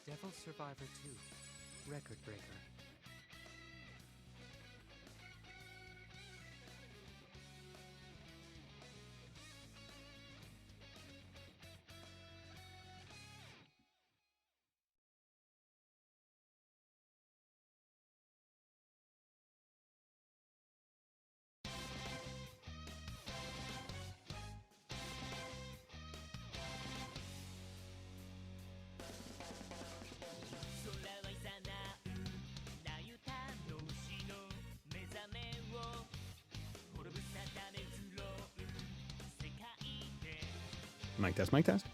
Devil Survivor 2, Record Breaker. Mic test, mic test.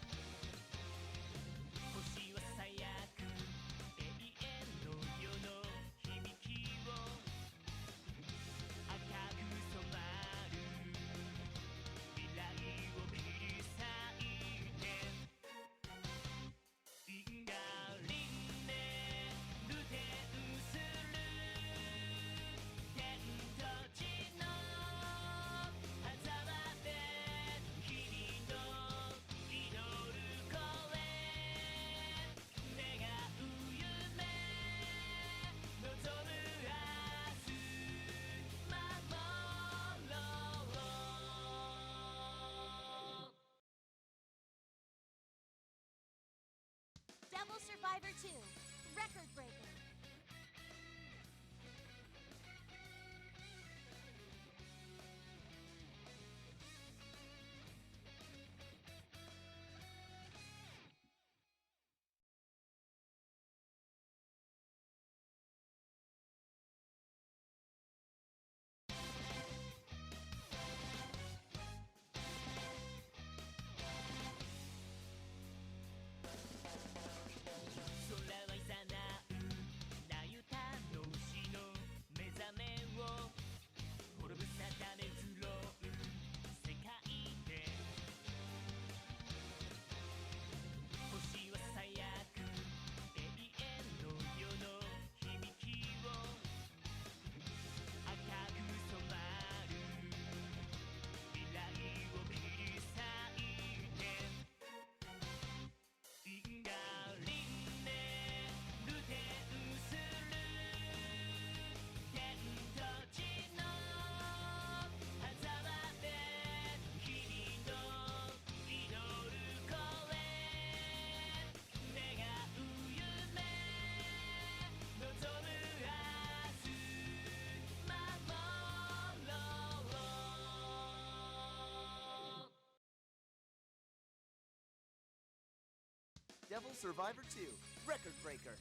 Devil Survivor 2, Record Breaker.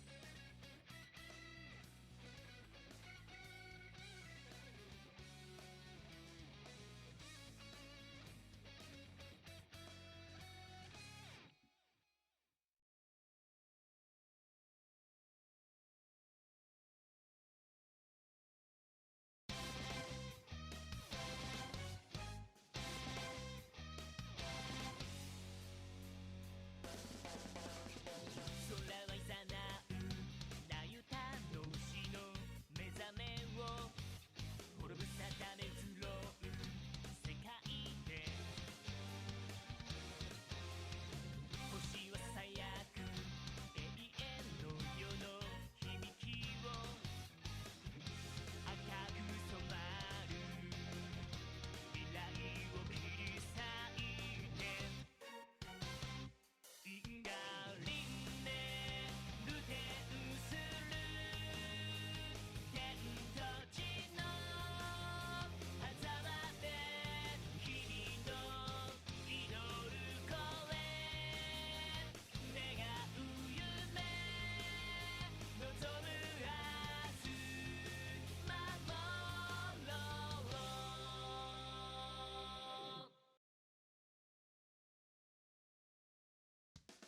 Devil Survivor 2, Record Breaker.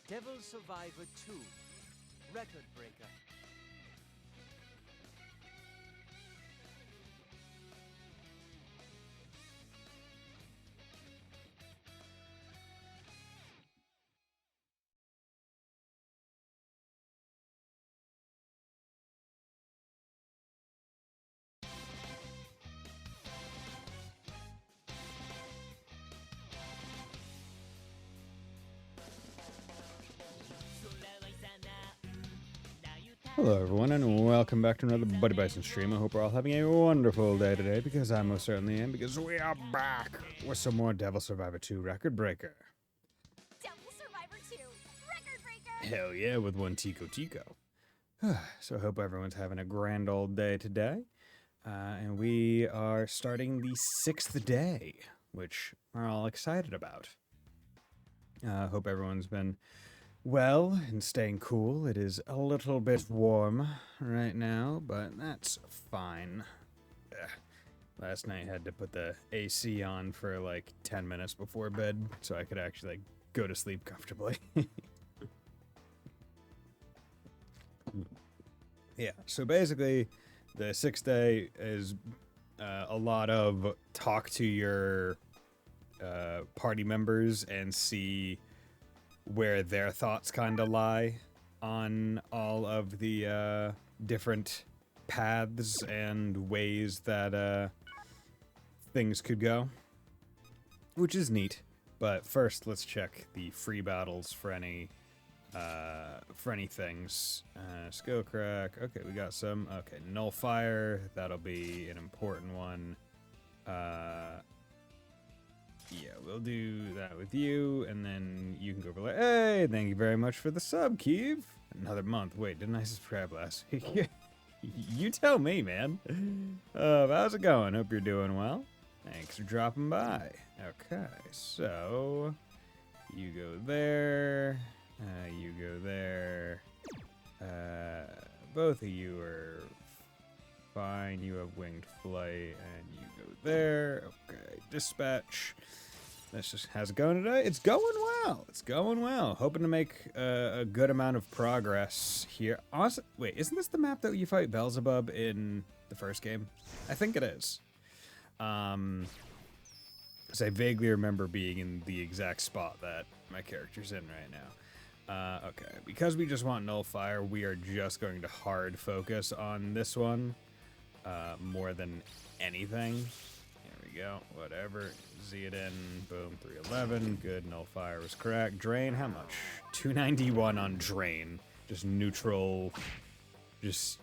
Devil Survivor 2, Record Breaker. Hello everyone and welcome back to another Buddy Bison stream. I hope we're all having a wonderful day today, because I most certainly am, because we are back with some more Devil Survivor 2 Record Breaker. Devil Survivor 2, Record Breaker! Hell yeah, with one Tico Tico. So I hope everyone's having a grand old day today. And we are starting the 6th day, which we're all excited about. Hope everyone's been well and staying cool. It is a little bit warm right now, but that's fine. Last night I had to put the AC on for like 10 minutes before bed so I could actually like go to sleep comfortably. Yeah, so basically the 6th day is a lot of talk to your party members and see where their thoughts kind of lie on all of the different paths and ways that things could go, which is neat. But first, let's check the free battles for any things. Skill crack. Okay, we got some. Okay, nullifier. That'll be an important one. Yeah, we'll do that with you, and then you can go over like, hey, thank you very much for the sub, Keeve. Another month. Wait, didn't I subscribe last week? You tell me, man. How's it going? Hope you're doing well. Thanks for dropping by. Okay, so you go there. You go there. Both of you are fine. You have winged flight, and you go there. Okay, dispatch. That's just, how's it going today? It's going well. It's going well. Hoping to make a good amount of progress here. Honestly, wait, isn't this the map that you fight Beelzebub in the first game? I think it is. Because I vaguely remember being in the exact spot that my character's in right now. Okay, because we just want nullifier, we are just going to hard focus on this one more than anything. There we go, whatever. Z it in, boom, 311, good, nullifier was correct. Drain, how much? 291 on drain. Just neutral, just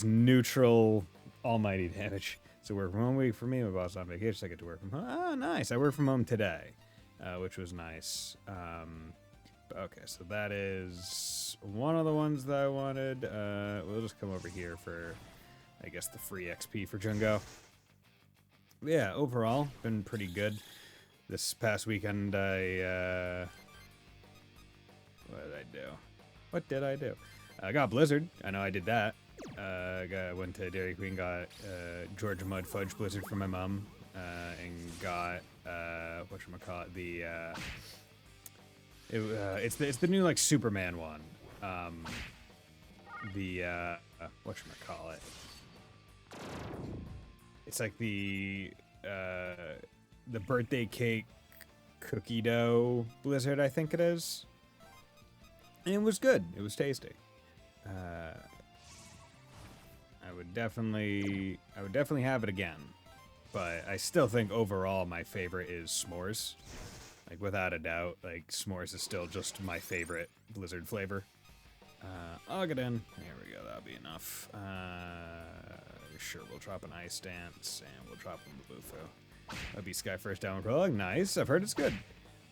neutral almighty damage. So work from home week for me, my boss on vacation, so I get to work from home. Oh, nice, I work from home today, which was nice. Okay, so that is one of the ones that I wanted. We'll just come over here for, I guess, the free XP for Jungo. Yeah, overall, been pretty good. This past weekend, what did I do? I got Blizzard. I know I did that. Went to Dairy Queen, got Georgia Mud Fudge Blizzard for my mom, and got, whatchamacallit, it's the new like Superman one. Whatchamacallit. It's like the birthday cake cookie dough blizzard, I think it is. And it was good. It was tasty. I would definitely have it again. But I still think overall my favorite is s'mores. Like, without a doubt, like, s'mores is still just my favorite Blizzard flavor. I'll get in. There we go, that'll be enough. Sure, we'll drop an Ice Dance, and we'll drop the Bufo. That'll be Sky First Downward Prologue. Nice, I've heard it's good.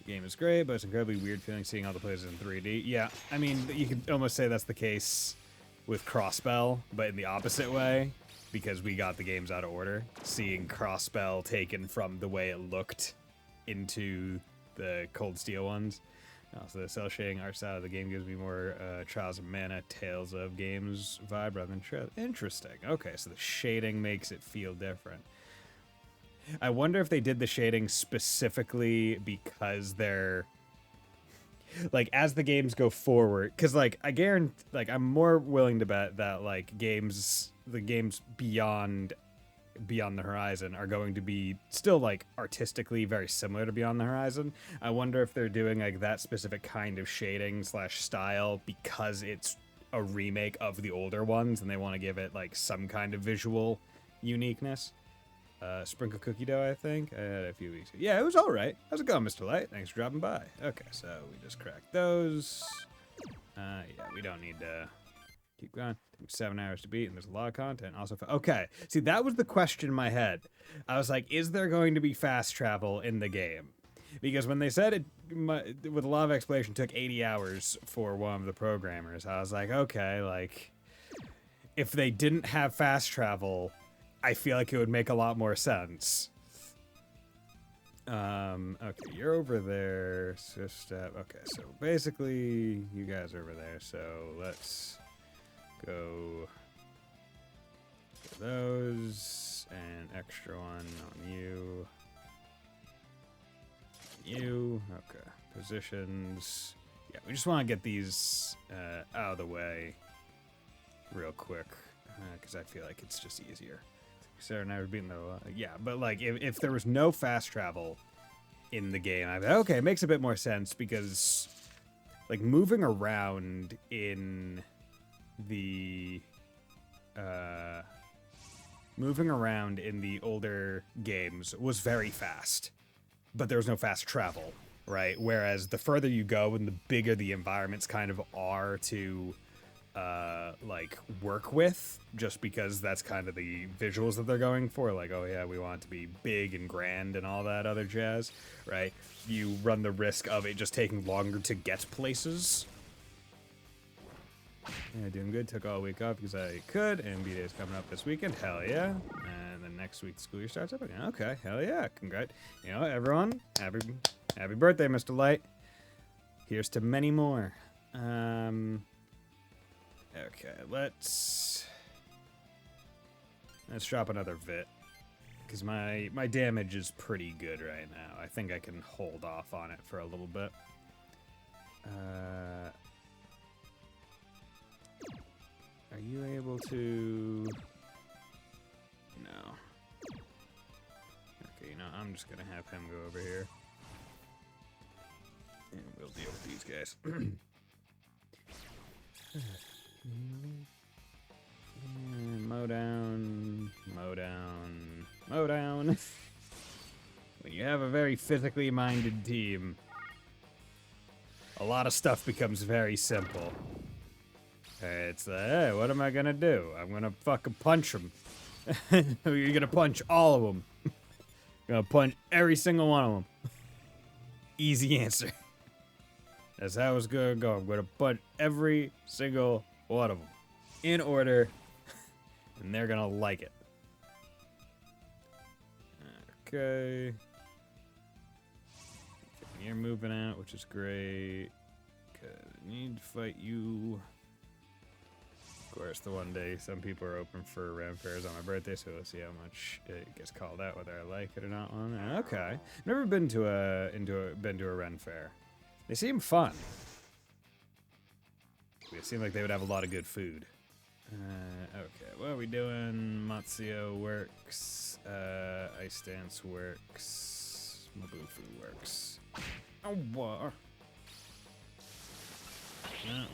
The game is great, but it's incredibly weird feeling seeing all the players in 3D. Yeah, I mean, you could almost say that's the case with Crossbell, but in the opposite way, because we got the games out of order. Seeing Crossbell taken from the way it looked into the Cold Steel ones. Also, the cell shading art style of the game gives me more Trials of Mana, Tales of Games vibe rather than Trails. Interesting. Okay, so the shading makes it feel different. I wonder if they did the shading specifically because they're like, as the games go forward, because like I guarantee, like I'm more willing to bet that like the games beyond the Horizon are going to be still like artistically very similar to Beyond the Horizon. I wonder if they're doing like that specific kind of shading / style because it's a remake of the older ones and they want to give it like some kind of visual uniqueness. Sprinkle cookie dough, I think. I had a few weeks ago. Yeah, it was all right. How's it going, Mr. Light? Thanks for dropping by. Okay, so we just cracked those. Yeah, we don't need to keep going. 7 hours to beat, and there's a lot of content. Also, okay. See, that was the question in my head. I was like, is there going to be fast travel in the game? Because when they said it, with a lot of explanation, took 80 hours for one of the programmers, I was like, okay, like, if they didn't have fast travel, I feel like it would make a lot more sense. Okay, you're over there. So okay, so basically, you guys are over there. So let's go for those, and extra one on you. You, okay. Positions. Yeah, we just want to get these out of the way real quick, because I feel like it's just easier. Sarah and I were beating the... yeah, but like, if there was no fast travel in the game, I'd be like, okay, it makes a bit more sense, because like moving around in the older games was very fast, but there was no fast travel, right? Whereas the further you go and the bigger the environments kind of are to like work with, just because that's kind of the visuals that they're going for, like, oh yeah, we want it to be big and grand and all that other jazz, right? You run the risk of it just taking longer to get places. Yeah, doing good. Took all week off because I could, and B-Day's coming up this weekend. Hell yeah. And then next week the school year starts up again. Okay, hell yeah. Congrats. You know, everyone, happy birthday, Mr. Light. Here's to many more. Okay, let's drop another Vit, because my damage is pretty good right now. I think I can hold off on it for a little bit. Are you able to... No. Okay, you know, I'm just gonna have him go over here. And we'll deal with these guys. Mow down, mow down, mow down. When you have a very physically minded team, a lot of stuff becomes very simple. It's like, hey, what am I gonna do? I'm gonna fucking punch them. You're gonna punch all of them. Gonna punch every single one of them. Easy answer. That's how it's gonna go. I'm gonna punch every single one of them in order, and they're gonna like it. Okay. You're moving out, which is great. I need to fight you. Of course, the one day some people are open for Ren fairs on my birthday, so we'll see how much it gets called out, whether I like it or not. Okay, never been to a Ren fair. They seem fun. It seemed like they would have a lot of good food. Okay, what are we doing? Matsuo works. Ice Dance works. Mabufu works. Oh, what?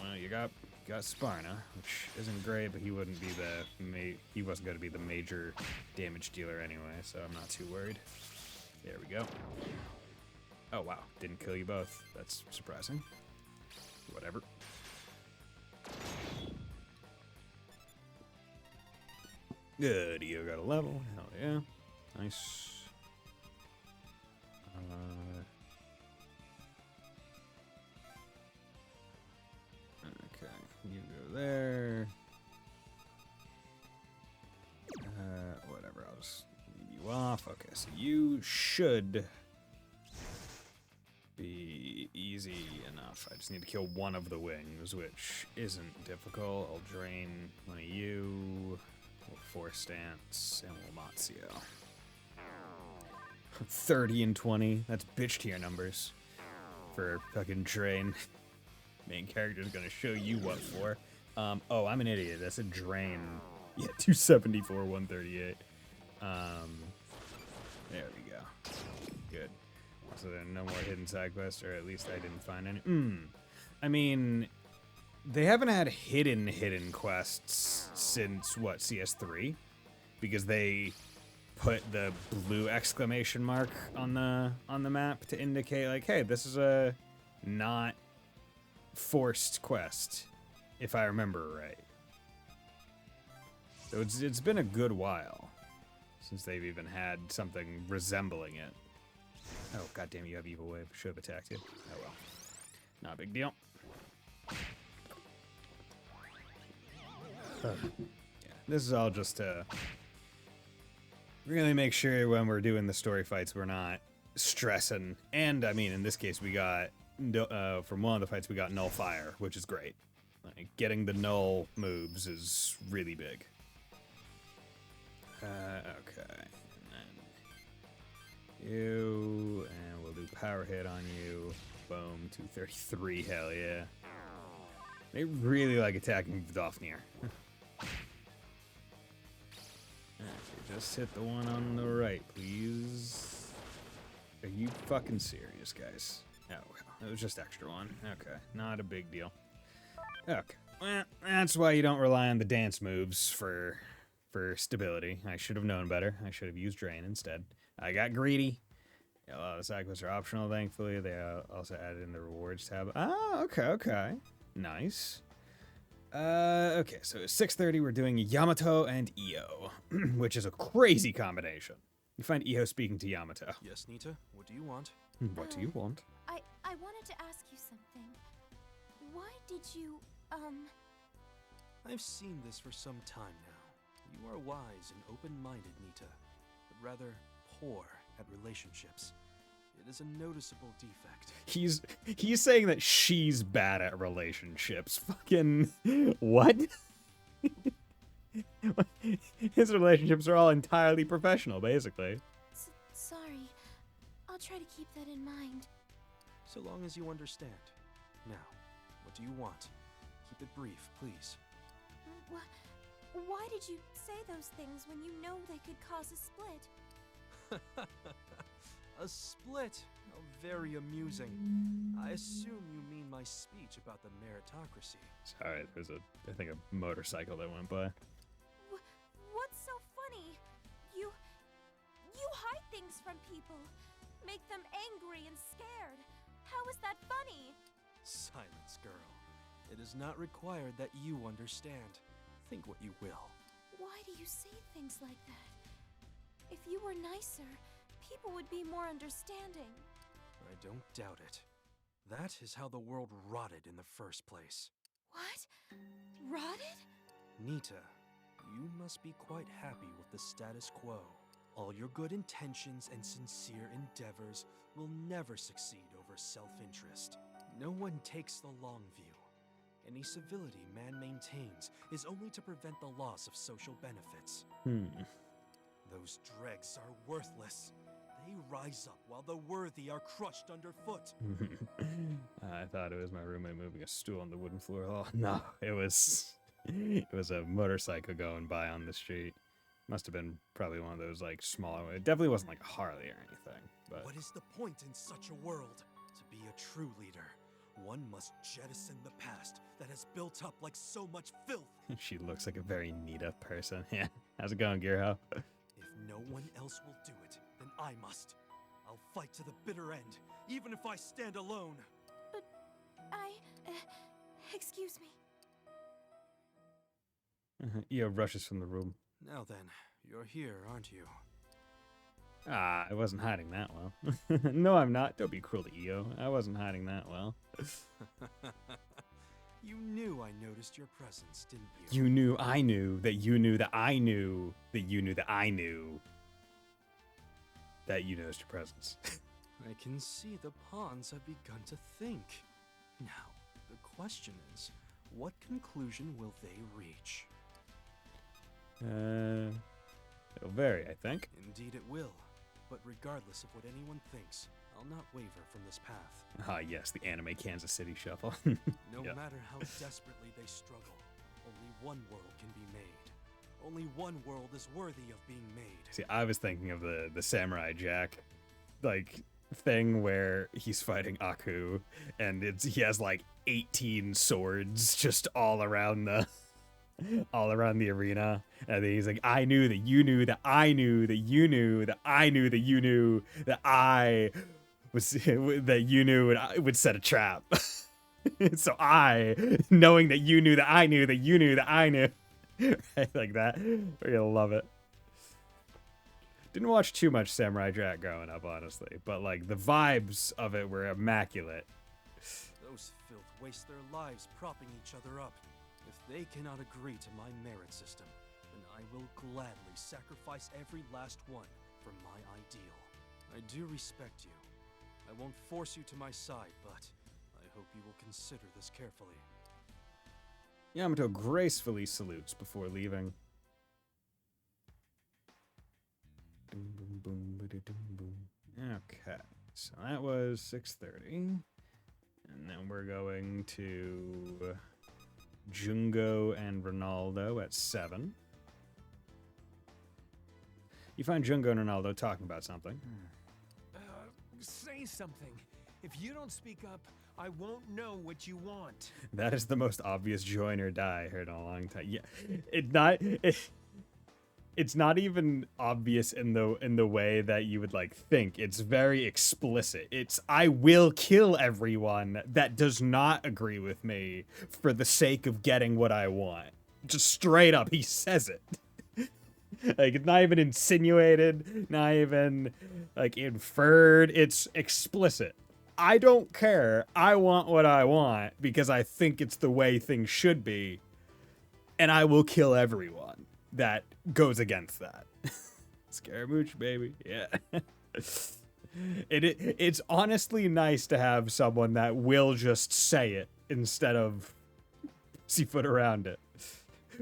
Well, you got Sparna, which isn't great, but he wouldn't be he wasn't going to be the major damage dealer anyway, so I'm not too worried. There we go. Oh wow, didn't kill you both. That's surprising. Whatever. Good, you got a level. Hell yeah. Nice. Okay, you go there. Whatever, I'll just leave you off. Okay, so you should be easy enough. I just need to kill one of the wings, which isn't difficult. I'll drain one of you. We'll Force Stance, and we'll Matsuo. 30 and 20. That's bitch tier numbers for fucking drain. Main character's gonna show you what for. Oh, I'm an idiot. That's a drain. Yeah, 274, 138. There we go. Good. So there are no more hidden side quests, or at least I didn't find any. I mean, they haven't had hidden quests since, what, CS3? Because they put the blue exclamation mark on the map to indicate, like, hey, this is a not forced quest, if I remember right. So it's been a good while since they've even had something resembling it. Oh, goddamn, you have Evil Wave. Should have attacked you. Oh, well. Not a big deal. Yeah, this is all just to really make sure when we're doing the story fights, we're not stressing. And, I mean, in this case, we got, from one of the fights, we got Null Fire, which is great. Like, getting the Null moves is really big. Okay. You, and we'll do power hit on you. Boom, 233, hell yeah. They really like attacking Dofnir. Okay, just hit the one on the right, please. Are you fucking serious, guys? Oh, well, it was just extra one. Okay, not a big deal. Okay, well, that's why you don't rely on the dance moves for stability. I should have known better. I should have used Drain instead. I got greedy. Yeah, a lot of the side quests are optional, thankfully. They also added in the rewards tab. Ah, okay. Nice. Okay, so at 6:30 we're doing Yamato and Io, which is a crazy combination. You find Io speaking to Yamato. Yes, Nita? What do you want? What do you want? I wanted to ask you something. Why did you, I've seen this for some time now. You are wise and open-minded, Nita, but rather poor at relationships. It is a noticeable defect. He's saying that she's bad at relationships. Fucking what? His relationships are all entirely professional, basically. Sorry. I'll try to keep that in mind. So long as you understand. Now, what do you want? Keep it brief, please. Why did you say those things when you know they could cause a split? A split? Oh, very amusing. I assume you mean my speech about the meritocracy. Sorry, there's I think a motorcycle that went by. What's so funny? You hide things from people. Make them angry and scared. How is that funny? Silence, girl. It is not required that you understand. Think what you will. Why do you say things like that? If you were nicer, people would be more understanding. I don't doubt it. That is how the world rotted in the first place. What? Rotted? Nita, you must be quite happy with the status quo. All your good intentions and sincere endeavors will never succeed over self-interest. No one takes the long view. Any civility man maintains is only to prevent the loss of social benefits. Those dregs are worthless. They rise up while the worthy are crushed underfoot. I thought it was my roommate moving a stool on the wooden floor. Oh, no, it was a motorcycle going by on the street. Must have been probably one of those like smaller. It definitely wasn't like a Harley or anything. But what is the point in such a world? To be a true leader, one must jettison the past that has built up like so much filth. She looks like a very Nita person. Yeah. How's it going, Gearho? If no one else will do it, then I must. I'll fight to the bitter end, even if I stand alone. But excuse me. Io rushes from the room. Now then, you're here, aren't you? Ah, I wasn't hiding that well. No, I'm not. Don't be cruel to Io. I wasn't hiding that well. You knew I noticed your presence, didn't you? You knew I knew that you knew that I knew that you knew that I knew that you noticed your presence. I can see the pawns have begun to think. Now, the question is, what conclusion will they reach? It'll vary, I think. Indeed it will. But regardless of what anyone thinks, I'll not waver from this path. Ah, yes, the anime Kansas City shuffle. No Yep. matter how desperately they struggle, only one world can be made. Only one world is worthy of being made. See, I was thinking of the Samurai Jack, like, thing where he's fighting Aku, and he has like 18 swords just all around the arena, and then he's like, I knew that you knew that I knew that you knew that I knew that you knew that I was that you knew and I would set a trap. So I, knowing that you knew that I knew that you knew that I knew. Right, like that. We're gonna love it. Didn't watch too much Samurai Jack growing up, honestly, but like the vibes of it were immaculate. Those filth waste their lives propping each other up. If they cannot agree to my merit system, then I will gladly sacrifice every last one for my ideal. I do respect you. I won't force you to my side, but I hope you will consider this carefully. Yamato gracefully salutes before leaving. Boom, boom, boom, ba-da-dum, boom. Okay, so that was 6:30. And then we're going to Jungo and Ronaldo at 7. You find Jungo and Ronaldo talking about something. Say something. If you don't speak up, I won't know what you want. That is the most obvious join or die I heard in a long time. Yeah, it's not even obvious in the way that you would like think. It's very explicit. It's I will kill everyone that does not agree with me for the sake of getting what I want. Just straight up, he says it. Like, it's not even insinuated, not even like inferred. It's explicit. I don't care. I want what I want because I think it's the way things should be, and I will kill everyone that goes against that. Scaramouche, baby. Yeah. It's honestly nice to have someone that will just say it instead of pussyfoot around it.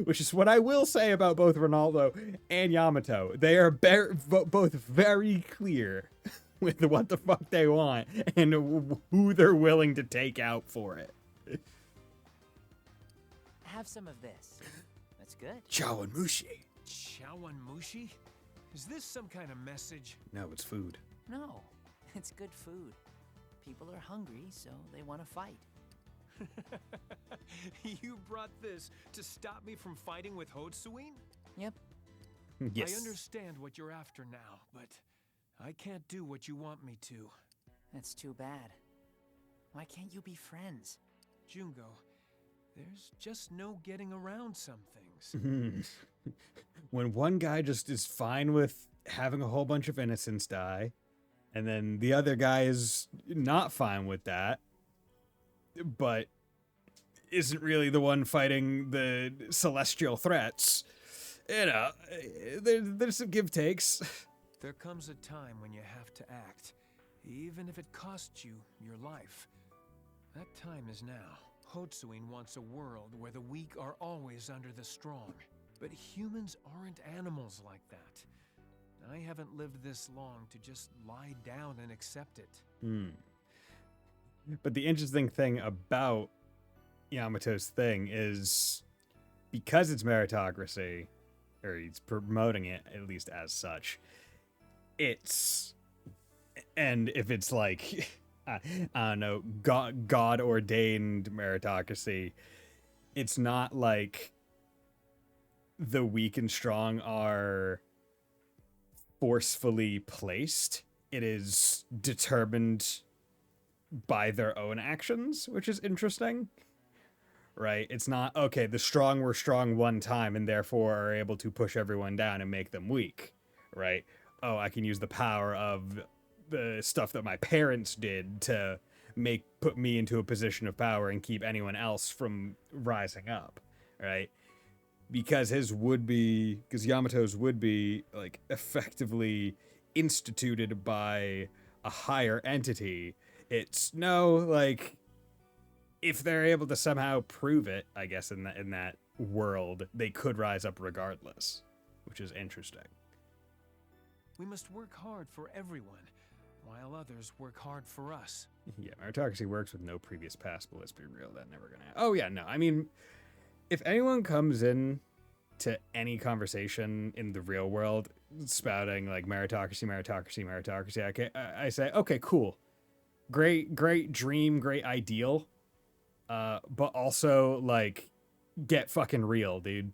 Which is what I will say about both Ronaldo and Yamato. They are both very clear with what the fuck they want and who they're willing to take out for it. Have some of this. That's good. Chawanmushi. Chawanmushi? Is this some kind of message? No, it's food. No, it's good food. People are hungry, so they want to fight. You brought this to stop me from fighting with Hotsuin? Yep. Yes. I understand what you're after now, but I can't do what you want me to. That's too bad. Why can't you be friends? Jungo, there's just no getting around some things. When one guy just is fine with having a whole bunch of innocents die, and then the other guy is not fine with that, but isn't really the one fighting the celestial threats, you know, there's some give takes. There comes a time when you have to act, even if it costs you your life. That time is now. Hotsuin wants a world where the weak are always under the strong. But humans aren't animals like that. I haven't lived this long to just lie down and accept it. But the interesting thing about Yamato's thing is because it's meritocracy, or he's promoting it at least as such, and if it's like, I don't know, God ordained meritocracy, it's not like the weak and strong are forcefully placed. It is determined by their own actions, which is interesting, right? It's not, okay, the strong were strong one time and therefore are able to push everyone down and make them weak, right? Oh, I can use the power of the stuff that my parents did to put me into a position of power and keep anyone else from rising up, right? Because Yamato's would be like effectively instituted by a higher entity. It's no, like, if they're able to somehow prove it, I guess in that world, they could rise up regardless, which is interesting. We must work hard for everyone, while others work hard for us. Yeah, meritocracy works with no previous past, but let's be real, that never gonna happen. Oh yeah, no, I mean, if anyone comes in to any conversation in the real world spouting like meritocracy, I say, okay, cool. Great dream, great ideal. But also, like, get fucking real, dude.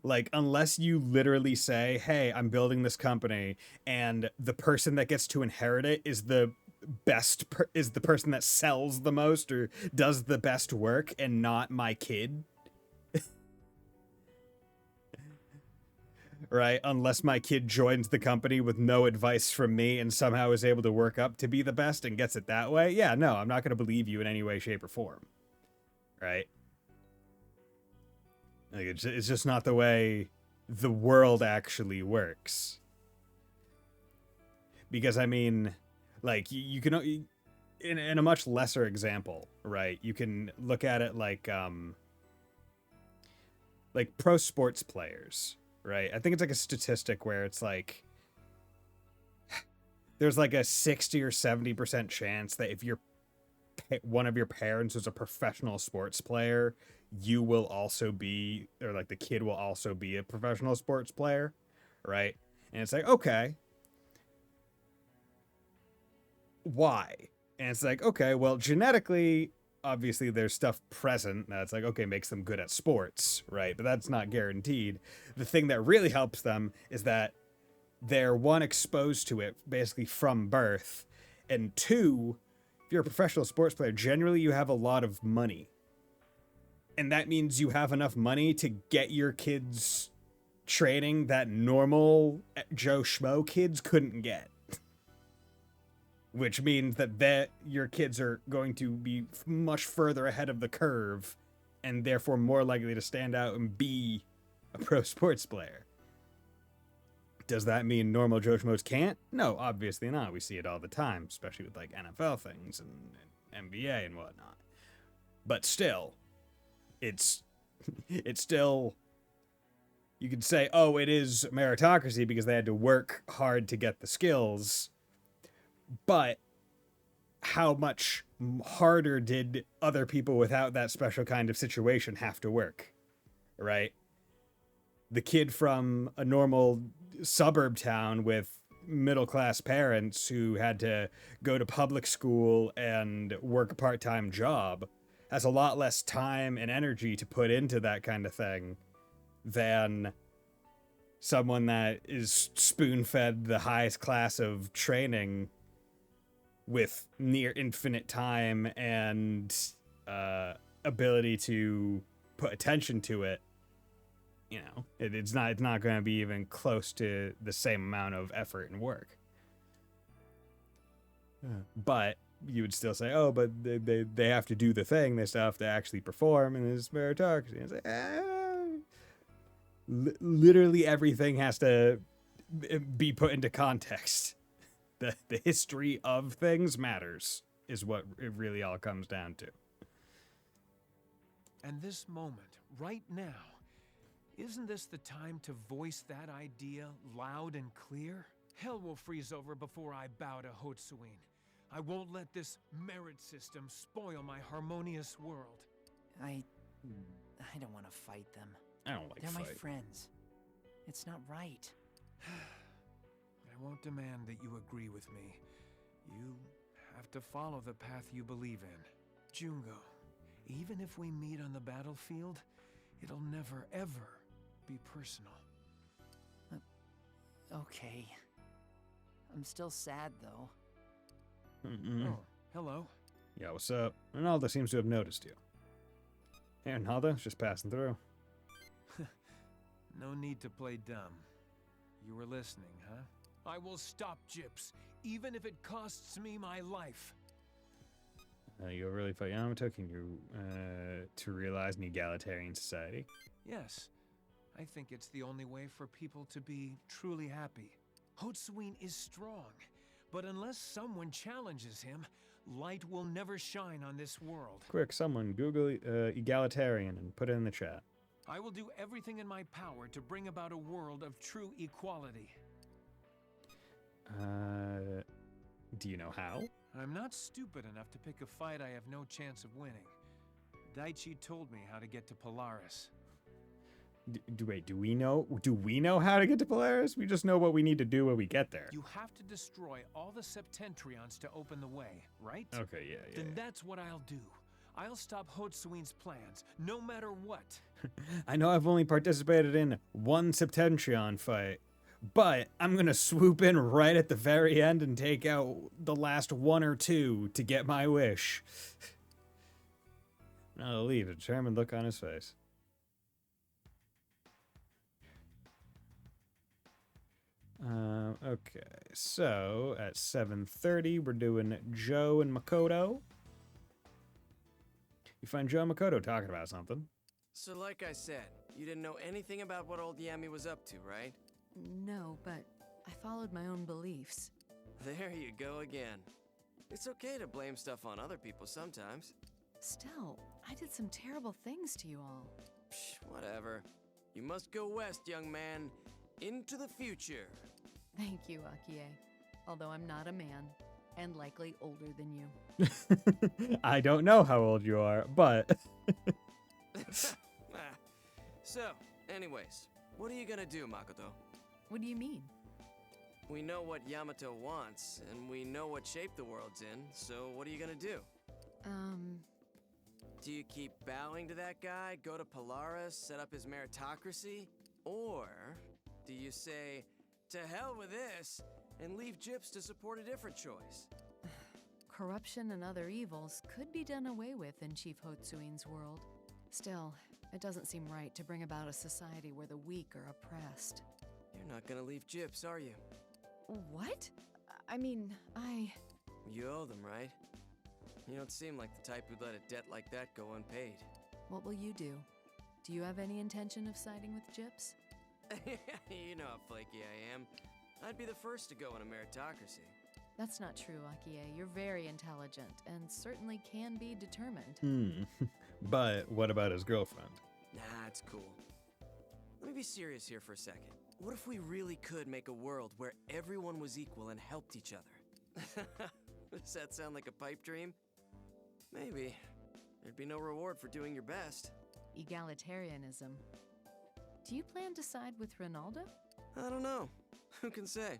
Like, unless you literally say, hey, I'm building this company, and the person that gets to inherit it is the person that sells the most or does the best work and not my kid, right? Unless my kid joins the company with no advice from me and somehow is able to work up to be the best and gets it that way, yeah, no, I'm not going to believe you in any way, shape, or form, right? Like, it's just not the way the world actually works. Because, I mean, like, you can, in a much lesser example, right? You can look at it like pro sports players, right? I think it's like a statistic where it's like there's like a 60 or 70% chance that if one of your parents is a professional sports player, you will also be, or like the kid will also be a professional sports player, right? And it's like, okay, why? And it's like, okay, well, genetically, obviously there's stuff present that's like, okay, makes them good at sports, right? But that's not guaranteed. The thing that really helps them is that they're, one, exposed to it basically from birth, and two, if you're a professional sports player, generally you have a lot of money. And that means you have enough money to get your kids training that normal Joe Schmo kids couldn't get. Which means that your kids are going to be much further ahead of the curve and therefore more likely to stand out and be a pro sports player. Does that mean normal Joe Schmoes can't? No, obviously not. We see it all the time, especially with like NFL things and NBA and whatnot. But still, it's still, you could say, oh, it is meritocracy because they had to work hard to get the skills. But how much harder did other people without that special kind of situation have to work, right? The kid from a normal suburb town with middle-class parents who had to go to public school and work a part-time job has a lot less time and energy to put into that kind of thing than someone that is spoon-fed the highest class of training with near infinite time and ability to put attention to it. You know, it's not going to be even close to the same amount of effort and work. But you would still say, oh, but they have to do the thing. They still have to actually perform, and it's meritocracy. And it's like, literally everything has to be put into context. The history of things matters, is what it really all comes down to. And this moment, right now, isn't this the time to voice that idea loud and clear? Hell will freeze over before I bow to Hotsuin. I won't let this merit system spoil my harmonious world. I don't want to fight them. I don't like They're my fight. friends. It's not right. I won't demand that you agree with me. You have to follow the path you believe in. Jungo, even if we meet on the battlefield, it'll never, ever be personal. Okay. I'm still sad, though. Oh, hello. Yeah, what's up? Ronaldo seems to have noticed you. Hey, Ronaldo, just passing through. No need to play dumb. You were listening, huh? I will stop Gyps, even if it costs me my life. You really fought Yamato? Can you, to realize an egalitarian society? Yes, I think it's the only way for people to be truly happy. Hotsuin is strong, but unless someone challenges him, light will never shine on this world. Quick, someone Google egalitarian and put it in the chat. I will do everything in my power to bring about a world of true equality. Do you know how? I'm not stupid enough to pick a fight I have no chance of winning. Daichi told me how to get to Polaris. Wait, do we know how to get to Polaris? We just know what we need to do when we get there. You have to destroy all the Septentrions to open the way, right? Okay, yeah. Then that's what I'll do. I'll stop Hotsuin's plans, no matter what. I know I've only participated in one Septentrion fight, but I'm gonna swoop in right at the very end and take out the last one or two to get my wish. Now leave a determined look on his face. Okay, so at 7:30, we're doing Joe and Makoto. You find Joe and Makoto talking about something. So like I said, you didn't know anything about what old Yami was up to, right? No, but I followed my own beliefs. There you go again. It's okay to blame stuff on other people sometimes. Still, I did some terrible things to you all. Psh, whatever. You must go west, young man. Into the future. Thank you, Akie. Although I'm not a man, and likely older than you. I don't know how old you are, but So, anyways, what are you gonna do, Makoto? What do you mean? We know what Yamato wants, and we know what shape the world's in, so what are you gonna do? Do you keep bowing to that guy, go to Polaris, set up his meritocracy? Or do you say, to hell with this, and leave Gyps to support a different choice? Corruption and other evils could be done away with in Chief Hotsuin's world. Still, it doesn't seem right to bring about a society where the weak are oppressed. You're not gonna leave Gyps, are you? What? I mean, You owe them, right? You don't seem like the type who'd let a debt like that go unpaid. What will you do? Do you have any intention of siding with Gyps? You know how flaky I am. I'd be the first to go in a meritocracy. That's not true, Akie. You're very intelligent, and certainly can be determined. But what about his girlfriend? Nah, it's cool. Let me be serious here for a second. What if we really could make a world where everyone was equal and helped each other? Does that sound like a pipe dream? Maybe. There'd be no reward for doing your best. Egalitarianism. Do you plan to side with Ronaldo? I don't know. Who can say?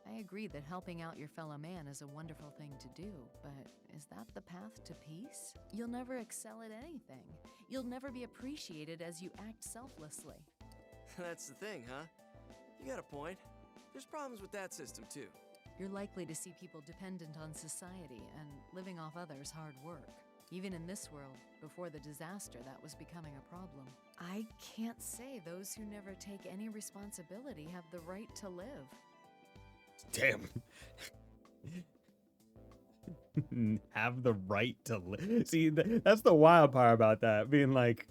I agree that helping out your fellow man is a wonderful thing to do, but is that the path to peace? You'll never excel at anything. You'll never be appreciated as you act selflessly. That's the thing, huh? You got a point. There's problems with that system, too. You're likely to see people dependent on society and living off others' hard work. Even in this world, before the disaster, that was becoming a problem. I can't say those who never take any responsibility have the right to live. Damn. Have the right to live. See, that's the wild part about that. Being like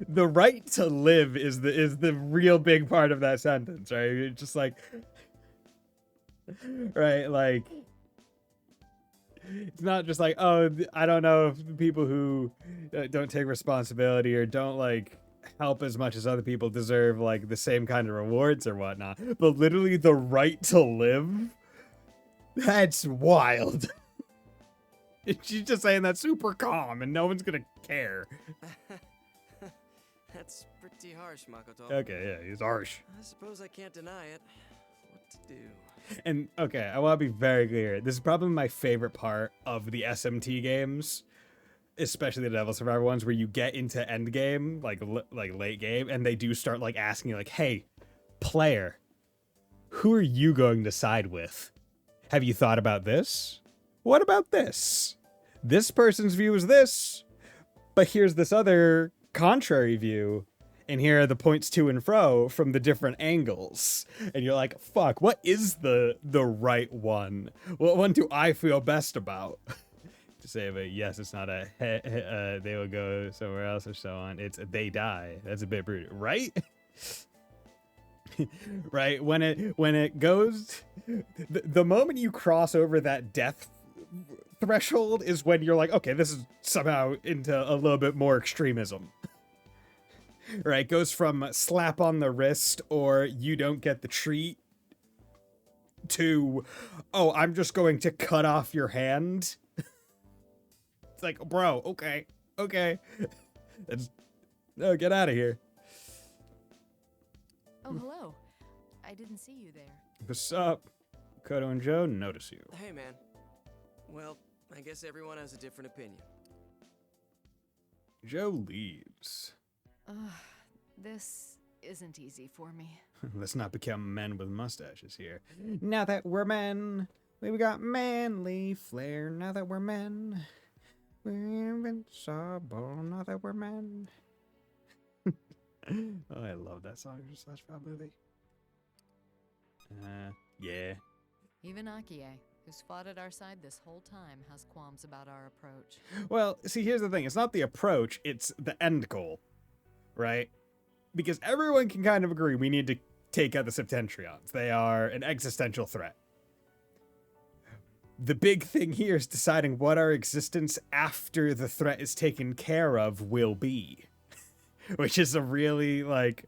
the right to live is the real big part of that sentence, right? You're just like, right, like, it's not just like, oh, I don't know if people who don't take responsibility or don't like help as much as other people deserve like the same kind of rewards or whatnot, but literally the right to live. That's wild. She's just saying that super calm and no one's gonna care. That's pretty harsh, Makoto. Okay, yeah, he's harsh. I suppose I can't deny it. What to do? And okay, I want to be very clear. This is probably my favorite part of the SMT games, especially the Devil Survivor ones, where you get into end game, like late game, and they do start like asking you, like, "Hey, player, who are you going to side with? Have you thought about this? What about this? This person's view is this, but here's this other contrary view, and here are the points to and fro from the different angles." And you're like, fuck, what is the right one? What one do I feel best about? To say, but yes, it's not a they will go somewhere else or so on. It's they die. That's a bit brutal, right? Right, when it goes, the moment you cross over that death threshold is when you're like, okay, this is somehow into a little bit more extremism. Right, goes from slap on the wrist or you don't get the treat to, oh, I'm just going to cut off your hand. It's like, bro, okay. No, get out of here. Oh, hello. I didn't see you there. What's up? Kodo and Joe notice you. Hey, man. Well, I guess everyone has a different opinion. Joe leaves. This isn't easy for me. Let's not become men with mustaches here. Now that we're men, we've got manly flair. Now that we're men, we're invincible. Now that we're men. Oh, I love that song from SpongeBob movie. Yeah. Even Akie, who's fought at our side this whole time, has qualms about our approach. Well, see, here's the thing. It's not the approach, it's the end goal, right? Because everyone can kind of agree we need to take out the Septentrions. They are an existential threat. The big thing here is deciding what our existence after the threat is taken care of will be. Which is a really, like,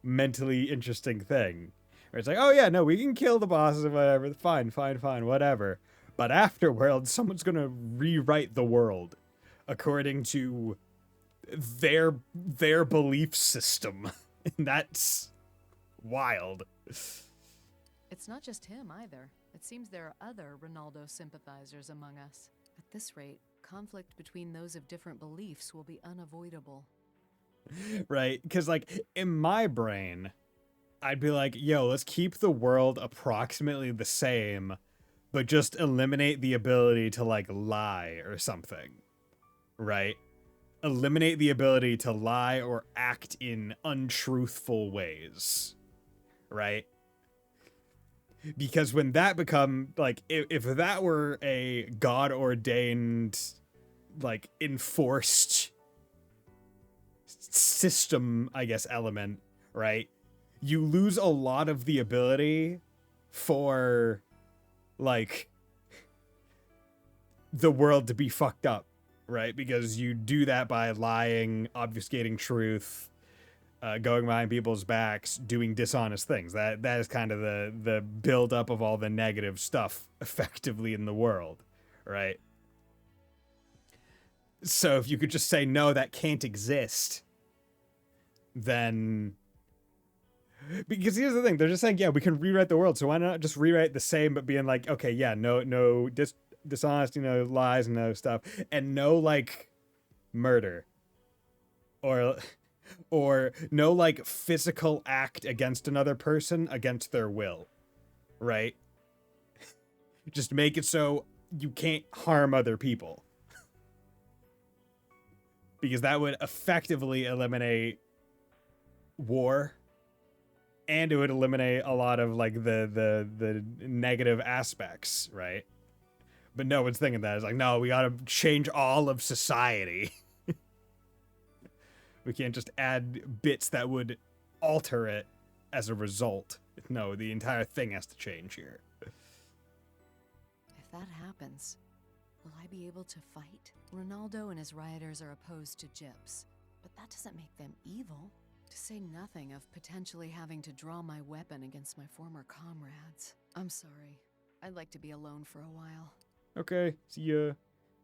mentally interesting thing. Where it's like, oh yeah, no, we can kill the bosses and whatever. Fine, whatever. But afterwards, someone's gonna rewrite the world according to their belief system. And that's wild. It's not just him either. It seems there are other Ronaldo sympathizers among us. At this rate, conflict between those of different beliefs will be unavoidable. Right? Because, like, in my brain, I'd be like, yo, let's keep the world approximately the same, but just eliminate the ability to, like, lie or something. Right? Eliminate the ability to lie or act in untruthful ways. Right? Because when that become, like, if that were a God-ordained, like, enforced system, I guess, element, right? You lose a lot of the ability for, like, the world to be fucked up, right? Because you do that by lying, obfuscating truth, going behind people's backs, doing dishonest things. That is kind of the build-up of all the negative stuff effectively in the world, right? So if you could just say, no, that can't exist, then... Because here's the thing, they're just saying, yeah, we can rewrite the world, so why not just rewrite the same, but being like, okay, yeah, no dishonesty, no lies, no stuff, and no, like, murder. Or no, like, physical act against another person against their will, right? Just make it so you can't harm other people. Because that would effectively eliminate war, and it would eliminate a lot of, like, the negative aspects, right? But no one's thinking that. It's like, no, we gotta change all of society. We can't just add bits that would alter it as a result. No, the entire thing has to change here. If that happens, will I be able to fight? Ronaldo and his rioters are opposed to gyps, but that doesn't make them evil. To say nothing of potentially having to draw my weapon against my former comrades. I'm sorry. I'd like to be alone for a while. Okay, see ya.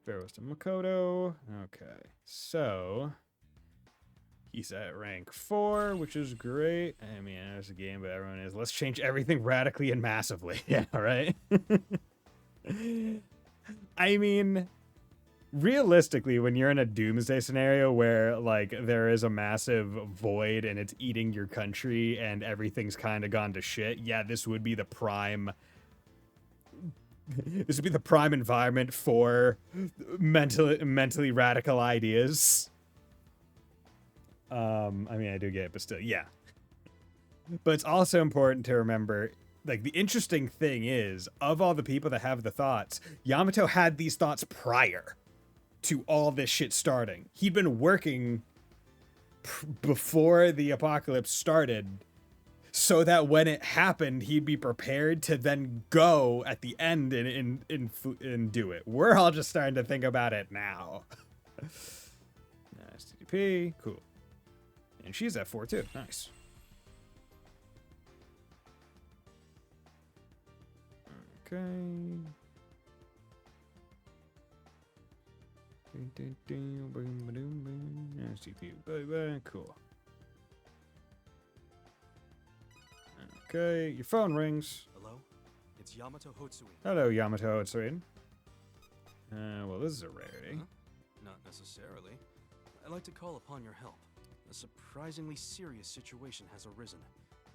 Pharaoh's to Makoto. Okay, so... he's at rank 4, which is great. I mean, there's a game, but everyone is. Let's change everything radically and massively. Yeah, right? I mean... realistically, when you're in a doomsday scenario where, like, there is a massive void and it's eating your country and everything's kind of gone to shit, yeah, this would be the prime... this would be the prime environment for mentally radical ideas. I mean, I do get it, but still, yeah. But it's also important to remember, like, the interesting thing is, of all the people that have the thoughts, Yamato had these thoughts prior to all this shit starting. He'd been working before the apocalypse started so that when it happened, he'd be prepared to then go at the end and do it. We're all just starting to think about it now. Nice TDP, cool. And she's at 4 too, nice. Okay. Cool. Okay, your phone rings. Hello? It's Yamato Hotsui. Hello, Yamato Hotsui. Well, this is a rarity. Huh? Not necessarily. I'd like to call upon your help. A surprisingly serious situation has arisen.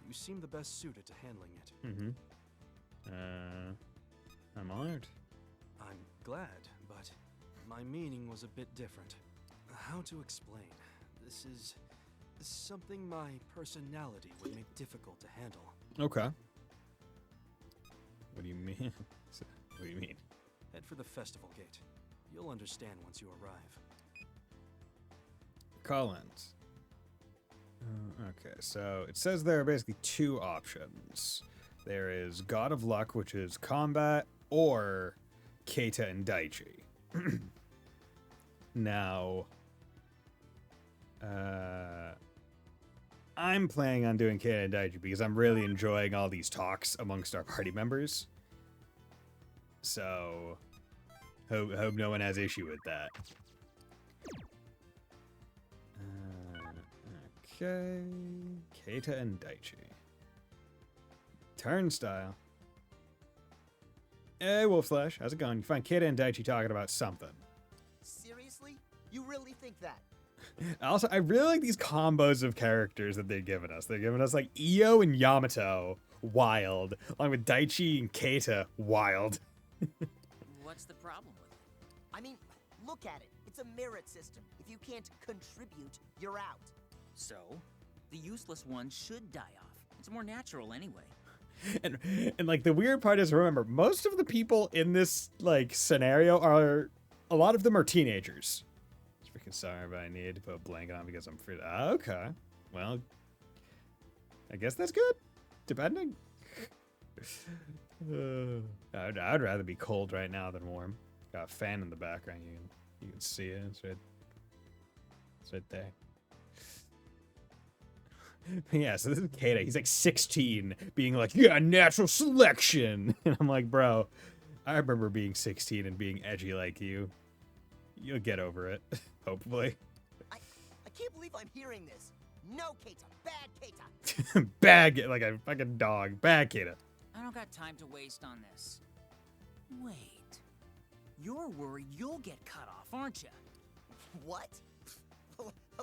You seem the best suited to handling it. I'm honored. I'm glad, but my meaning was a bit different. How to explain? This is Something my personality would make difficult to handle. Okay. What do you mean? What do you mean? Head for the festival gate. You'll understand once you arrive. Collins. Okay, so it says there are basically two options. There is God of Luck, which is combat, or Keita and Daichi. Now, I'm planning on doing Keita and Daichi because I'm really enjoying all these talks amongst our party members. So, hope no one has issue with that. Okay, Keita and Daichi. Turnstile. Hey, Wolfslash, how's it going? You find Keita and Daichi talking about something. Seriously? You really think that? Also, I really like these combos of characters that they're giving us. They're giving us, like, Io and Yamato, wild, along with Daichi and Keita, wild. What's the problem with it? I mean, look at it. It's a merit system. If you can't contribute, you're out. So, the useless ones should die off. It's more natural anyway. And like, the weird part is, remember, most of the people in this, like, scenario are, a lot of them are teenagers. Freaking sorry, but I need to put a blanket on because I'm free. Okay. Well, I guess that's good. Depending. I'd rather be cold right now than warm. Got a fan in the background. You can see it. It's right there. Yeah, so this is Keita. He's like 16, being like, yeah, natural selection. And I'm like, bro, I remember being 16 and being edgy like you. You'll get over it, hopefully. I can't believe I'm hearing this. No, Keita. Bad Keita. Bad, like a fucking dog. Bad Keita. I don't got time to waste on this. Wait. You're worried you'll get cut off, aren't you? What?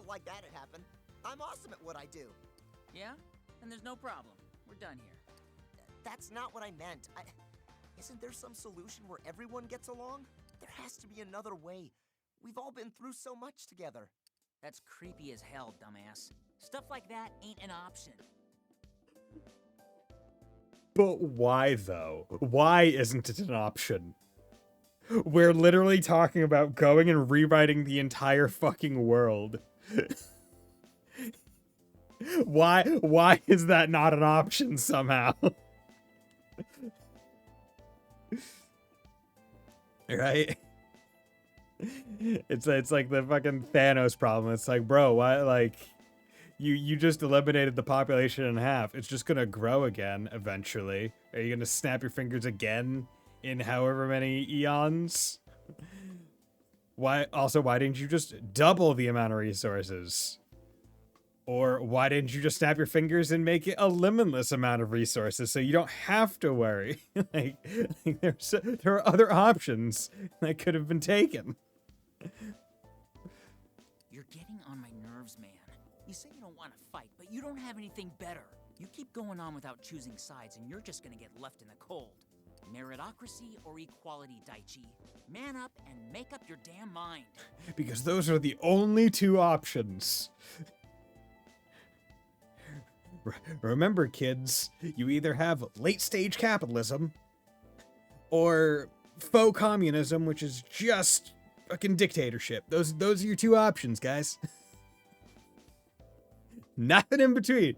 Like that'd happen. I'm awesome at what I do. Yeah? Then there's no problem. We're done here. That's not what I meant. Isn't there some solution where everyone gets along? There has to be another way. We've all been through so much together. That's creepy as hell, dumbass. Stuff like that ain't an option. But why, though? Why isn't it an option? We're literally talking about going and rewriting the entire fucking world. Why is that not an option somehow? Right? It's like the fucking Thanos problem. It's like, bro, why, like, you just eliminated the population in half. It's just gonna grow again eventually. Are you gonna snap your fingers again in however many eons? Why didn't you just double the amount of resources? Or why didn't you just snap your fingers and make it a limitless amount of resources so you don't have to worry? like there are other options that could have been taken. You're getting on my nerves, man. You say you don't want to fight, but you don't have anything better. You keep going on without choosing sides, and you're just gonna get left in the cold. Meritocracy or equality, Daichi? Man up and make up your damn mind. Because those are the only two options. Remember, kids, you either have late-stage capitalism or faux communism, which is just fucking dictatorship. Those are your two options, guys. Nothing in between.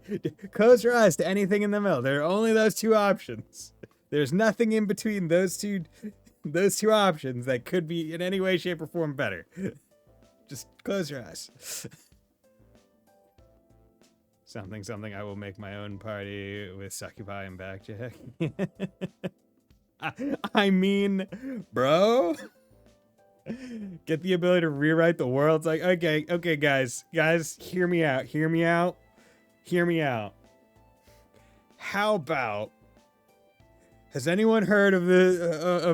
Close your eyes to anything in the middle. There are only those two options. There's nothing in between those two options that could be in any way, shape, or form better. Just close your eyes. Something, I will make my own party with Succubi and Backjack. I mean, bro. Get the ability to rewrite the world. It's like, okay, guys, hear me out. How about, has anyone heard of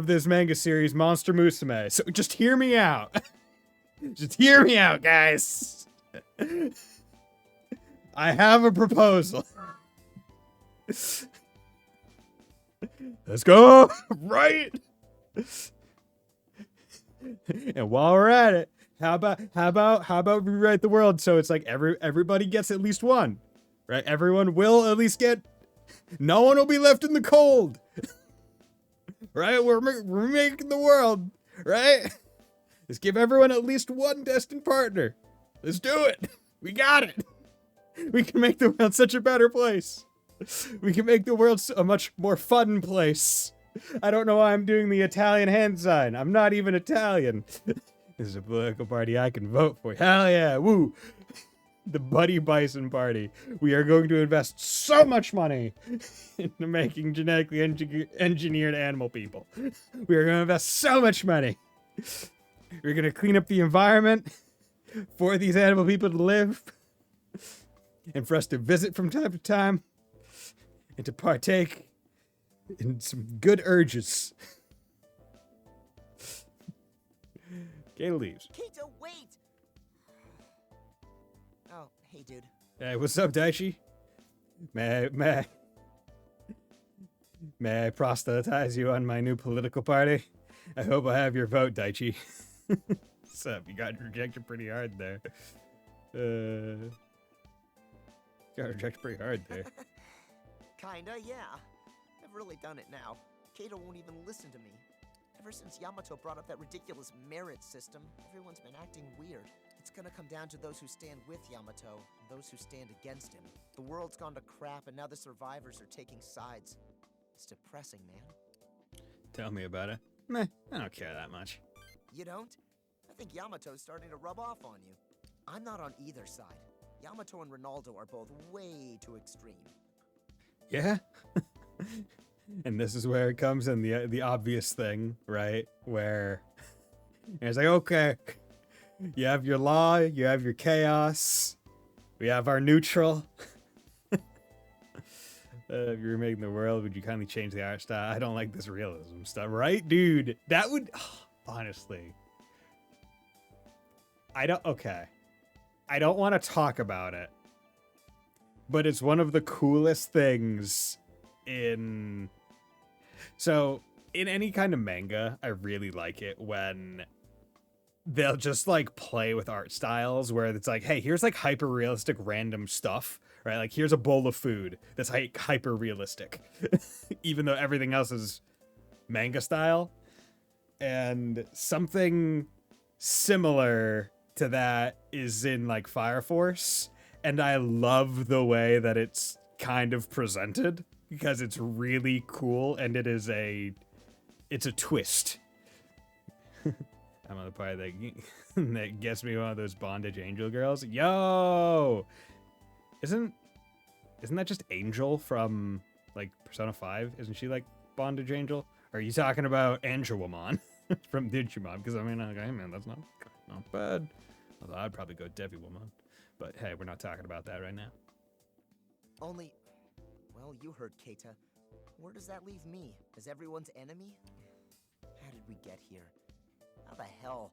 this manga series, Monster Musume? So just hear me out. Just hear me out, guys. I have a proposal. Let's go, right? And while we're at it, How about rewrite the world so it's like everybody gets at least one, right? Everyone will at least get. No one will be left in the cold, right? We're making the world, right? Let's give everyone at least one destined partner. Let's do it. We got it. We can make the world such a better place. We can make the world a much more fun place. I don't know why I'm doing the Italian hand sign. I'm not even Italian. This is a political party I can vote for. Hell yeah, woo! The Buddy Bison Party. We are going to invest so much money into making genetically engineered animal people. We are going to invest so much money. We're going to clean up the environment for these animal people to live and for us to visit from time to time and to partake in some good urges. Kato leaves. Kato, wait! Oh, hey, dude. Hey, what's up, Daichi? May I proselytize you on my new political party? I hope I have your vote, Daichi. What's up? You got rejected pretty hard there. Got rejected pretty hard there. Kinda, yeah. I've really done it now. Kato won't even listen to me. Ever since Yamato brought up that ridiculous merit system, everyone's been acting weird. It's gonna come down to those who stand with Yamato and those who stand against him. The world's gone to crap and now the survivors are taking sides. It's depressing, man. Tell me about it. Meh, I don't care that much. You don't? I think Yamato's starting to rub off on you. I'm not on either side. Yamato and Ronaldo are both way too extreme. Yeah? And this is where it comes in the obvious thing, right? Where it's like, okay, you have your law, you have your chaos, we have our neutral. If you're making the world, would you kindly change the art style? I don't like this realism stuff, right, dude? That would, honestly, I don't want to talk about it, but it's one of the coolest things in any kind of manga. I really like it when they'll just like play with art styles where it's like, hey, here's like hyper realistic random stuff, right? Like here's a bowl of food that's hyper realistic, even though everything else is manga style. And something similar to that is in like Fire Force, and I love the way that it's kind of presented because it's really cool and it's a twist. I'm on the part that gets me one of those bondage angel girls. Yo, isn't that just Angel from like Persona 5? Isn't she like bondage angel? Or are you talking about Angelwoman from Digimon? Because I mean, okay, man, that's not bad. Although I'd probably go Devi Woman. But hey, we're not talking about that right now. Only, well, you heard Keita. Where does that leave me? As everyone's enemy? How did we get here? How the hell?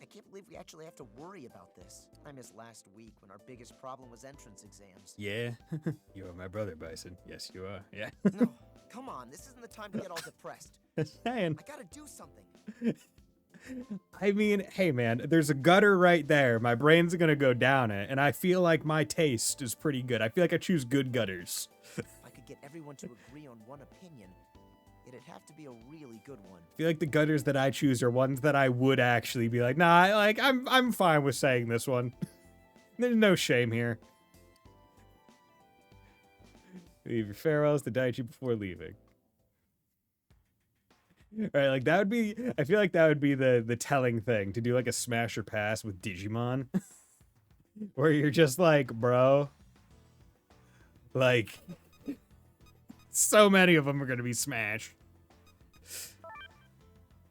I can't believe we actually have to worry about this. I missed last week when our biggest problem was entrance exams. Yeah, you are my brother, Bison. Yes, you are. Yeah. No, come on, this isn't the time to get all depressed. Saying. I gotta do something. I mean, hey man, there's a gutter right there. My brain's gonna go down it, and I feel like my taste is pretty good. I feel like I choose good gutters. If I could get everyone to agree on one opinion, it'd have to be a really good one. I feel like the gutters that I choose are ones that I would actually be like, nah, like I'm fine with saying this one. There's no shame here. Leave your farewells to Daichi before leaving. Right, like that would be, I feel like that would be the telling thing, to do like a smash or pass with Digimon. Where you're just like, bro, like, so many of them are gonna be smash.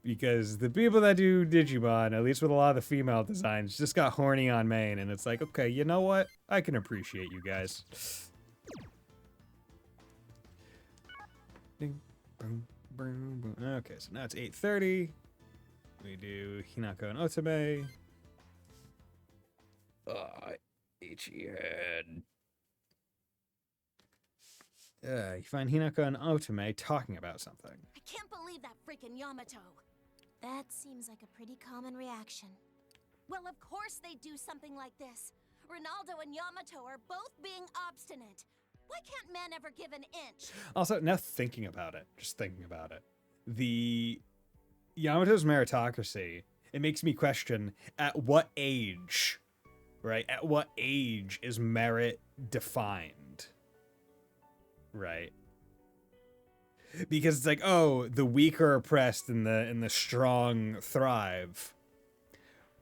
Because the people that do Digimon, at least with a lot of the female designs, just got horny on main, and it's like, okay, you know what? I can appreciate you guys. Ding, boom. Okay, so now it's 8:30. We do Hinako and Otome. Itchy head. You find Hinako and Otome talking about something. I can't believe that freaking Yamato. That seems like a pretty common reaction. Well, of course they'd do something like this. Ronaldo and Yamato are both being obstinate. Why can't men ever give an inch? Also, now thinking about it, just thinking about it, the Yamato's meritocracy, it makes me question at what age, right? At what age is merit defined, right? Because it's like, oh, the weak are oppressed and the strong thrive.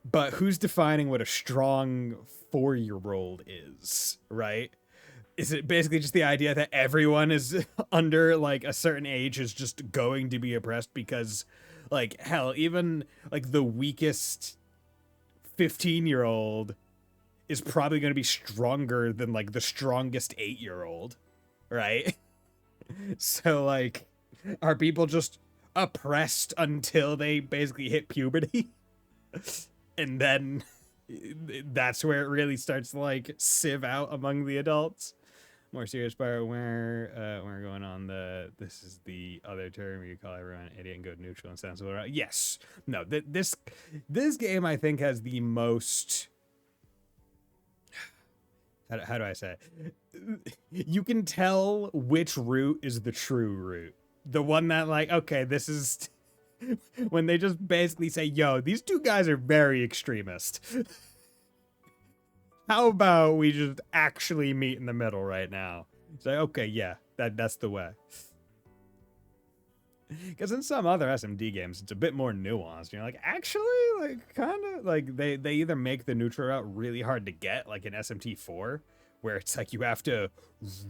But who's defining what a strong 4-year-old is, right? Is it basically just the idea that everyone is under like a certain age is just going to be oppressed because, like, hell, even like the weakest 15-year-old is probably going to be stronger than like the strongest 8-year-old, right? So like, are people just oppressed until they basically hit puberty? And then that's where it really starts to like sieve out among the adults. More serious part, where we're going on this is the other term you call everyone idiot and go neutral and sensible. Right? Yes. No, this game I think has the most, how do I say it? You can tell which route is the true route. The one that like, okay, this is when they just basically say, yo, these two guys are very extremist. How about we just actually meet in the middle right now? It's like, okay, yeah, that's the way. Because in some other SMD games, it's a bit more nuanced. You're like, actually, like, kind of, like, they either make the neutral route really hard to get, like in SMT 4, where it's like you have to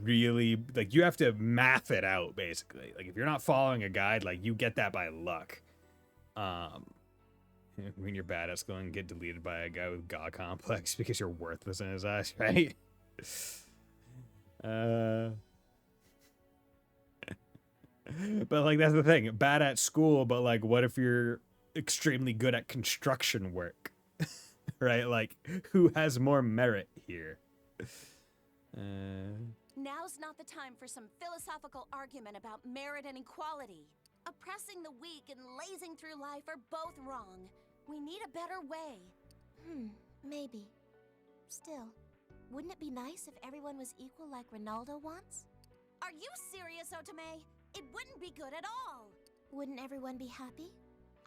really, like, you have to math it out, basically. Like, if you're not following a guide, like, you get that by luck. When you're bad at school and get deleted by a guy with God complex because you're worthless in his eyes, right? But like that's the thing, bad at school, but like what if you're extremely good at construction work? Right? Like who has more merit here? Now's not the time for some philosophical argument about merit and equality. Oppressing the weak and lazing through life are both wrong. We need a better way. Maybe. Still, wouldn't it be nice if everyone was equal like Ronaldo wants? Are you serious, Otome? It wouldn't be good at all. Wouldn't everyone be happy?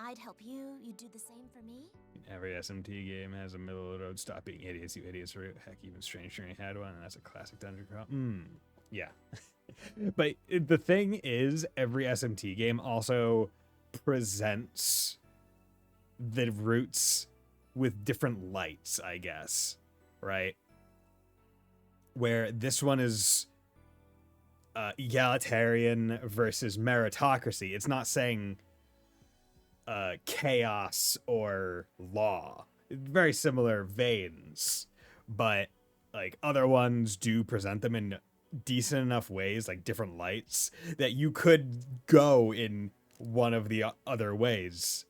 I'd help you, you'd do the same for me. Every SMT game has a middle of the road, stop being idiots, you idiots route. Heck, even Strange Journey had one, and that's a classic dungeon crawl. Yeah. But the thing is, every SMT game also presents the routes with different lights, I guess, right? Where this one is egalitarian versus meritocracy. It's not saying chaos or law. Very similar veins, but like other ones do present them in decent enough ways, like different lights, that you could go in one of the other ways,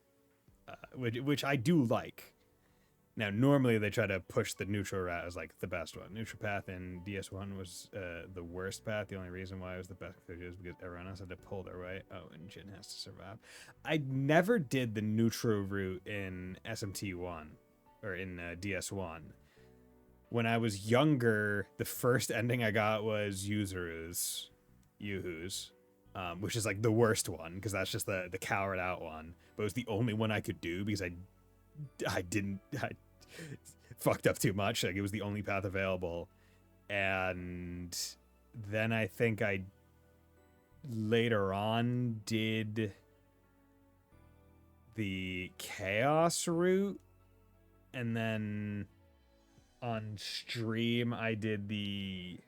which I do like. Now, normally they try to push the neutral route as like the best one. Neutral path in DS1 was the worst path. The only reason why it was the best is because everyone else had to pull their way. Oh, and Jin has to survive. I never did the neutral route in SMT1 or in DS1. When I was younger, the first ending I got was Yuhu's, which is like the worst one because that's just the coward out one. But it was the only one I could do because I fucked up too much. Like it was the only path available. And then I think I later on did the chaos route, and then on stream I did the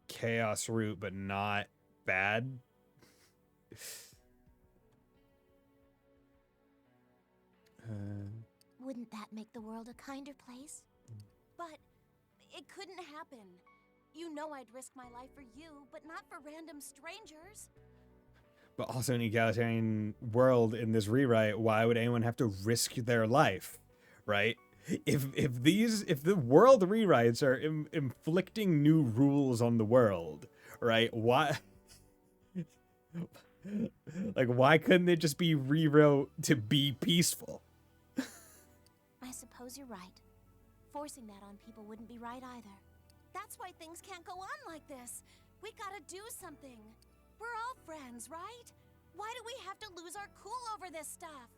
chaos route, but not bad. Wouldn't that make the world a kinder place? But it couldn't happen. You know I'd risk my life for you, but not for random strangers. But also in an egalitarian world in this rewrite, why would anyone have to risk their life, right? If the world rewrites are inflicting new rules on the world, right? Like, why couldn't it just be rewrote to be peaceful? I suppose you're right. Forcing that on people wouldn't be right either. That's why things can't go on like this. We gotta do something. We're all friends, right? Why do we have to lose our cool over this stuff?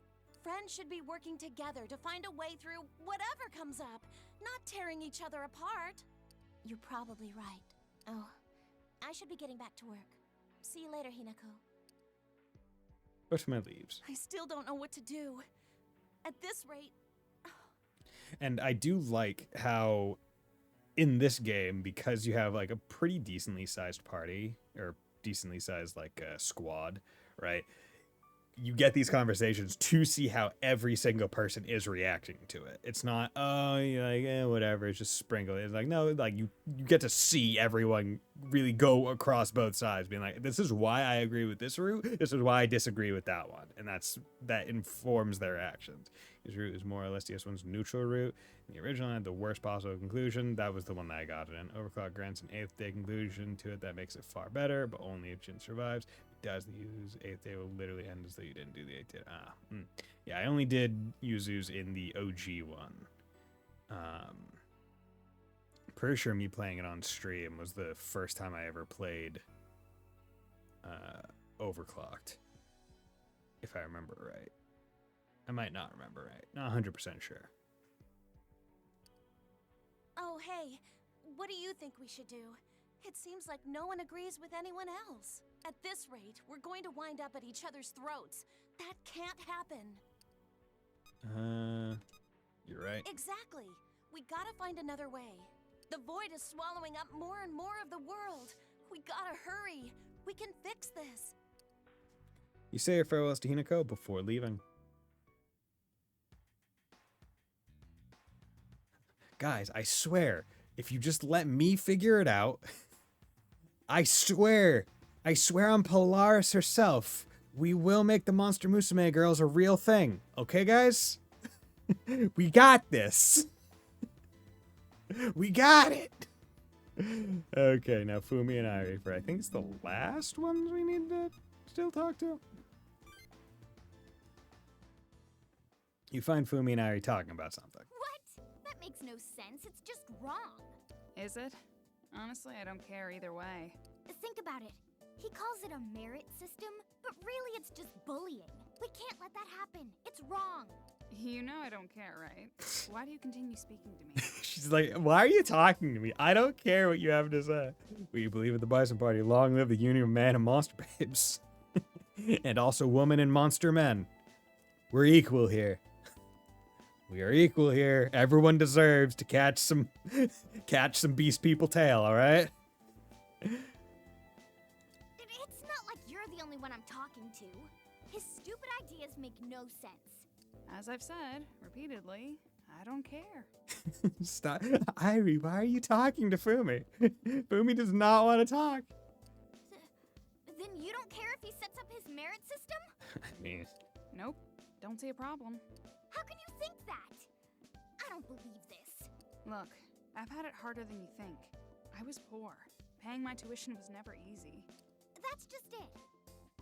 Friends should be working together to find a way through whatever comes up, not tearing each other apart. You're probably right. Oh, I should be getting back to work. See you later, Hinako. Push my leaves. I still don't know what to do. At this rate... And I do like how in this game, because you have like a pretty decently sized party, or decently sized like squad, right? You get these conversations to see how every single person is reacting to it. It's not, oh, you're like, whatever, it's just sprinkled. It's like, no, like you get to see everyone really go across both sides, being like, this is why I agree with this route, this is why I disagree with that one. And that informs their actions. His route is more or less the S1's neutral route. In the original had the worst possible conclusion. That was the one that I got it in. Overclock grants an 8th day conclusion to it that makes it far better, but only if Jin survives. Does the use 8th day will literally end as though you didn't do the 8th day. Yeah, I only did Yuzu's in the OG one. Pretty sure me playing it on stream was the first time I ever played Overclocked, if I remember right. I might not remember right. Not 100% sure. Oh, hey, what do you think we should do? It seems like no one agrees with anyone else. At this rate, we're going to wind up at each other's throats. That can't happen. You're right. Exactly. We gotta find another way. The void is swallowing up more and more of the world. We gotta hurry. We can fix this. You say your farewells to Hinako before leaving. Guys, I swear, if you just let me figure it out, I swear on Polaris herself, we will make the Monster Musume girls a real thing. Okay, guys? We got this. We got it. Okay, now Fumi and Irie for I think it's the last ones we need to still talk to. You find Fumi and Irie talking about something. What? That makes no sense. It's just wrong. Is it? Honestly, I don't care either way. Think about it. He calls it a merit system, but really it's just bullying. We can't let that happen. It's wrong. You know I don't care, right? Why do you continue speaking to me? She's like, why are you talking to me? I don't care what you have to say. We believe in the Bison Party. Long live the union of man and monster babes. And also woman and monster men. We're equal here. We are equal here. Everyone deserves to catch some beast people tail, all right? It's not like you're the only one I'm talking to. His stupid ideas make no sense. As I've said repeatedly, I don't care. Stop. Irie, why are you talking to Fumi? Fumi does not want to talk. Then you don't care if he sets up his merit system? I mean... Nope. Don't see a problem. How can you think that? I don't believe this. Look, I've had it harder than you think. I was poor. Paying my tuition was never easy. That's just it.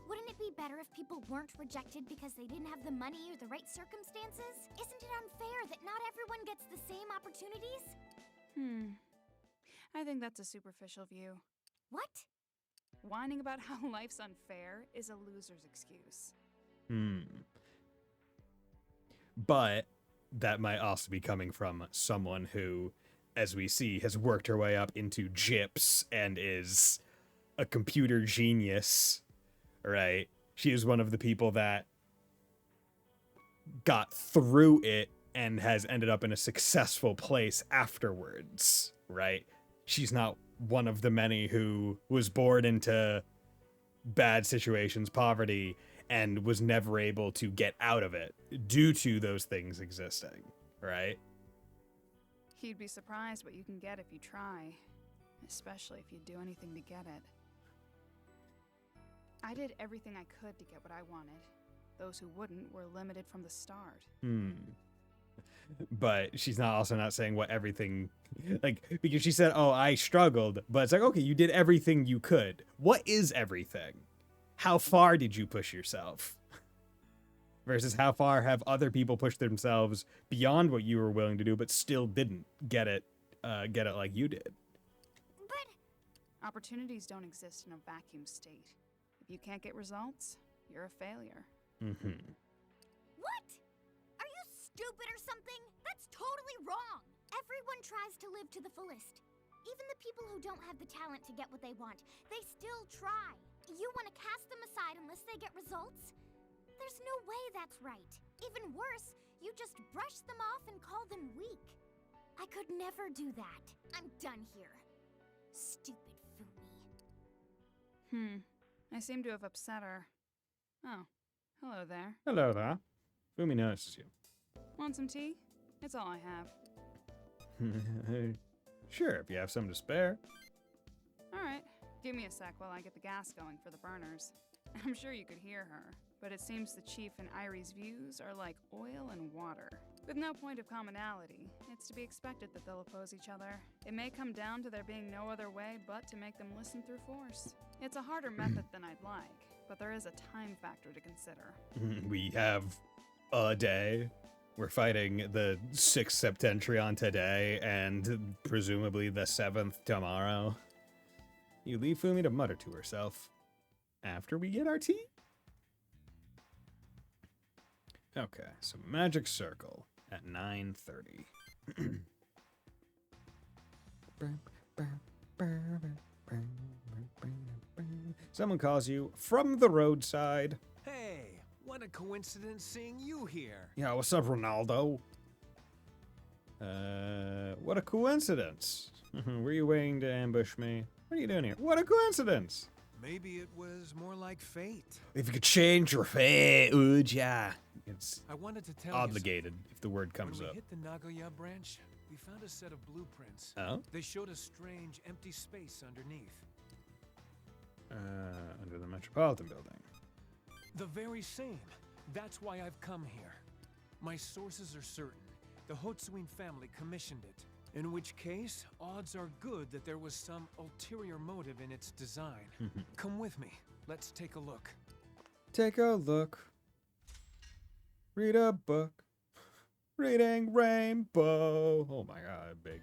Wouldn't it be better if people weren't rejected because they didn't have the money or the right circumstances? Isn't it unfair that not everyone gets the same opportunities? I think that's a superficial view. What? Whining about how life's unfair is a loser's excuse. But that might also be coming from someone who, as we see, has worked her way up into GIPS and is a computer genius, right? She is one of the people that got through it and has ended up in a successful place afterwards, right? She's not one of the many who was born into bad situations, poverty, and was never able to get out of it due to those things existing, right? You'd be surprised what you can get if you try, especially if you do anything to get it. I did everything I could to get what I wanted. Those who wouldn't were limited from the start. But she's also not saying what everything, like, because she said, oh, I struggled, but it's like, okay, you did everything you could. What is everything? how far did you push yourself? Versus how far have other people pushed themselves beyond what you were willing to do, but still didn't get it like you did. But opportunities don't exist in a vacuum state. If you can't get results, you're a failure. Mm-hmm. What? Are you stupid or something? That's totally wrong. Everyone tries to live to the fullest. Even the people who don't have the talent to get what they want, they still try. You want to cast them aside unless they get results? There's no way that's right. Even worse, you just brush them off and call them weak. I could never do that. I'm done here. Stupid Fumi. I seem to have upset her. Oh, hello there. Hello there. Fumi notices you. Want some tea? It's all I have. Sure, if you have some to spare. Alright, give me a sec while I get the gas going for the burners. I'm sure you could hear her, but it seems the Chief and Irie's views are like oil and water. With no point of commonality, it's to be expected that they'll oppose each other. It may come down to there being no other way but to make them listen through force. It's a harder method than I'd like, but there is a time factor to consider. We have a day. We're fighting the 6th Septentrion today, and presumably the 7th tomorrow. You leave Fumi to mutter to herself. After we get our tea? Okay, so Magic Circle at 9:30. Someone calls you from the roadside. Hey, what a coincidence seeing you here. Yeah, what's up, Ronaldo? What a coincidence. Were you waiting to ambush me? What are you doing here? What a coincidence. Maybe it was more like fate. If you could change your fate, would ya? It's I wanted to tell obligated if the word comes when we up. hit the Nagoya branch, we found a set of blueprints. Oh? They showed a strange empty space underneath. Under the Metropolitan Building. The very same. That's why I've come here. My sources are certain. The Hotsuin family commissioned it. In which case, odds are good that there was some ulterior motive in its design. Come with me. Let's take a look. Take a look. Read a book. Reading Rainbow. Oh my god, big.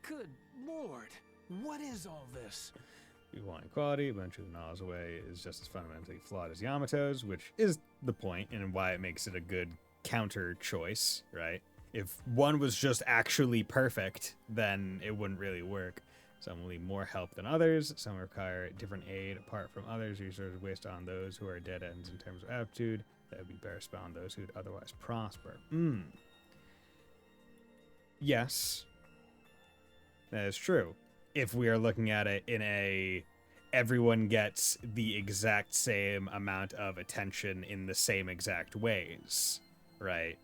Good lord. What is all this? We want equality, but truth knowledge away is just as fundamentally flawed as Yamato's, which is the point and why it makes it a good counter choice, right? If one was just actually perfect, then it wouldn't really work. Some will need more help than others. Some require different aid apart from others. Resources waste on those who are dead ends in terms of aptitude. That would be better spent on those who would otherwise prosper. Yes. That is true. If we are looking at it in a everyone gets the exact same amount of attention in the same exact ways, right?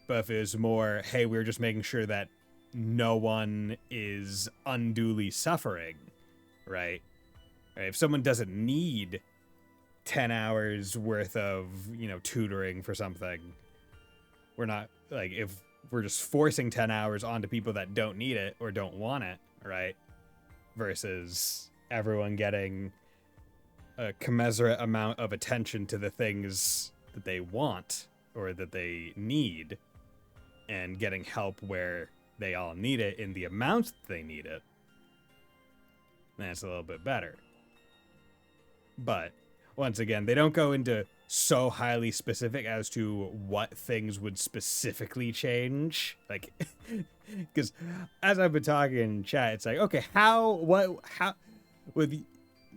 But if it was more, hey, we're just making sure that no one is unduly suffering, right? If someone doesn't need 10 hours worth of, tutoring for something, we're not, like, if we're just forcing 10 hours onto people that don't need it or don't want it, right? Versus everyone getting a commensurate amount of attention to the things that they want or that they need, and getting help where they all need it in the amount they need it, then it's a little bit better. But once again, they don't go into so highly specific as to what things would specifically change. Like, because as I've been talking in chat, it's like, okay,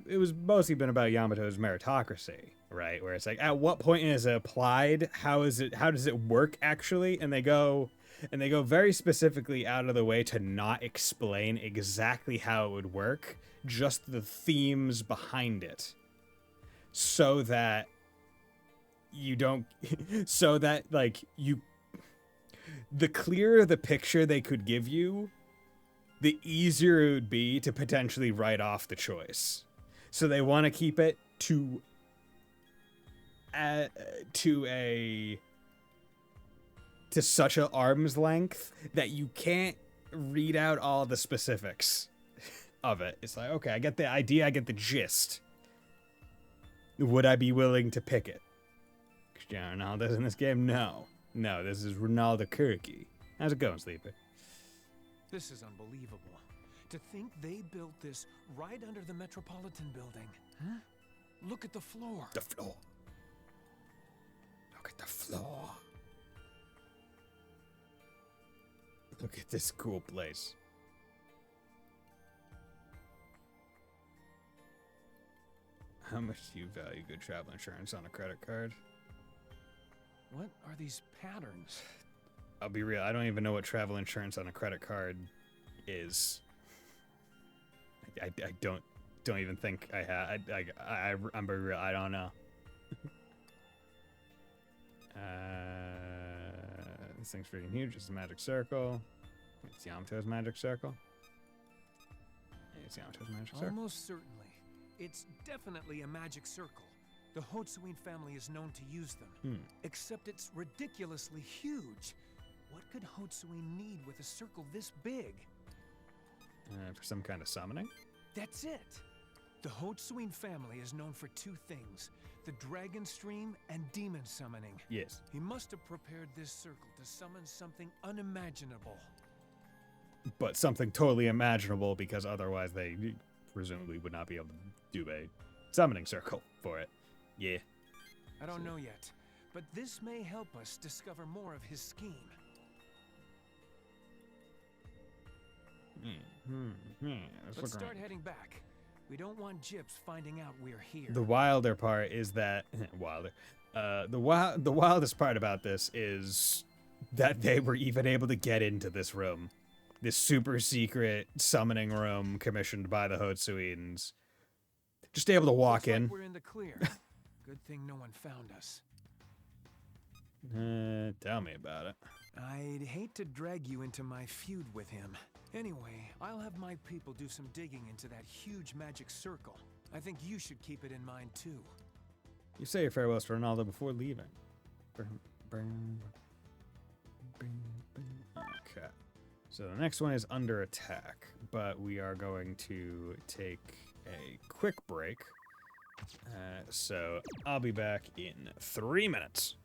it was mostly been about Yamato's meritocracy, right? Where it's like, at what point is it applied? How does it work actually? And they go very specifically out of the way to not explain exactly how it would work, just the themes behind it. So that the clearer the picture they could give you, the easier it would be to potentially write off the choice. So they want to keep it to such an arm's length that you can't read out all the specifics of it. It's like, okay, I get the idea, I get the gist. would I be willing to pick it? Cristiano Ronaldo's in this game? No. No, this is Ronaldo Kirky. How's it going, Sleeper? This is unbelievable. To think they built this right under the Metropolitan building. Huh? Look at the floor. The floor. Look at the floor. Look at this cool place. How much do you value good travel insurance on a credit card? What are these patterns? I'll be real, I don't even know what travel insurance on a credit card is. I don't even think I have. I'm very real, I don't know. This thing's freaking huge. It's a magic circle. It's Yamato's magic circle. It's Yamato's magic circle. Almost certainly. It's definitely a magic circle. The Hotsuin family is known to use them. Except it's ridiculously huge. What could Hotsuin need with a circle this big? For some kind of summoning? That's it. The Hotsuin family is known for two things. The dragon stream and demon summoning. Yes. He must have prepared this circle to summon something unimaginable. But something totally imaginable, because otherwise they presumably would not be able to do a summoning circle for it. Yeah. I don't know yet, but this may help us discover more of his scheme. Let's start heading back. We don't want Gyps finding out we're here. The wilder part is that the wildest part about this is that they were even able to get into this room, this super secret summoning room commissioned by the Hotsuins. Just able to walk in. Like we're in the clear. Good thing no one found us. Tell me about it. I'd hate to drag you into my feud with him. Anyway, I'll have my people do some digging into that huge magic circle. I think you should keep it in mind too. You say your farewells to Ronaldo before leaving. Okay. So the next one is under attack, but we are going to take a quick break. So I'll be back in 3 minutes.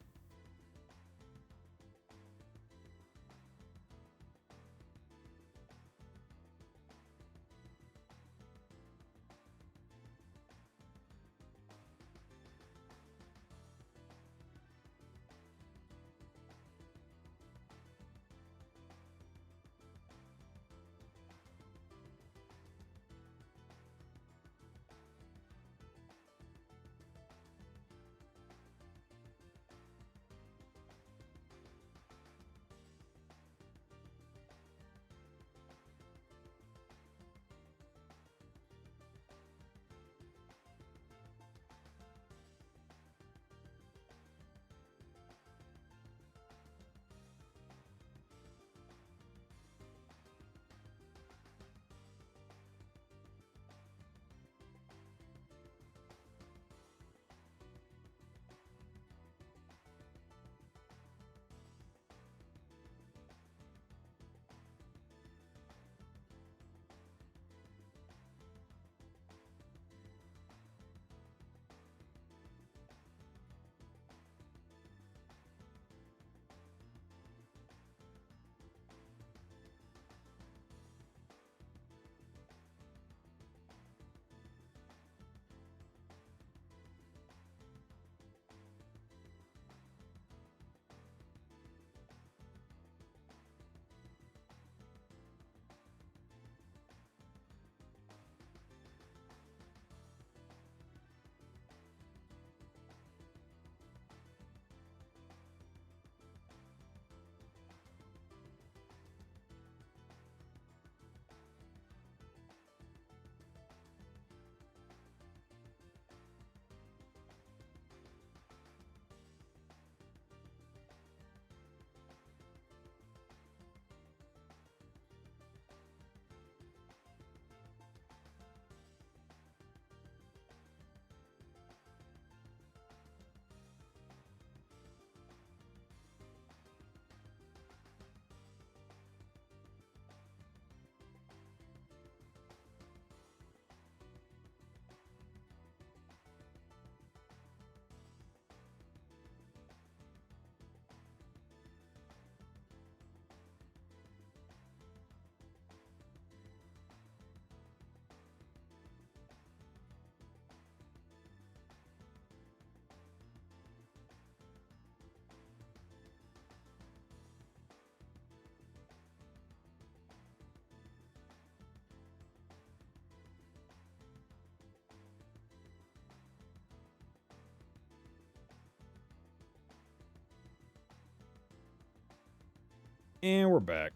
And we're back.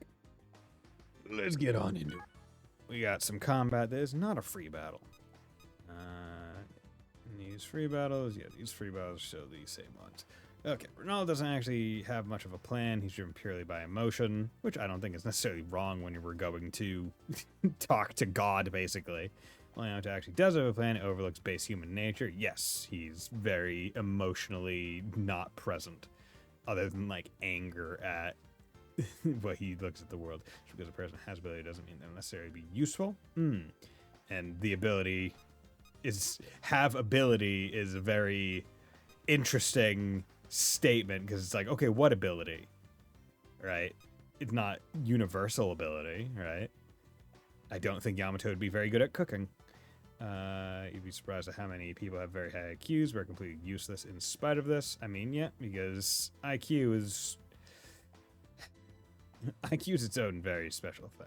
Let's get on into it. We got some combat that is not a free battle. These free battles, yeah, these free battles show the same ones. Okay, Ronaldo doesn't actually have much of a plan. He's driven purely by emotion, which I don't think is necessarily wrong when you were going to talk to God, basically. Leonardo actually does have a plan. It overlooks base human nature. Yes, he's very emotionally not present, other than, like, anger at what he looks at the world. Just because a person has ability doesn't mean they'll necessarily be useful. And the ability is a very interesting statement, because it's like, okay, what ability, right? It's not universal ability, right? I don't think Yamato would be very good at cooking. You'd be surprised at how many people have very high IQs but are completely useless in spite of this. I mean, yeah, because IQ is its own very special thing.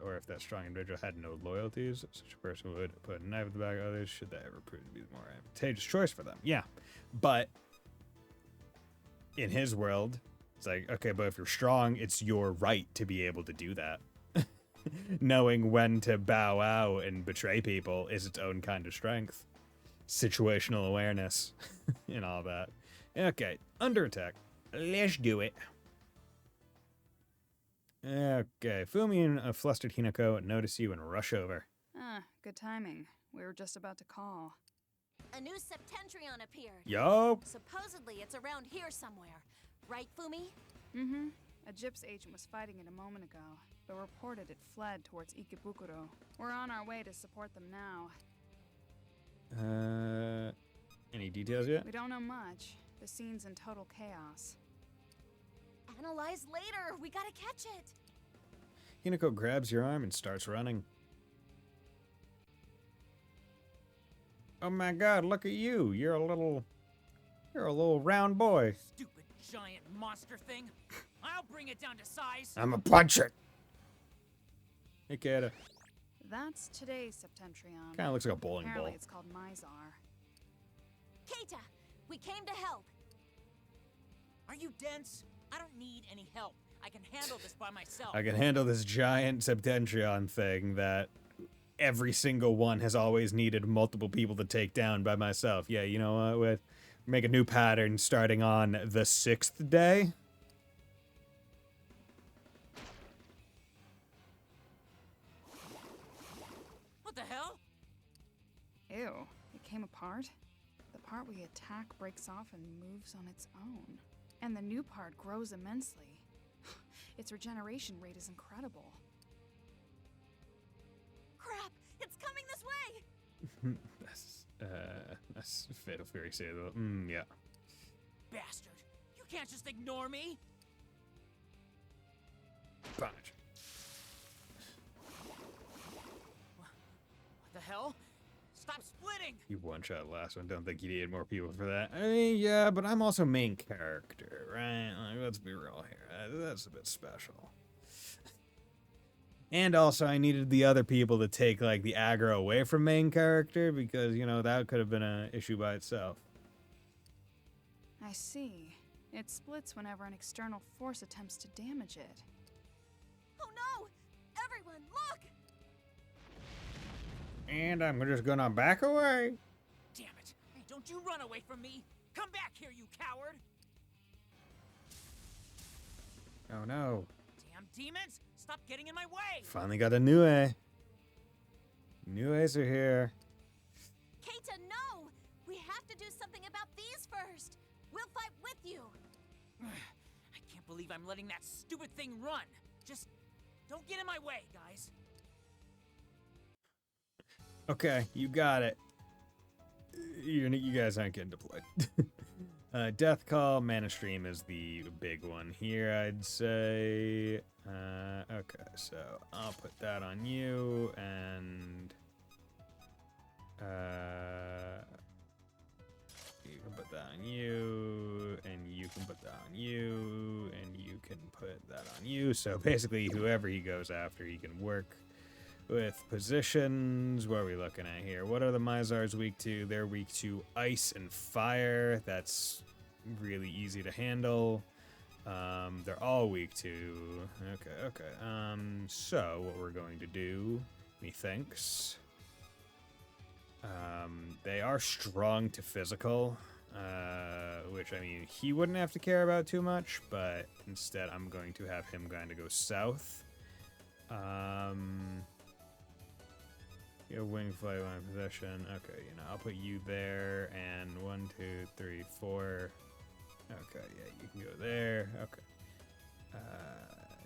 Or if that strong individual had no loyalties, such a person would put a knife at the back of others should that ever prove to be the more advantageous choice for them. Yeah, but in his world, it's like, okay, but if you're strong, it's your right to be able to do that. Knowing when to bow out and betray people is its own kind of strength. Situational awareness and all that. Okay, under attack. Let's do it. Okay, Fumi and a flustered Hinako notice you and rush over. Ah, good timing. We were just about to call. A new Septentrion appeared. Yo. Supposedly it's around here somewhere. Right, Fumi? Mm-hmm. A GIPS agent was fighting it a moment ago, but reported it fled towards Ikebukuro. We're on our way to support them now. Any details yet? We don't know much. The scene's in total chaos. Analyze later. We gotta catch it. Hinako grabs your arm and starts running. Oh my god, look at you. You're a little round boy. Stupid giant monster thing. I'll bring it down to size. I'ma punch it. Hey, Kata. That's today's Septentrion. Kinda looks like a bowling Apparently ball. it's called Mizar. Keita, we came to help. Are you dense? I don't need any help. I can handle this by myself. I can handle this giant Septentrion thing that every single one has always needed multiple people to take down by myself. Yeah, you know what? We'll make a new pattern starting on the 6th day. What the hell? Ew, it came apart? The part we attack breaks off and moves on its own. And the new part grows immensely. Its regeneration rate is incredible. Crap! It's coming this way! That's Fatal Fury say though. Yeah. Bastard! You can't just ignore me! Punch. What the hell? Stop splitting! You one-shot last one. Don't think you needed more people for that. I mean, yeah, but I'm also main character, right? Like, let's be real here. That's a bit special. And also, I needed the other people to take, like, the aggro away from main character because, you know, that could have been an issue by itself. I see. It splits whenever an external force attempts to damage it. Oh no! Everyone, look! And I'm just gonna back away. Damn it! Hey, don't you run away from me! Come back here, you coward! Oh no. Damn demons! Stop getting in my way! Finally got a new A. New A's are here. Keita, no! We have to do something about these first. We'll fight with you. I can't believe I'm letting that stupid thing run. Just don't get in my way, guys. Okay, you got it. You guys aren't getting deployed. Death Call, Mana Stream is the big one here, I'd say. Okay, so I'll put that on you, and you can put that on you, and you can put that on you, and you can put that on you. So basically, whoever he goes after, he can work with positions. What are we looking at here? What are the Mizars weak to? They're weak to ice and fire. That's really easy to handle. They're all weak to... Okay. So what we're going to do, methinks... they are strong to physical, which, I mean, he wouldn't have to care about too much, but instead I'm going to have him kind of go south. Your wing flight line possession. Okay, I'll put you there, and 1, 2, 3, 4. Okay, yeah, you can go there. Okay.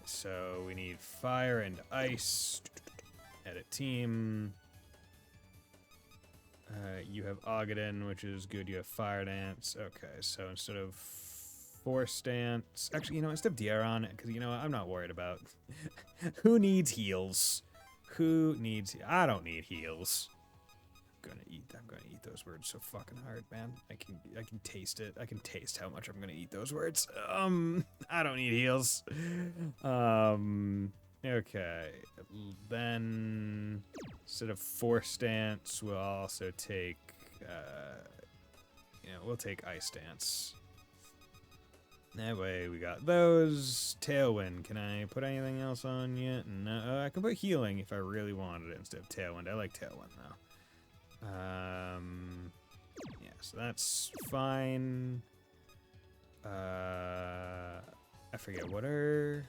So we need fire and ice. Edit team. You have Ogaden, which is good. You have Fire Dance. Okay, so instead of Force Dance... Actually, instead of DR on it, because, I'm not worried about... Who needs heals? Who needs... I don't need heals. I'm gonna eat those words so fucking hard, man. I can taste it. I can taste how much I'm gonna eat those words. I don't need heals. Okay, then instead of Force Dance, we'll also take, we'll take Ice Dance. That way we got those. Tailwind, can I put anything else on yet? No, I can put Healing if I really wanted it instead of Tailwind. I like Tailwind though. Yeah, so that's fine. I forget, what are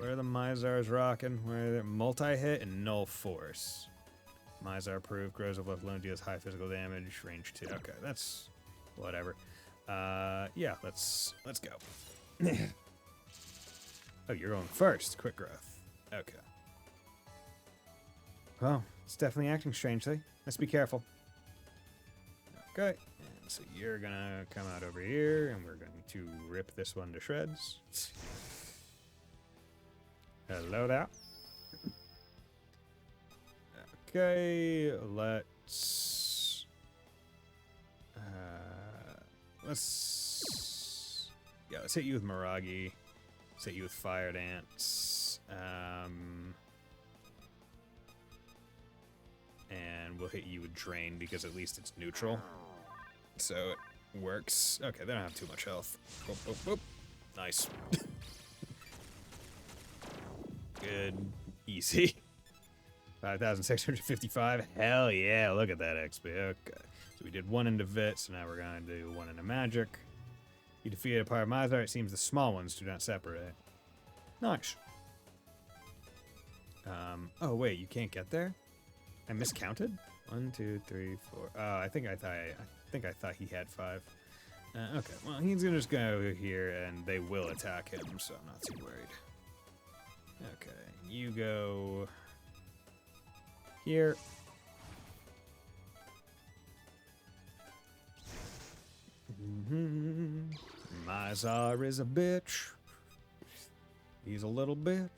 the Mizars rocking? Where are they? Multi-hit and Null Force. Mizar proof, grows up left alone, deals high physical damage, range 2. Okay, that's whatever. Yeah, let's go. Oh, you're going first. Quick growth. Okay. Well, it's definitely acting strangely. Let's be careful. Okay, and so you're gonna come out over here, and we're going to rip this one to shreds. Hello there. Okay, let's hit you with Miragi. Let's hit you with Fire Dance. And we'll hit you with Drain because at least it's neutral. So it works. Okay, they don't have too much health. Boop, boop, boop. Nice. Good. Easy. 5,655. Hell yeah, look at that XP. Okay. So we did one into Vit, so now we're going to do one into Magic. You defeated a part of Mizar. It seems the small ones do not separate. Nice. Oh wait, you can't get there? I miscounted? 1, 2, 3, 4. Oh, I think I thought he had 5. Okay, well, he's gonna just go over here, and they will attack him, so I'm not too worried. Okay, you go here. Mizar is a bitch. He's a little bitch.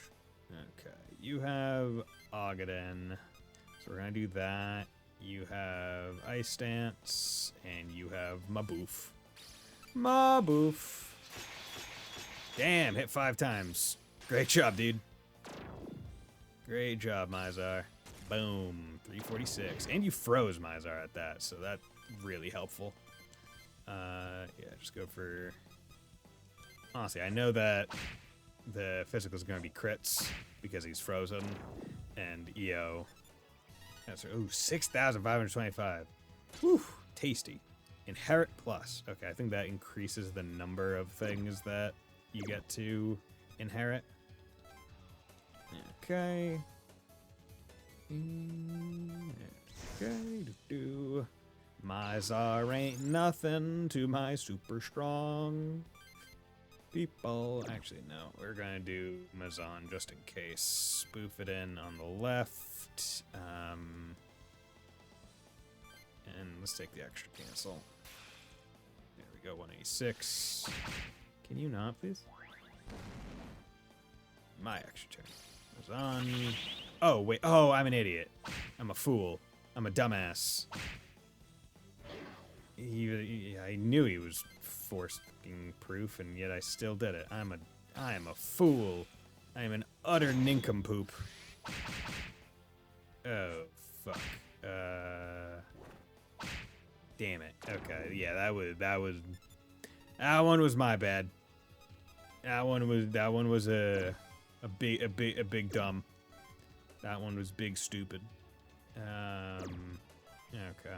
Okay, you have Ogaden. So we're gonna do that. You have Ice Dance, and you have Maboof. Maboof. Damn, hit 5 times. Great job, dude. Great job, Mizar. Boom, 346. And you froze Mizar at that, so that's really helpful. Yeah, just go for... Honestly, I know that the physical is going to be crits because he's frozen, and EO... Ooh, 6,525. Whew, tasty. Inherit plus. Okay, I think that increases the number of things that you get to inherit. Okay. Okay. Mizar ain't nothing to my super strong people. Actually, no. We're gonna do Mazan just in case. Spoof it in on the left. And let's take the extra cancel. There we go, 186. Can you not, please? My extra turn. Mazan. Oh, wait. Oh, I'm an idiot. I'm a fool. I'm a dumbass. I knew he was forcing proof, and yet I still did it. I am a fool. I am an utter nincompoop. Oh, fuck. Damn it. Okay, yeah, that one was my bad. That one was a big dumb. That one was big stupid. Okay.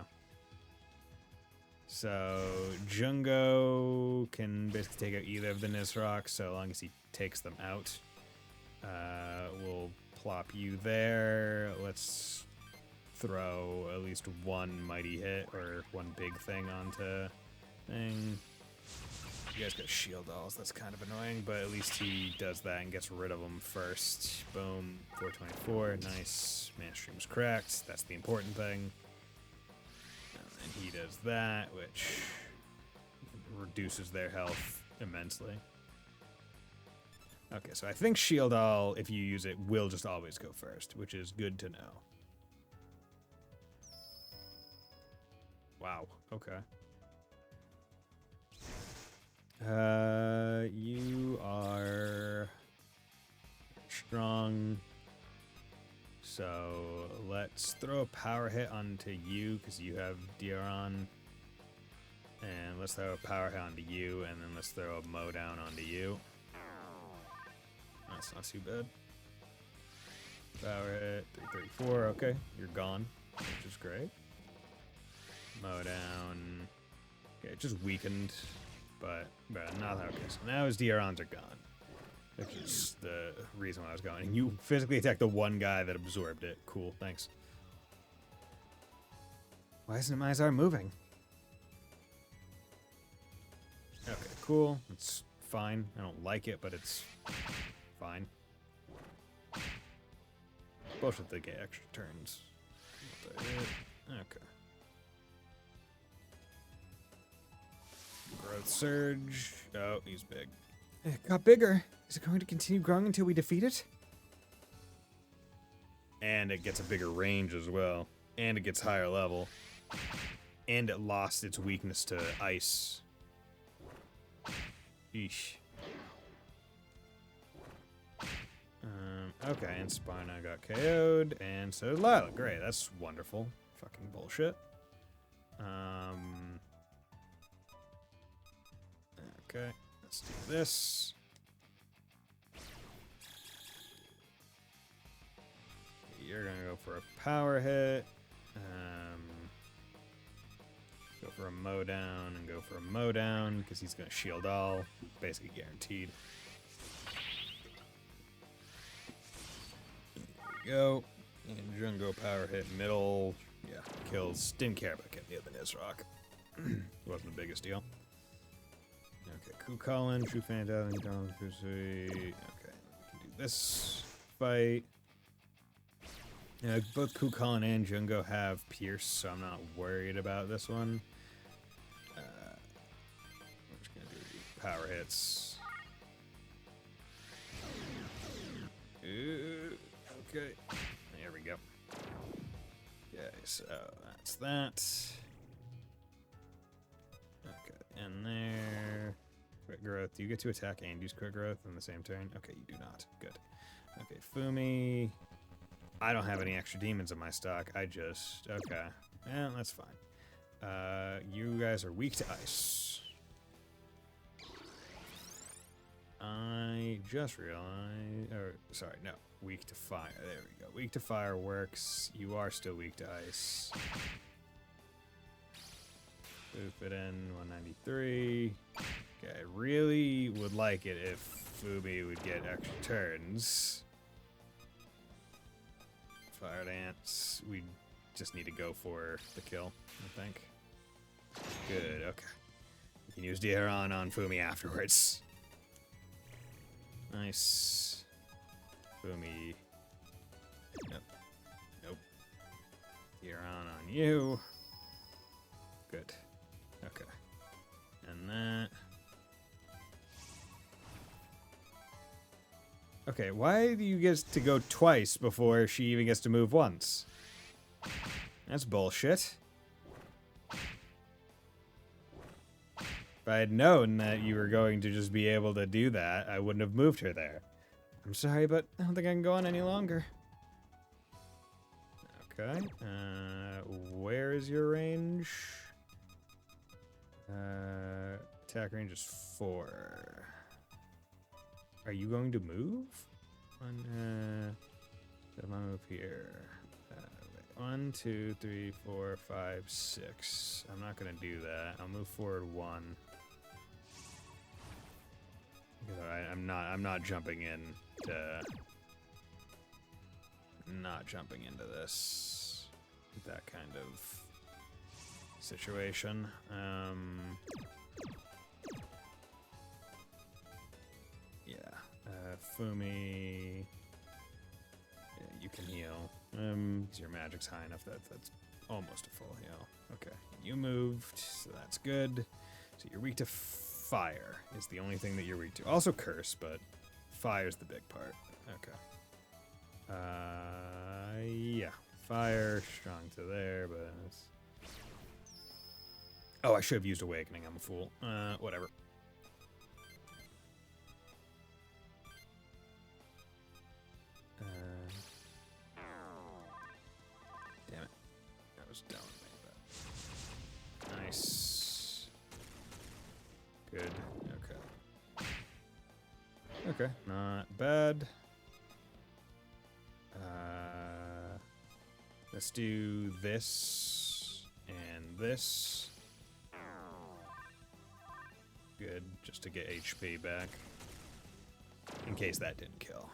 So Jungo can basically take out either of the Nizroks so long as he takes them out. We'll plop you there. Let's throw at least one mighty hit or one big thing onto thing. You guys got shield dolls. That's kind of annoying, but at least he does that and gets rid of them first. Boom. 424. Nice. Man stream's cracked. That's the important thing. And he does that, which reduces their health immensely. Okay, so I think shield all, if you use it, will just always go first, which is good to know. Wow. Okay. You are strong. So let's throw a power hit onto you because you have Diaron. And let's throw a power hit onto you, and then let's throw a mow down onto you. That's not too bad. Power hit, 334, okay. You're gone, which is great. Mow down. Okay, it just weakened, but not okay. So now his Diarons are gone. Which is the reason why I was going. And you physically attacked the one guy that absorbed it. Cool, thanks. Why isn't Mizar moving? Okay, cool. It's fine. I don't like it, but it's fine. Bullshit, they get extra turns. Okay. Growth surge. Oh, he's big. It got bigger. Is it going to continue growing until we defeat it? And it gets a bigger range as well. And it gets higher level. And it lost its weakness to ice. Eesh. Okay, and Spina got KO'd, and so did Lila. Great, that's wonderful. Fucking bullshit. Okay, let's do this. You're gonna go for a power hit. Go for a mow down and go for a mow down because he's gonna shield all. Basically guaranteed. Go. And Jungo power hit middle. Yeah, kills. Didn't care about getting the other Nizrok. Wasn't the biggest deal. Okay, Kukulin, True Phantasm, okay, we can do this fight. Both Kukulin and Jungo have Pierce, so I'm not worried about this one. We're just gonna do power hits. Okay, there we go. Okay, so that's that. Okay, and there. Quick growth. Do you get to attack and use quick growth in the same turn? Okay, you do not. Good. Okay, Fumi. I don't have any extra demons in my stock. I just... Okay. Yeah, that's fine. You guys are weak to ice. I just realized... Or, sorry, no. Weak to fire. There we go. Weak to fire works. You are still weak to ice. Boop it in. 193. Okay, I really would like it if Fumi would get extra turns. Fire Dance. We just need to go for the kill, I think. Good, okay. You can use Diaron on Fumi afterwards. Nice. Fumi. Nope. Nope. Diaron on you. Good. Okay. And that. Okay, why do you get to go twice before she even gets to move once? That's bullshit. If I had known that you were going to just be able to do that, I wouldn't have moved her there. I'm sorry, but I don't think I can go on any longer. Okay, where is your range? Attack range is 4. Are you going to move? Let me move here. 1, 2, 3, 4, 5, 6. I'm not gonna do that. I'll move forward 1. Because I'm not jumping in to. Not jumping into this. That kind of situation. Yeah. Fumi. Yeah, you can heal. Because your magic's high enough that's almost a full heal. Okay. You moved, so that's good. So you're weak to fire is the only thing that you're weak to. Also curse, but fire's the big part. Okay. Yeah. Fire, strong to there, but it's... Oh, I should have used Awakening. I'm a fool. Whatever. Damn it. That was dumb. Nice. Good. Okay. Okay, not bad. Let's do this and this. Good, just to get HP back. In case that didn't kill.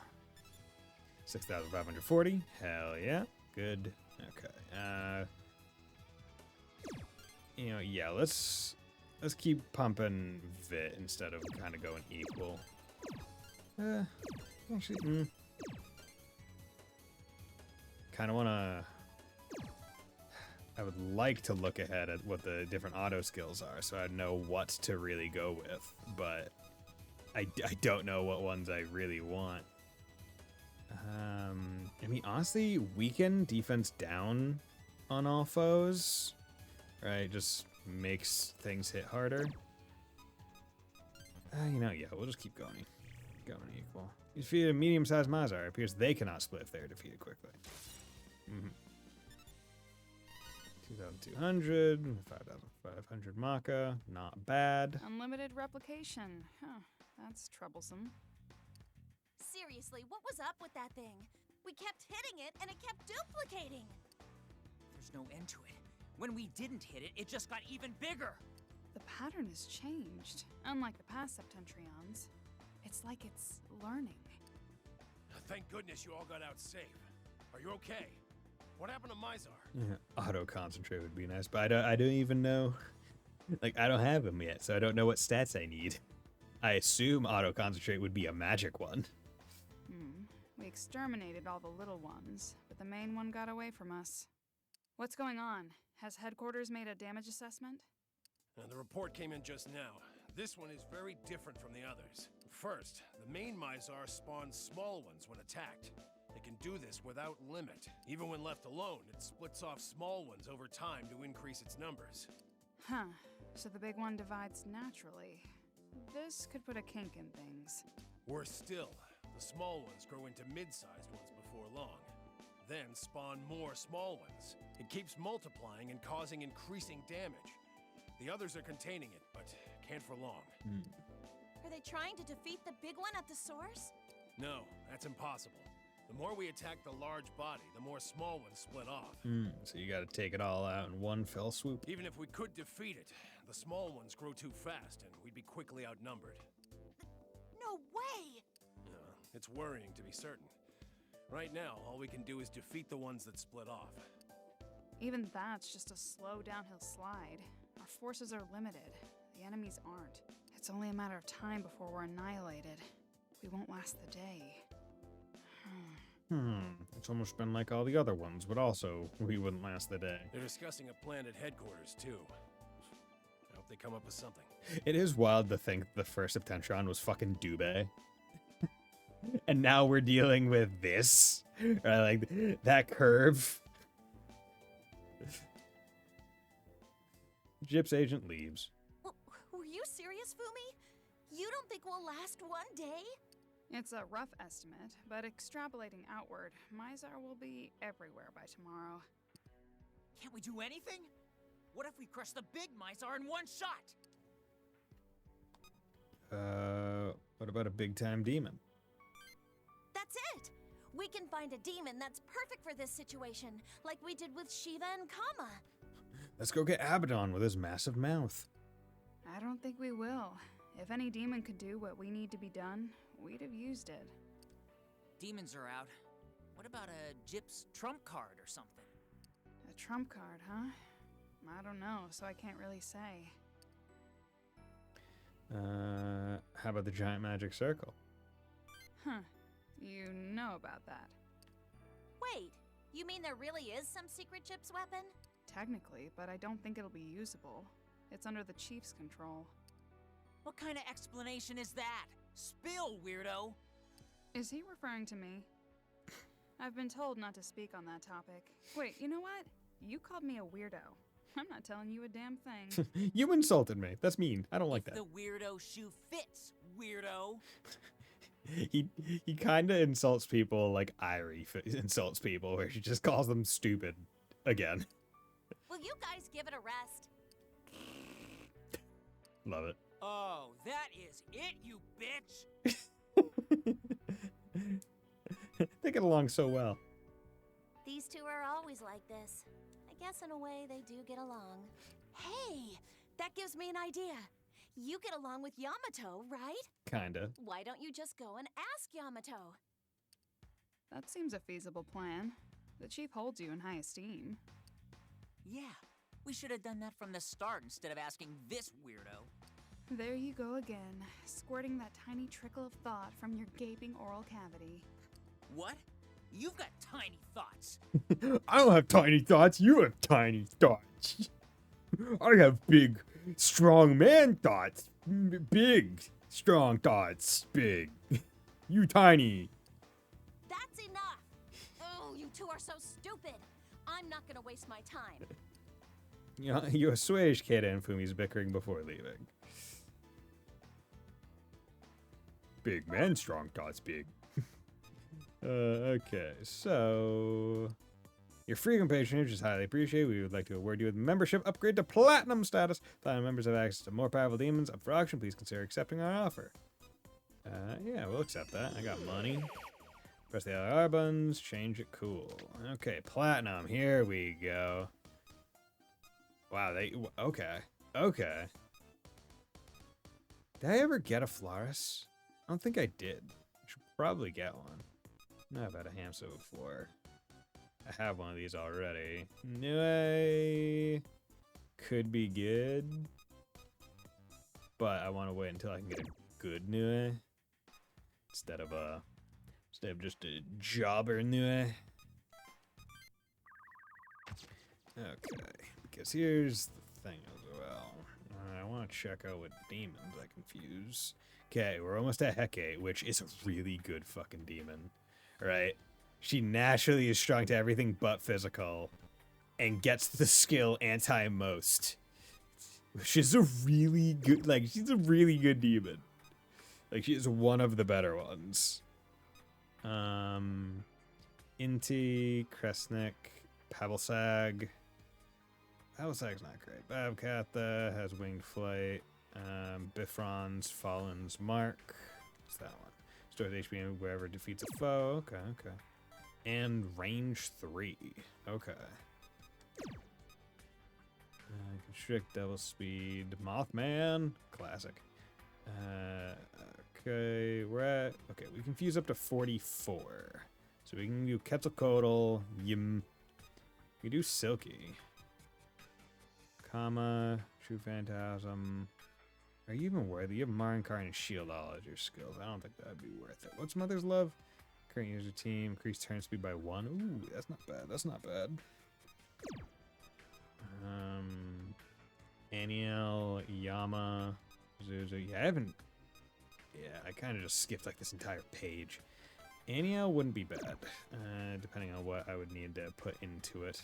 6,540. Hell yeah. Good. Okay. You know, yeah, let's keep pumping Vit instead of kind of going equal. Actually, kind of want to... I would like to look ahead at what the different auto skills are so I'd know what to really go with, but I don't know what ones I really want. I mean, honestly, weaken defense down on all foes, right? Just makes things hit harder. You know, yeah, we'll just keep going. Going equal. You defeat a medium-sized Mazar. It appears they cannot split if they are defeated quickly. 2,200, 5,500 Maka. Not bad. Unlimited replication. Huh, that's troublesome. Seriously, what was up with that thing? We kept hitting it, and it kept duplicating. There's no end to it. When we didn't hit it, it just got even bigger. The pattern has changed. Unlike the past Septentrions, it's like it's learning. Thank goodness you all got out safe. Are you okay? What happened to Mizar? Yeah, auto concentrate would be nice, but I don't even know. Like, I don't have him yet, so I don't know what stats I need. I assume auto concentrate would be a magic one. We exterminated all the little ones, but the main one got away from us. What's going on? Has headquarters made a damage assessment? The report came in just now. This one is very different from the others. First, the main Mizar spawns small ones when attacked. It can do this without limit. Even when left alone, it splits off small ones over time to increase its numbers. Huh. So the big one divides naturally. This could put a kink in things. Worse still, the small ones grow into mid-sized ones before long. Then spawn more small ones. It keeps multiplying and causing increasing damage. The others are containing it, but can't for long. Are they trying to defeat the big one at the source? No, that's impossible. The more we attack the large body, the more small ones split off. So you gotta take it all out in one fell swoop. Even if we could defeat it, the small ones grow too fast and we'd be quickly outnumbered. No way! It's worrying to be certain. Right now, all we can do is defeat the ones that split off. Even that's just a slow downhill slide. Our forces are limited. The enemies aren't. It's only a matter of time before we're annihilated. We won't last the day. It's almost been like all the other ones, but also we wouldn't last the day. They're discussing a plan at headquarters, too. I hope they come up with something. It is wild to think the first Septentron was fucking Dubé. And now we're dealing with this. Right, like, that curve. Gyp's agent leaves. Were you serious, Fumi? You don't think we'll last one day? It's a rough estimate, but extrapolating outward, Mizar will be everywhere by tomorrow. Can't we do anything? What if we crush the big Mizar in one shot? What about a big-time demon? find a demon that's perfect for this situation, like we did with Shiva and Kama. Let's go get Abaddon with his massive mouth. I don't think we will. If any demon could do what we need to be done, we'd have used it. Demons are out. What about a Gyp's trump card or something? A trump card, huh? I don't know, so I can't really say. How about the giant magic circle? Huh. You know about that. Wait, you mean there really is some secret Gyp's weapon? Technically, but I don't think it'll be usable. It's under the Chief's control. What kind of explanation is that? Spill, weirdo! Is he referring to me? I've been told not to speak on that topic. Wait, you know what? You called me a weirdo. I'm not telling you a damn thing. You insulted me. That's mean. I don't like that. The weirdo shoe fits, weirdo. He kind of insults people like Irie insults people, where she just calls them stupid again. Will you guys give it a rest? Love it. Oh, that is it, you bitch! They get along so well. These two are always like this. I guess in a way they do get along. Hey, that gives me an idea. You get along with Yamato, right? Kinda. Why don't you just go and ask Yamato? That seems a feasible plan. The Chief holds you in high esteem. Yeah, we should have done that from the start instead of asking this weirdo. There you go again, squirting that tiny trickle of thought from your gaping oral cavity. What? You've got tiny thoughts. I don't have tiny thoughts. You have tiny thoughts. I have big, strong man thoughts. Big, strong thoughts. Big. You tiny. That's enough. Oh, you two are so stupid. I'm not gonna waste my time. You assuage Keita and Fumi's bickering before leaving. Big man, strong thoughts, big. Okay, so your frequent patronage is highly appreciated. We would like to award you with a membership upgrade to Platinum status. Platinum members have access to more powerful demons up for auction. Please consider accepting our offer. Yeah, we'll accept that. I got money. Press the LR buttons, change it, cool. Okay, Platinum, here we go. Wow, okay. Did I ever get a Florus? I don't think I did. I should probably get one. Not about a hamster before. I have one of these already. Nue could be good, but I want to wait until I can get a good Nue instead of just a jobber Nue. Okay, because here's the thing as well. I want to check out what demons I confuse. Okay, we're almost at Hecate, which is a really good fucking demon. Right? She naturally is strong to everything but physical and gets the skill anti-most. She's a really good, she's a really good demon. Like, she is one of the better ones. Inti, Kresnik, Pebblesag. Pebblesag's not great. Babkatha has winged flight. Bifron's Fallen's Mark. What's that one? Stores HP wherever defeats a foe. Okay. And range 3. Okay. Constrict, Devil Speed, Mothman. Classic. Okay, we can fuse up to 44. So we can do Quetzalcoatl, Yim. We do Silky. Kama, True Phantasm. Are you even worthy? You have Marincar and Shield all as your skills. I don't think that would be worth it. What's Mother's Love? Current user team. Increase turn speed by 1. Ooh, that's not bad. That's not bad. Aniel, Yama, Zuzu. Yeah, I kind of just skipped like this entire page. Aniel wouldn't be bad, depending on what I would need to put into it.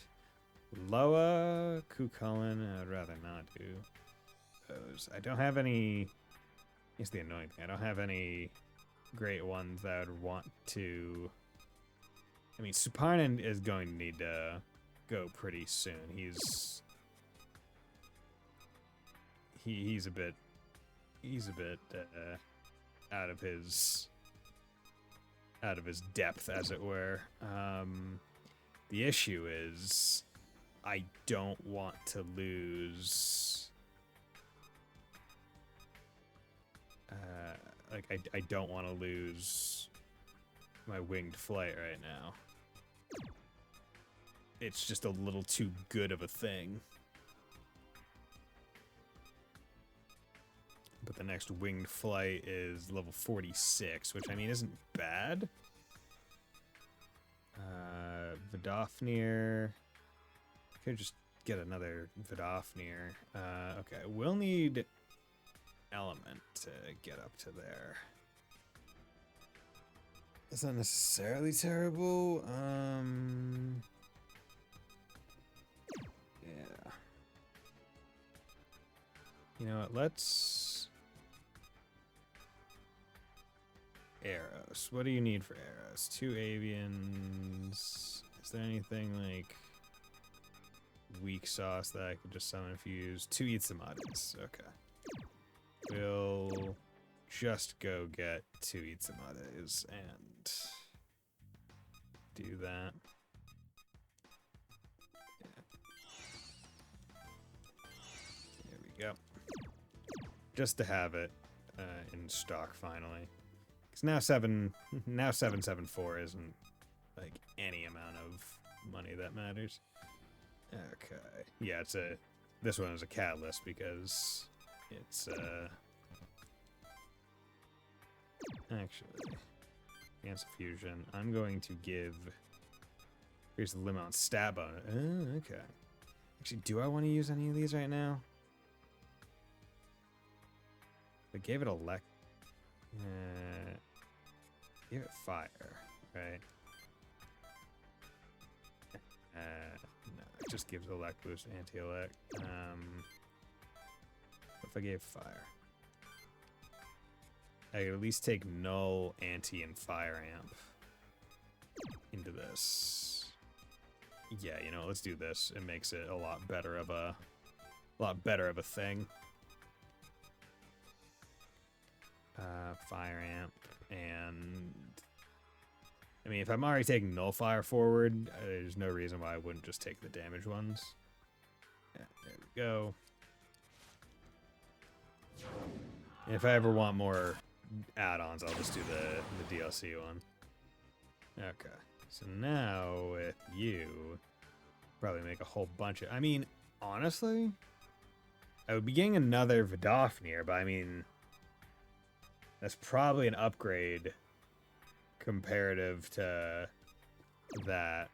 Loa, Kukulin, I'd rather not do those. I don't have any. It's the annoying thing. I don't have any great ones that I would want to. I mean, Suparnan is going to need to go pretty soon. He's a bit out of his out of his depth, as it were. The issue is I don't want to lose. I don't want to lose my winged flight right now. It's just a little too good of a thing. But the next winged flight is level 46, which I mean isn't bad. Vidofnir. Could just get another Vidofnir. Okay, we'll need element to get up to there. That's not necessarily terrible. Yeah. You know what? Let's arrows. What do you need for arrows? 2 avians. Is there anything like weak sauce that I could just summon if you use? 2 Itsamadas. Okay. We'll just go get 2 Itsamadas and do that. Yeah. There we go. Just to have it in stock finally. Because now 774 isn't like any amount of money that matters. Okay. Yeah, this one is a catalyst because it's actually against fusion. I'm going to give. Here's the limit on stat bonus. Oh, okay. Actually, do I want to use any of these right now? I gave it give it fire, right? No, it just gives elect boost, anti-elect. What if I gave fire? I could at least take null, anti, and fire amp into this. Yeah, you know, let's do this. It makes it a lot better of a thing. Fire amp, and I mean, if I'm already taking null fire forward, there's no reason why I wouldn't just take the damage ones. Yeah, there we go. And if I ever want more add-ons, I'll just do the DLC one. Okay, so now with you, probably make a whole bunch of. I mean, honestly, I would be getting another Vidofnir, but I mean, that's probably an upgrade comparative to that,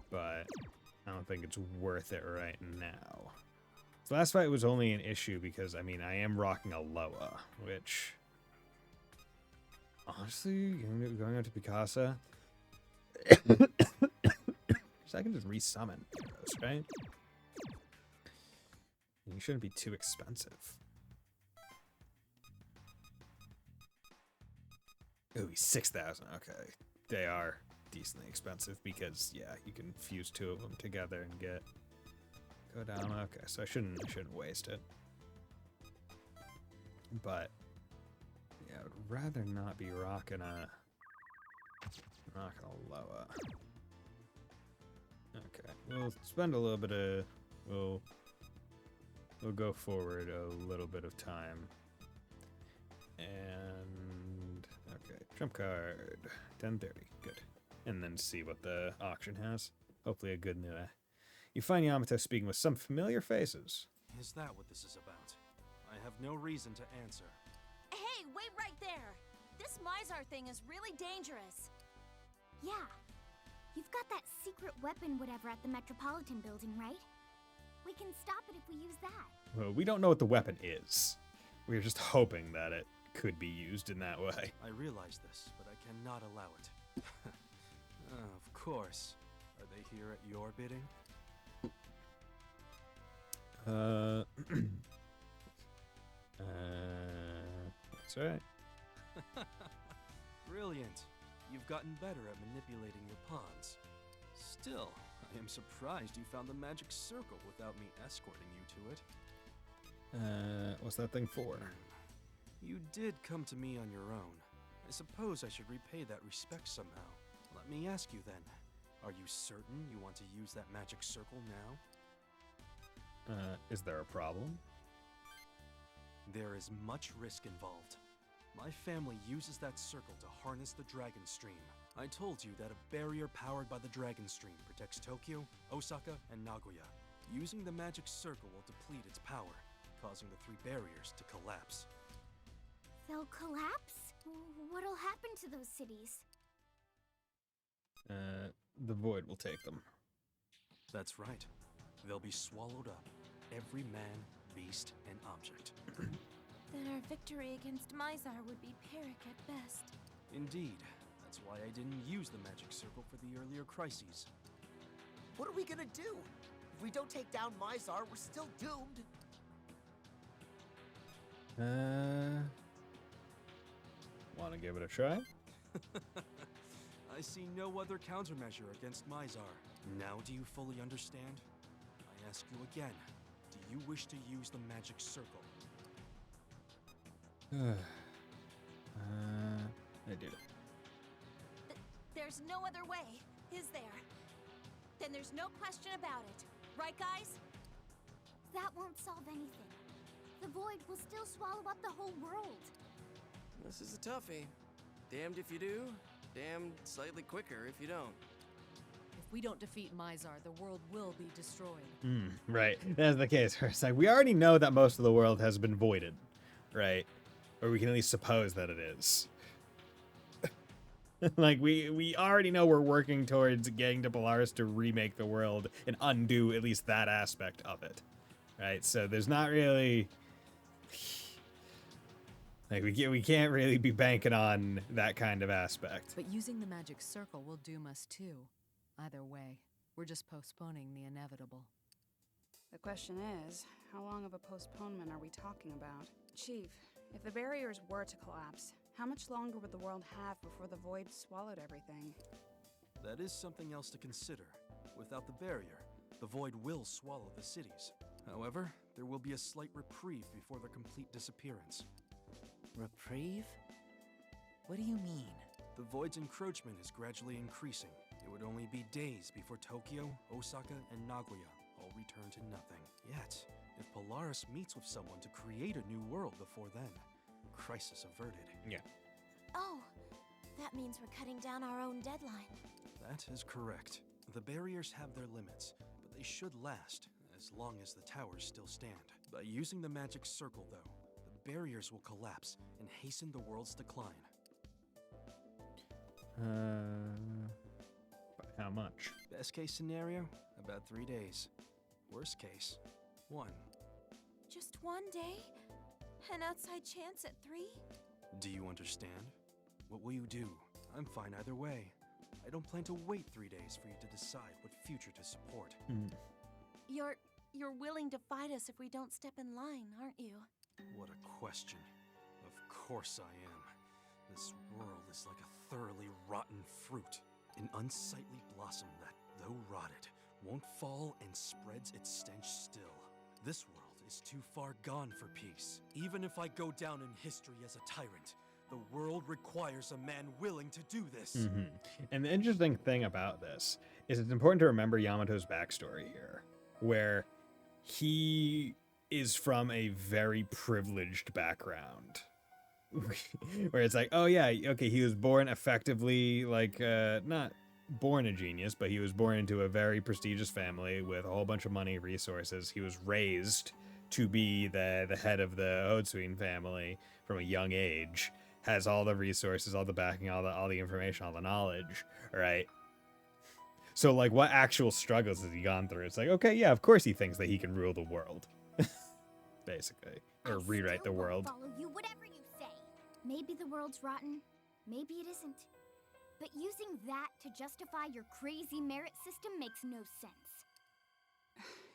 but I don't think it's worth it right now. The last fight was only an issue because, I mean, I am rocking a Loa, which, honestly, going out to Picasa, so I can just resummon heroes, right? You shouldn't be too expensive. Ooh, 6,000. Okay, they are decently expensive because, yeah, you can fuse 2 of them together and get Kodama. Okay, so I shouldn't waste it. But yeah, I would rather not be rocking a Loa. Okay, we'll spend a little bit of we'll go forward a little bit of time. And okay, trump card 1030. Good. And then see what the auction has. Hopefully a good new. You find Yamato speaking with some familiar faces. Is that what this is about? I have no reason to answer. Hey, wait right there! This Mizar thing is really dangerous. Yeah. You've got that secret weapon whatever at the Metropolitan building, right? We can stop it if we use that. Well, we don't know what the weapon is. We're just hoping that it could be used in that way. I realize this, but I cannot allow it. Of course. Are they here at your bidding? That's right. Brilliant. You've gotten better at manipulating your pawns. Still, I am surprised you found the magic circle without me escorting you to it. What's that thing for? You did come to me on your own, I suppose I should repay that respect somehow. Let me ask you then. Are you certain you want to use that magic circle now? Is there a problem? There is much risk involved. My family uses that circle to harness the Dragon Stream. I told you that a barrier powered by the Dragon Stream protects Tokyo, Osaka, and Nagoya. Using the magic circle will deplete its power, causing the three barriers to collapse. They'll collapse? What'll happen to those cities? The void will take them. That's right. They'll be swallowed up. Every man, beast, and object. Then our victory against Mizar would be Pyrrhic at best. Indeed. That's why I didn't use the magic circle for the earlier crises. What are we gonna do? If we don't take down Mizar, we're still doomed. Want to give it a try? I see no other countermeasure against Mizar. Now do you fully understand? I ask you again, do you wish to use the magic circle? I do. There's no other way, is there? Then there's no question about it. Right, guys? That won't solve anything. The void will still swallow up the whole world. This is a toughie. Damned if you do, damned slightly quicker if you don't. If we don't defeat Mizar, the world will be destroyed. Right. That's the case. It's like, we already know that most of the world has been voided, right? Or we can at least suppose that it is. Like, we already know we're working towards getting to Polaris to remake the world and undo at least that aspect of it, right? So there's not really... Like, we can't really be banking on that kind of aspect. But using the magic circle will doom us too. Either way, we're just postponing the inevitable. The question is, how long of a postponement are we talking about? Chief, if the barriers were to collapse, how much longer would the world have before the void swallowed everything? That is something else to consider. Without the barrier, the void will swallow the cities. However, there will be a slight reprieve before their complete disappearance. Reprieve? What do you mean? The void's encroachment is gradually increasing. It would only be days before Tokyo, Osaka, and Nagoya all return to nothing. Yet, if Polaris meets with someone to create a new world before then, crisis averted. Yeah. Oh, that means we're cutting down our own deadline. That is correct. The barriers have their limits, but they should last, as long as the towers still stand. By using the magic circle, though, the barriers will collapse and hasten the world's decline. By how much? Best case scenario, about 3 days. Worst case, 1. Just one day? An outside chance at 3? Do you understand? What will you do? I'm fine either way. I don't plan to wait 3 days for you to decide what future to support. You're willing to fight us if we don't step in line, aren't you? What a question. Of course I am. This world is like a thoroughly rotten fruit. An unsightly blossom that, though rotted, won't fall and spreads its stench still. This world is too far gone for peace. Even if I go down in history as a tyrant, the world requires a man willing to do this. And the interesting thing about this is it's important to remember Yamato's backstory here, where he is from a very privileged background. Where it's like, oh yeah, okay, he was born effectively, like, not born a genius, but he was born into a very prestigious family with a whole bunch of money, resources. He was raised to be the head of the Hotsuin family from a young age, has all the resources, all the backing, all the information, all the knowledge, right? So, like, what actual struggles has he gone through? It's like, okay, yeah, of course he thinks that he can rule the world, basically, or rewrite the world. Follow you, whatever you say. Maybe the world's rotten, maybe it isn't. But using that to justify your crazy merit system makes no sense.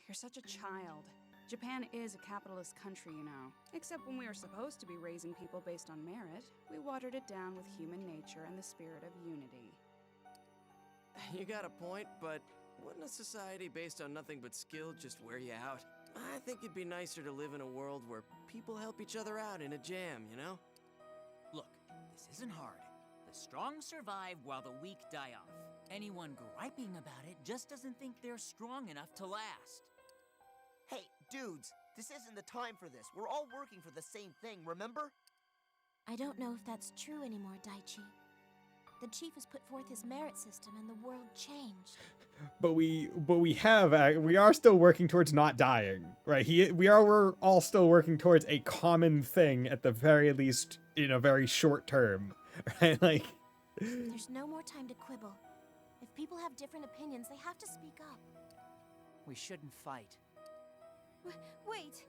You're such a child. Japan is a capitalist country, you know. Except when we were supposed to be raising people based on merit, we watered it down with human nature and the spirit of unity. You got a point, but wouldn't a society based on nothing but skill just wear you out? I think it'd be nicer to live in a world where people help each other out in a jam, you know? Look, this isn't hard. strong survive while the weak die off. Anyone griping about it just doesn't think they're strong enough to last. Hey, dudes, this isn't the time for this. We're all working for the same thing, remember? I don't know if that's true anymore, Daichi. The chief has put forth his merit system and the world changed. But we are still working towards not dying, right? We're all still working towards a common thing at the very least in a very short term, right? Like, There's no more time to quibble. If people have different opinions, they have to speak up. We shouldn't fight. Wait.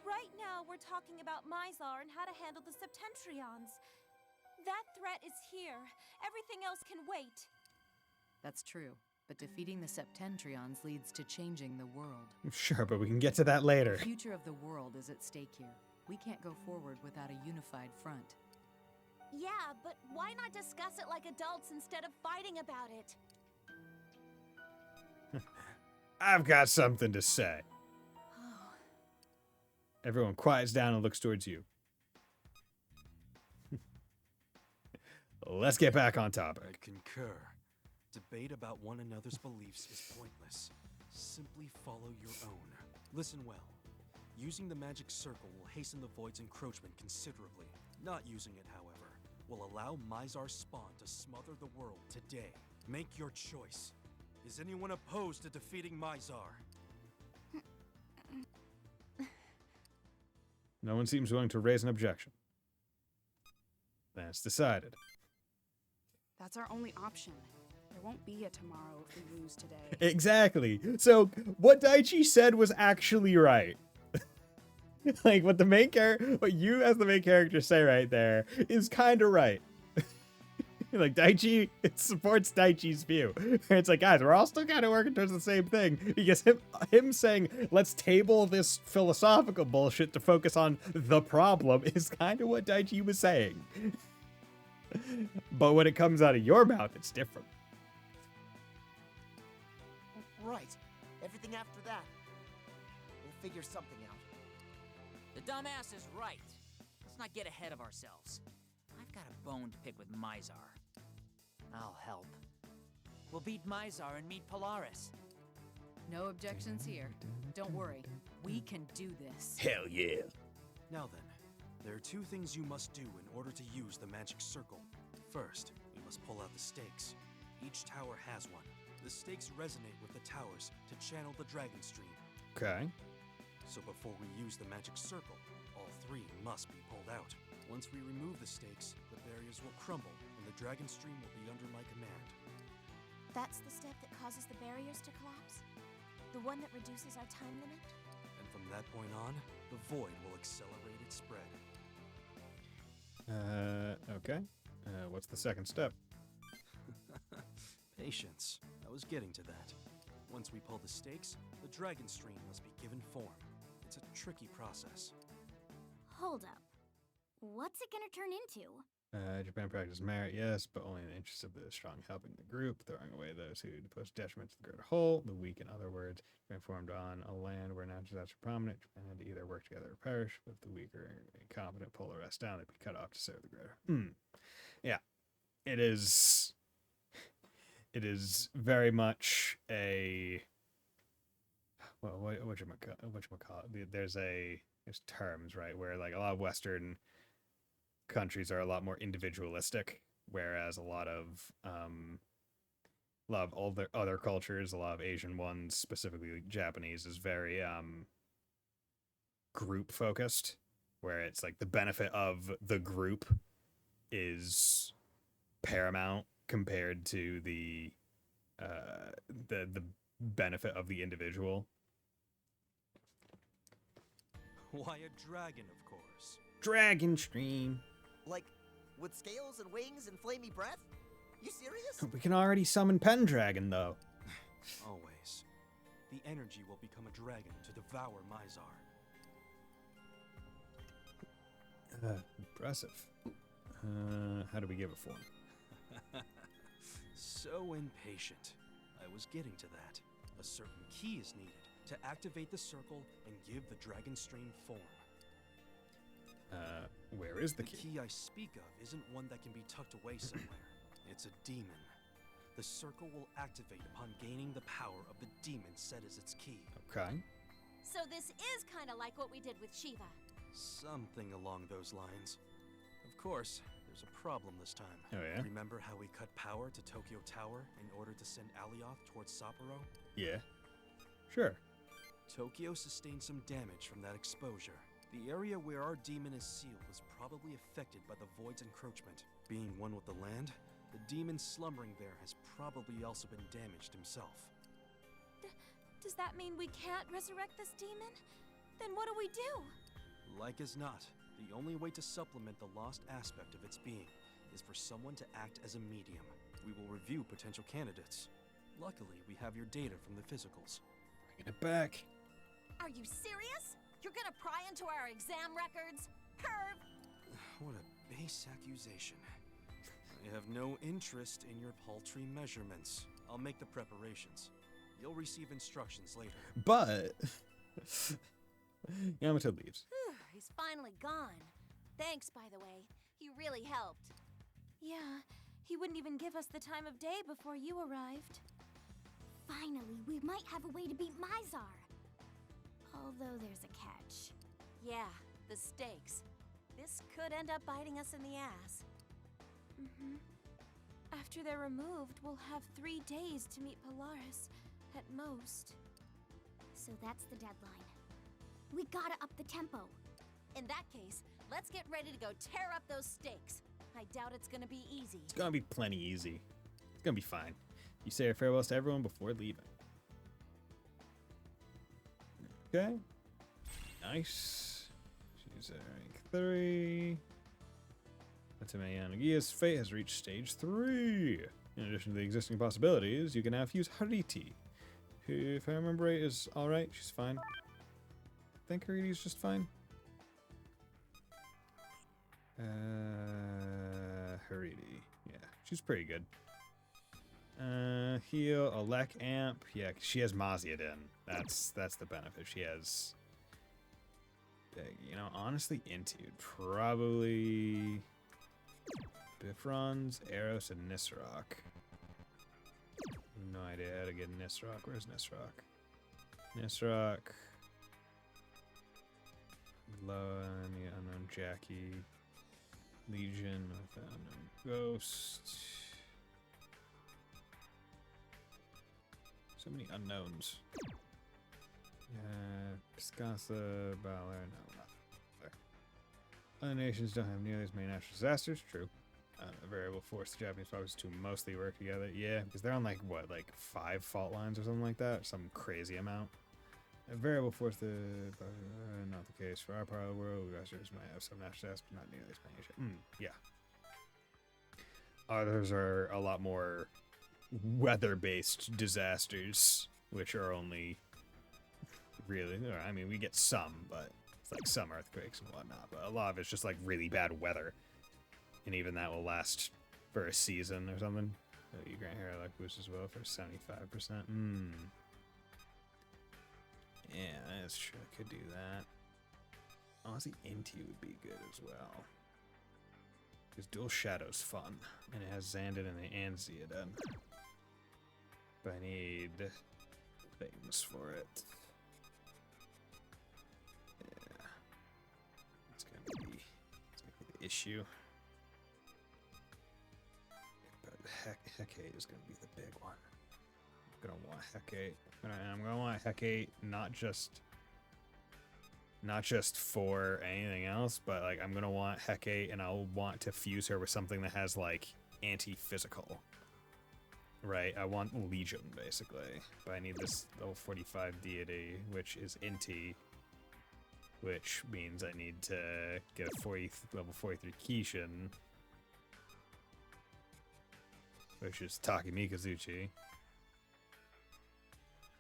Right now, we're talking about Mizar and how to handle the Septentrions. That threat is here. Everything else can wait. That's true, but defeating the Septentrions leads to changing the world. sure, but we can get to that later. The future of the world is at stake here. We can't go forward without a unified front. Yeah, but why not discuss it like adults instead of fighting about it? I've got something to say. Everyone quiets down and looks towards you. Let's get back on topic. I concur. Debate about one another's beliefs is pointless. Simply follow your own. Listen well. Using the magic circle will hasten the Void's encroachment considerably. Not using it, however, will allow Mizar's spawn to smother the world today. Make your choice. Is anyone opposed to defeating Mizar? No one seems willing to raise an objection. That's decided. That's our only option. There won't be a tomorrow if we lose today. Exactly. So what Daichi said was actually right. Like what you as the main character say right there is kind of right. Like Daichi, it supports Daichi's view. It's like, guys, we're all still kind of working towards the same thing, because him saying let's table this philosophical bullshit to focus on the problem is kind of what Daichi was saying. But when it comes out of your mouth, it's different. Right. Everything after that. We'll figure something out. The dumbass is right. Let's not get ahead of ourselves. I've got a bone to pick with Mizar. I'll help. We'll beat Mizar and meet Polaris. No objections here. Don't worry. We can do this. Hell yeah. Now then, there are two things you must do in order to use the magic circle. First, we must pull out the stakes. Each tower has one. The stakes resonate with the towers to channel the dragon stream. Okay. So before we use the magic circle, all three must be pulled out. Once we remove the stakes, the barriers will crumble, and the dragon stream will be under my command. That's the step that causes the barriers to collapse? The one that reduces our time limit? And from that point on, the void will accelerate its spread. Okay. What's the second step? Patience. I was getting to that. Once we pull the stakes, the dragon stream must be given form. It's a tricky process. Hold up. What's it gonna turn into? Japan practices merit, yes, but only in the interest of the strong helping the group, throwing away those who pose detriment to the greater whole. The weak, in other words, Japan formed on a land where natural disasters are prominent. Japan had to either work together or perish. But if the weak or incompetent pull the rest down, they'd be cut off to serve the greater. Yeah, it is. It is very much a. Well, whatchamacallit? There's terms, right, where like a lot of Western countries are a lot more individualistic, whereas a lot of other cultures, a lot of Asian ones, specifically Japanese, is very group focused, where it's like the benefit of the group is paramount compared to the benefit of the individual. Why, a dragon, of course. Dragon stream. Like, with scales and wings and flamey breath? You serious? We can already summon Pendragon, though. Always. The energy will become a dragon to devour Mizar. Impressive. How do we give it form? So impatient. I was getting to that. A certain key is needed to activate the circle and give the dragon stream form. Where is the The key? key I speak of isn't one that can be tucked away somewhere. It's a demon. The circle will activate upon gaining the power of the demon set as its key. Okay. So this is kind of like what we did with Shiva. Something along those lines. Of course, there's a problem this time. Oh, yeah? Remember how we cut power to Tokyo Tower in order to send Alioth towards Sapporo? Yeah. Sure. Tokyo sustained some damage from that exposure. The area where our demon is sealed was probably affected by the Void's encroachment. Being one with the land, the demon slumbering there has probably also been damaged himself. Does that mean we can't resurrect this demon? Then what do we do? Like as not, the only way to supplement the lost aspect of its being is for someone to act as a medium. We will review potential candidates. Luckily, we have your data from the physicals. Bringing it back. Are you serious? You're gonna pry into our exam records? Perv! What a base accusation. I have no interest in your paltry measurements. I'll make the preparations. You'll receive instructions later. But Yamato leaves. He's finally gone. Thanks, by the way. He really helped. Yeah, he wouldn't even give us the time of day before you arrived. Finally, we might have a way to beat Mizar. Although there's a catch. Yeah, the stakes. This could end up biting us in the ass. After they're removed, we'll have 3 days to meet Polaris, at most. So that's the deadline. We gotta up the tempo. In that case, let's get ready to go tear up those stakes. I doubt it's gonna be easy. It's gonna be plenty easy. It's gonna be fine. You say your farewells to everyone before leaving. Okay. Nice. She's at rank 3. Atame Yanagia's fate has reached stage 3. In addition to the existing possibilities, you can now fuse Hariti, who, if I remember right, is alright. She's fine. I think Hariti's just fine. Hariti. Yeah, she's pretty good. Heal, Alec Amp. Yeah, 'cause she has Maziadin. That's the benefit. She has... You know, honestly, Intude. Probably... Bifrons, Eros, and Nisroch. No idea how to get Nisroch. Where's Nisroch? Nisroch. Loa, and the unknown Jackie. Legion with the unknown Ghost. So many unknowns. Piscasa, Balor, no, nothing. There. Other nations don't have nearly as many natural disasters. True. A variable force the Japanese powers to mostly work together. Yeah, because they're on like 5 fault lines or something like that. Some crazy amount. A variable force not the case for our part of the world. We guys might have some natural disasters, but not nearly as many. Yeah. Others are a lot more weather-based disasters, which are only really, I mean, we get some, but it's like some earthquakes and whatnot, but a lot of it's just like really bad weather, and even that will last for a season or something. So you grant hero luck boost as well for 75%. Yeah, that's true. I could do that. Honestly, Inti would be good as well. Because Dual Shadow's fun, and it has Xandon and Zeoden. But I need things for it. Yeah. It's gonna be the issue. But Hecate is gonna be the big one. I'm gonna want Hecate. I'm gonna want Hecate not just for anything else, but like I'm gonna want Hecate, and I'll want to fuse her with something that has like anti-physical. Right, I want Legion basically, but I need this level 45 deity, which is Inti, which means I need to get a level 43 Kishin, which is Takemi Kazuchi,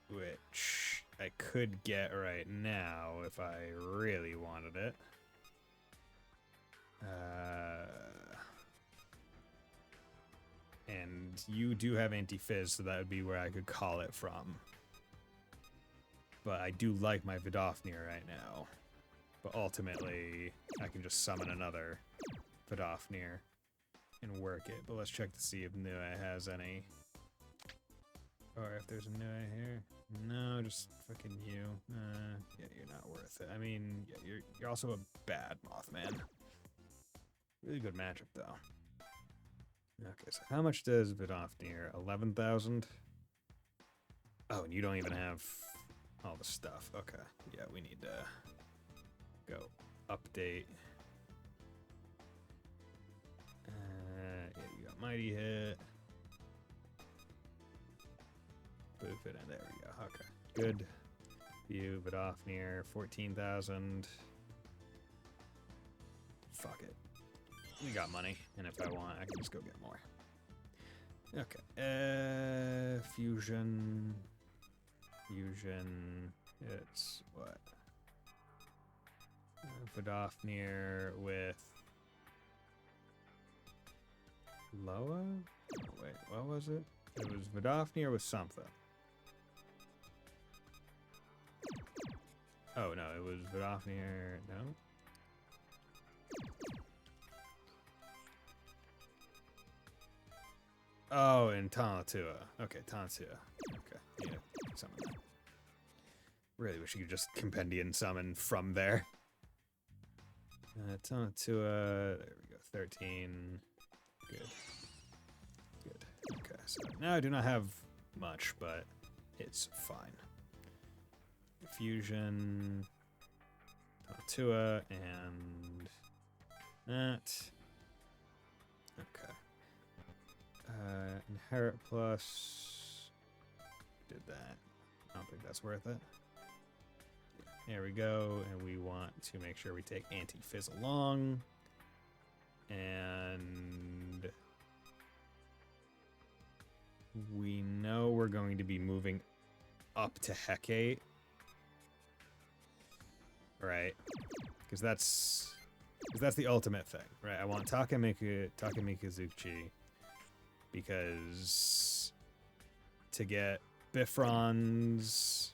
which I could get right now if I really wanted it. And you do have anti-fizz, so that would be where I could call it from. But I do like my Vidofnir right now. But ultimately, I can just summon another Vidofnir and work it. But let's check to see if Nue has any. Or if there's a Nue here. No, just fucking you. Yeah, you're not worth it. I mean, yeah, you're also a bad Mothman. Really good matchup, though. Okay, so how much does Vidofnir? 11,000? Oh, and you don't even have all the stuff. Okay, yeah, we need to go update. Yeah, you got Mighty Hit. Boof it, and there we go. Okay, good. View, Vidofnir, 14,000. Fuck it. We got money, and if I want, I can just go get more. Okay, Fusion. Fusion, it's what? Vidofnir with Loa? Oh, wait, what was it? It was Vidofnir with something. Oh, no, it was Vidofnir, no? Oh, and Tanatua. Okay, Tanatua. Okay, yeah, summon that. Really wish you could just compendium summon from there. Tanatua, there we go, 13. Good. Good. Okay, so now I do not have much, but it's fine. Fusion, Tanatua, and that. Okay. Inherit plus. Did that. I don't think that's worth it. There we go, and we want to make sure we take Anti-Fizz along. And we know we're going to be moving up to Hecate. Right? Because that's the ultimate thing, right? I want Takamikazuchi because to get Bifrons,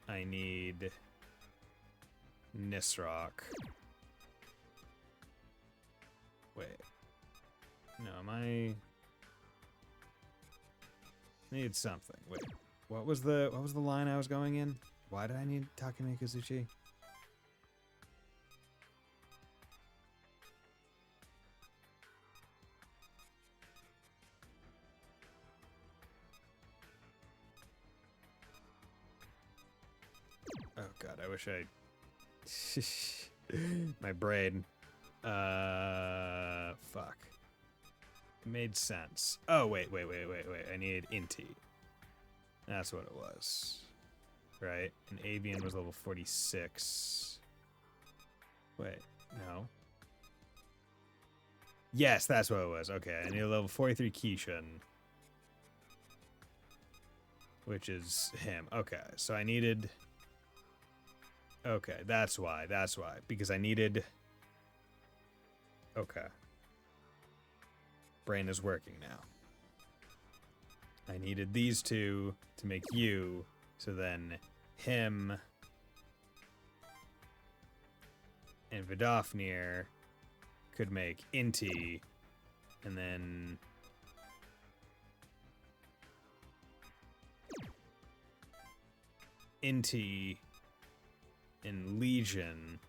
I need Nisrock. Wait. No, I need something. Wait. What was the line I was going in? Why did I need Takamikazuchi? Oh god, I wish I... My brain. Fuck. It made sense. Oh, wait. I needed Inti. That's what it was. Right? And Avian was level 46. Wait, no. Yes, that's what it was. Okay, I need a level 43 Kishan. Which is him. Okay, so I needed... Okay, that's why. Because I needed... Okay. Brain is working now. I needed these two to make you, so then him and Vidofnir could make Inti, and then Inti and Legion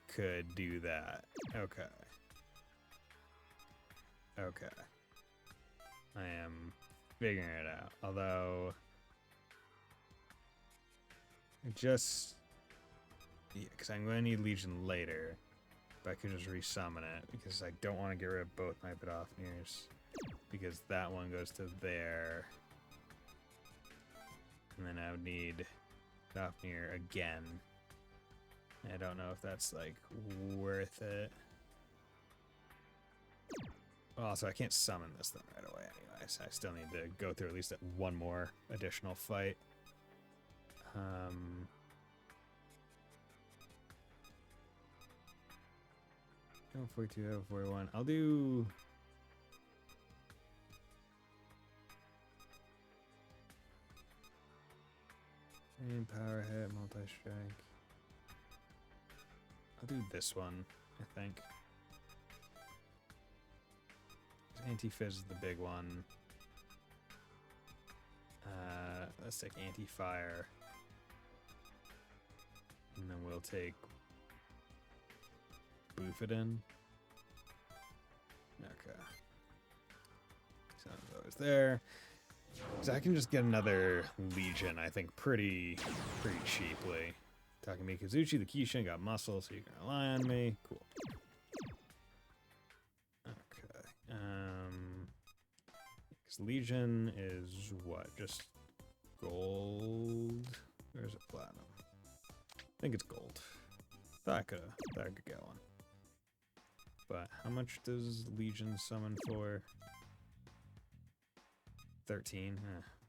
could do that. Okay. Okay. I am figuring it out. Although, just... Yeah, because I'm going to need Legion later. But I could just resummon it, because I don't want to get rid of both my Vidofnirs. Because that one goes to there. And then I would need Vidofnir again. I don't know if that's, like, worth it. Well, also, I can't summon this thing right away anyway, so I still need to go through at least one more additional fight. 42, 41. I'll do... Main power hit, multi-strike. I'll do this one, I think. Anti-fizz is the big one. Let's take anti-fire. And then we'll take Boofidin. Okay. So those there. So I can just get another Legion, I think, pretty cheaply. Takumi Kazuchi, the Kishin, got muscle, so you can rely on me. Cool. Okay. Because Legion is what? Just gold? Or is it platinum? I think it's gold. Thought I could get one. But how much does Legion summon for? 13?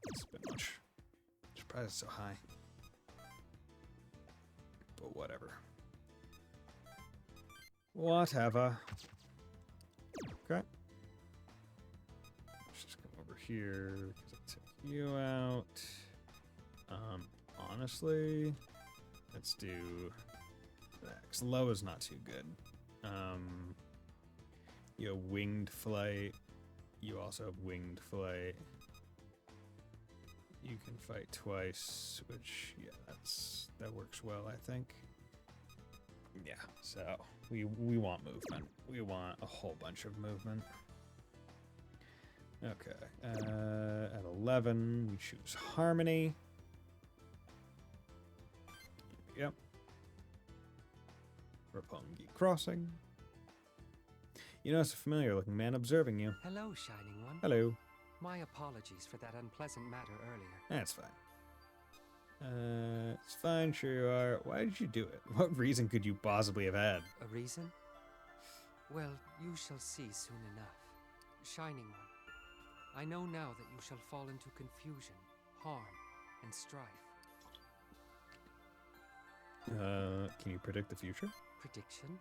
That's a bit much. Surprised it's so high. But whatever. Whatever. Okay. Let's just come over here because I took you out. Honestly, let's do that. 'Cause low is not too good. You have winged flight. You also have winged flight. You can fight twice, which, yeah, that works well, I think. Yeah, so we want movement. We want a whole bunch of movement. Okay, at 11, we choose Harmony. Yep. Roppongi Crossing. You notice a familiar-looking man observing you. Hello, Shining One. Hello. My apologies for that unpleasant matter earlier. That's fine. It's fine, sure you are. Why did you do it? What reason could you possibly have had? A reason? Well, you shall see soon enough. Shining One, I know now that you shall fall into confusion, harm, and strife. Can you predict the future? Prediction?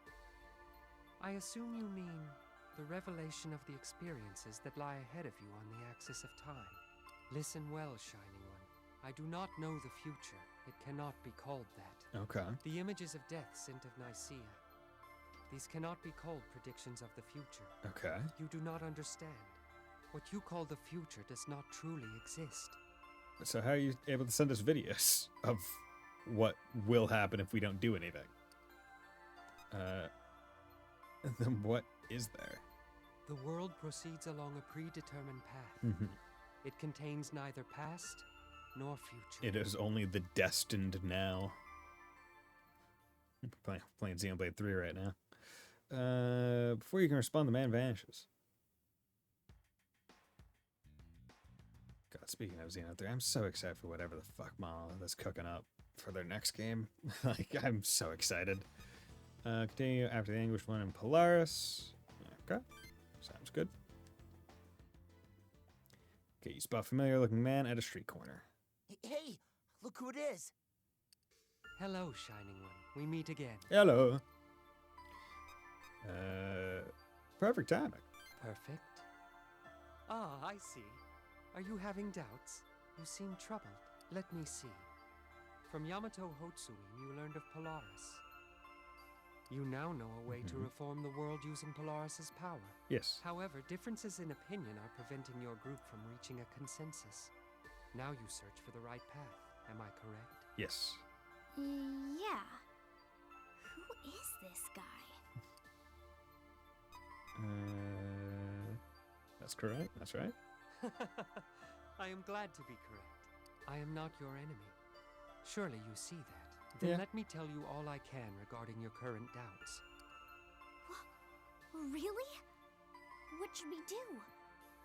I assume you mean the revelation of the experiences that lie ahead of you on the axis of time. Listen well, Shining One. I do not know the future. It cannot be called that. Okay. The images of death sent of Nicaea. These cannot be called predictions of the future. Okay. You do not understand. What you call the future does not truly exist. So how are you able to send us videos of what will happen if we don't do anything? Then what is there? The world proceeds along a predetermined path. Mhm. It contains neither past nor future. It is only the destined now. Playing Xenoblade 3 right now. Before you can respond, the man vanishes. God, speaking of Xenoblade 3, I'm so excited for whatever the fuck Monolith is cooking up for their next game. Like, I'm so excited. Continue after the Anguished One in Polaris. Okay, sounds good. Okay, you spot familiar-looking man at a street corner. Hey, look who it is. Hello, Shining One. We meet again. Hello. Perfect timing. Perfect. Ah, I see. Are you having doubts? You seem troubled. Let me see. From Yamato Hotsuin, you learned of Polaris. You now know a way to reform the world using Polaris's power. Yes. However, differences in opinion are preventing your group from reaching a consensus. Now you search for the right path. Am I correct? Yes. Yeah. Who is this guy? That's correct. That's right. I am glad to be correct. I am not your enemy. Surely you see that. Then Yeah. let me tell you all I can regarding your current doubts. Really? What should we do?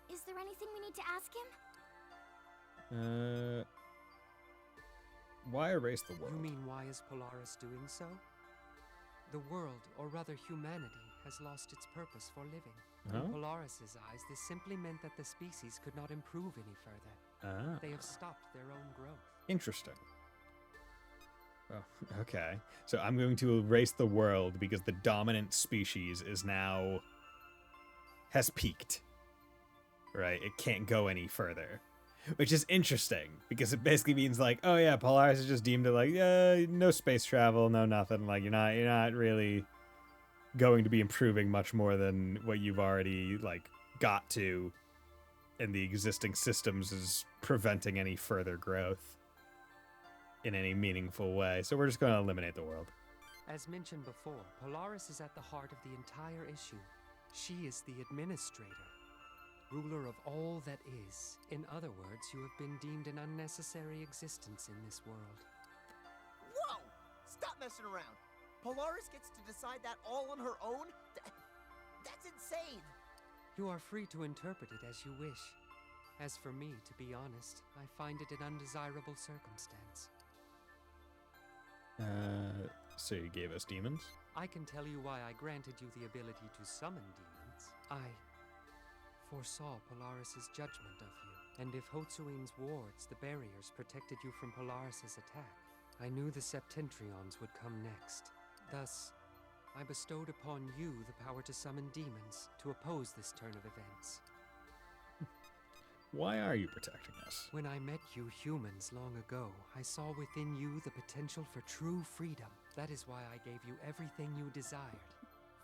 Is there anything we need to ask him? Why erase the world? You mean why is Polaris doing so? The world, or rather humanity, has lost its purpose for living. Huh? In Polaris's eyes, this simply meant that the species could not improve any further. Ah, They have stopped their own growth. interesting. Oh, okay. So I'm going to erase the world because the dominant species is has peaked. Right? It can't go any further. which is interesting because it basically means like, oh yeah, Polaris is just deemed to like, no space travel, no nothing. Like you're not really going to be improving much more than what you've already like got to, and the existing systems is preventing any further growth in any meaningful way. So we're just going to eliminate the world. As mentioned before, Polaris is at the heart of the entire issue. She is the administrator, ruler of all that is. In other words, you have been deemed an unnecessary existence in this world. Whoa! Stop messing around. Polaris gets to decide that all on her own? That's insane! You are free to interpret it as you wish. As for me, to be honest, I find it an undesirable circumstance. So you gave us demons? I can tell you why I granted you the ability to summon demons. I foresaw Polaris's judgment of you, and if Hotsuin's wards, the barriers, protected you from Polaris's attack, I knew the Septentrions would come next. Thus, I bestowed upon you the power to summon demons to oppose this turn of events. Why are you protecting us? When I met you humans long ago, I saw within you the potential for true freedom. That is why I gave you everything you desired.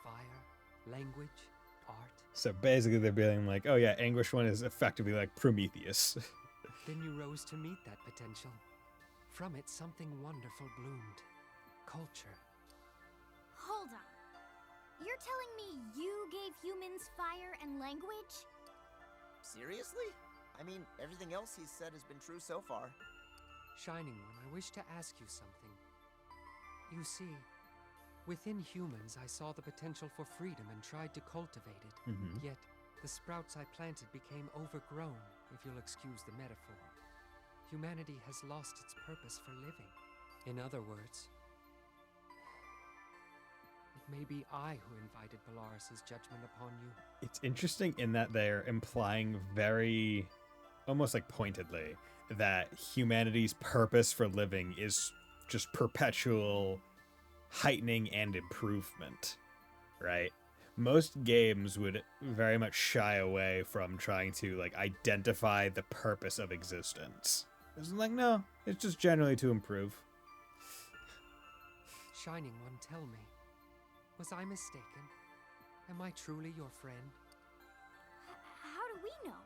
Fire, language, art. So basically they're being like, oh yeah, Anguish One is effectively like Prometheus. Then you rose to meet that potential. From it, something wonderful bloomed. Culture. Hold on. You're telling me you gave humans fire and language? Seriously? I mean, everything else he's said has been true so far. Shining One, I wish to ask you something. You see, within humans I saw the potential for freedom and tried to cultivate it. Yet, the sprouts I planted became overgrown, if you'll excuse the metaphor. Humanity has lost its purpose for living. In other words, it may be I who invited Polaris's judgment upon you. It's interesting in that they're implying very, almost like pointedly, that humanity's purpose for living is just perpetual heightening and improvement, right? Most games would very much shy away from trying to like identify the purpose of existence. It's like, no, it's just generally to improve. Shining One, tell me, was I mistaken? Am I truly your friend? How do we know?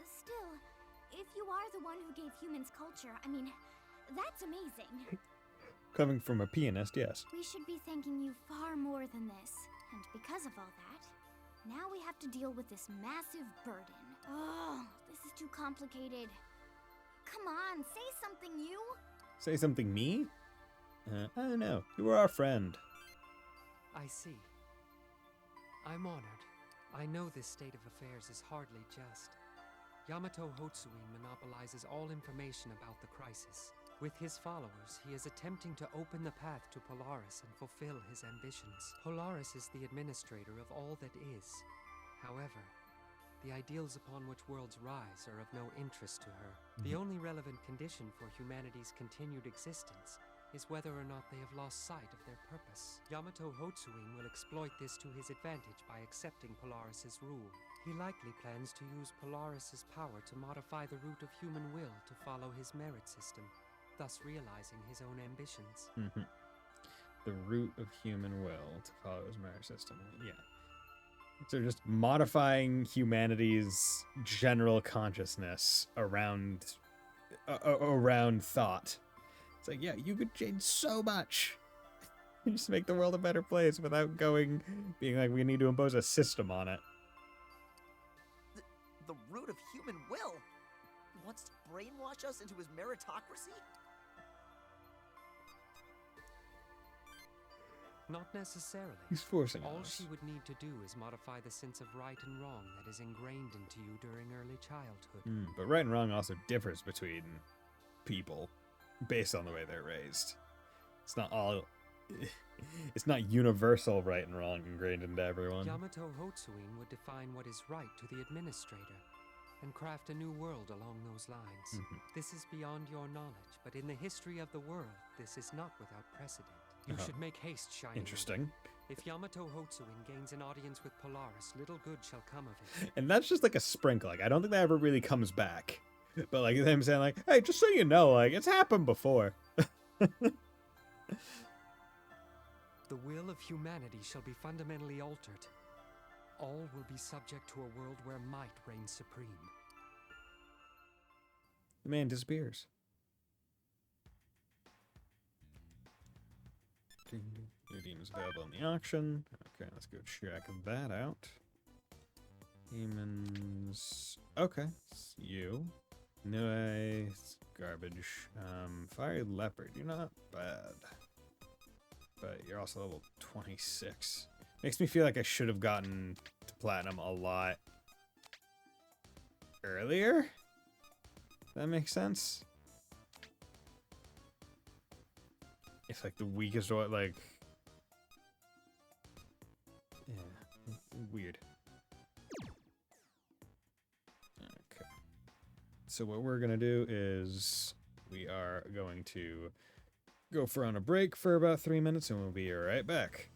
Still, if you are the one who gave humans culture, I mean, that's amazing. Coming from a pianist, yes. We should be thanking you far more than this. And because of all that, now we have to deal with this massive burden. Oh, this is too complicated. Come on, say something, you! Say something, me? I don't know. You were our friend. I see. I'm honored. I know this state of affairs is hardly just. Yamato Hotsuin monopolizes all information about the crisis. With his followers, he is attempting to open the path to Polaris and fulfill his ambitions. Polaris is the administrator of all that is. However, the ideals upon which worlds rise are of no interest to her. The only relevant condition for humanity's continued existence is whether or not they have lost sight of their purpose. Yamato Hotsuin will exploit this to his advantage by accepting Polaris's rule. He likely plans to use Polaris's power to modify the root of human will to follow his merit system, thus realizing his own ambitions. The root of human will to follow his merit system. Yeah. So just modifying humanity's general consciousness around thought. It's like, yeah, you could change so much. Just make the world a better place without being like, we need to impose a system on it. The root of human will? He wants to brainwash us into his meritocracy? Not necessarily. He's forcing All us. she would need to do is modify the sense of right and wrong that is ingrained into you during early childhood. But right and wrong also differs between people based on the way they're raised. It's not universal right and wrong ingrained into everyone. Yamato Hotsuin would define what is right to the administrator and craft a new world along those lines. This is beyond your knowledge, but in the history of the world, this is not without precedent. You should make haste, Shining. Interesting. If Yamato Hotsuin gains an audience with Polaris, little good shall come of it. And that's just like a sprinkle. Like, I don't think that ever really comes back. But like them saying like, hey, just so you know, like it's happened before. The will of humanity shall be fundamentally altered. All will be subject to a world where might reigns supreme. The man disappears. New demons available in the auction. Okay, let's go check that out. Demons. Okay, it's you. Nice. Garbage. Fiery Leopard. You're not bad. But you're also level 26. Makes me feel like I should have gotten to Platinum a lot earlier. That makes sense. If like the weakest one, like, yeah, weird. Okay. So what we're gonna do is we are going to go for on a break for about 3 minutes, and we'll be right back.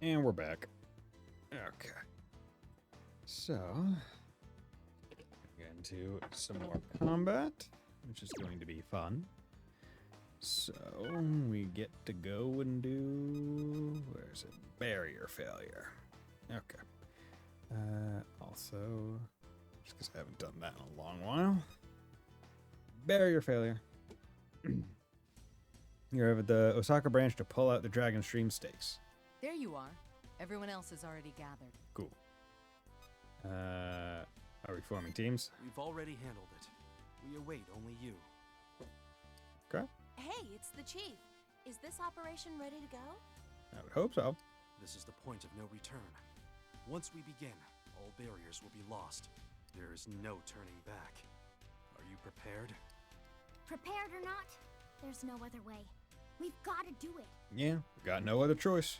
And we're back. Okay. So, get into some more combat, which is going to be fun. So, we get to go and do... Where's it? Barrier failure. Okay. Also, just because I haven't done that in a long while. Barrier failure. You're over the Osaka branch to pull out the Dragon Stream stakes. There you are. Everyone else is already gathered. Cool. Are we forming teams? We've already handled it. We await only you. Okay. Hey, it's the Chief. Is this operation ready to go? I would hope so. This is the point of no return. Once we begin, all barriers will be lost. There is no turning back. Are you prepared? Prepared or not, there's no other way. We've got to do it. Yeah, got no other choice.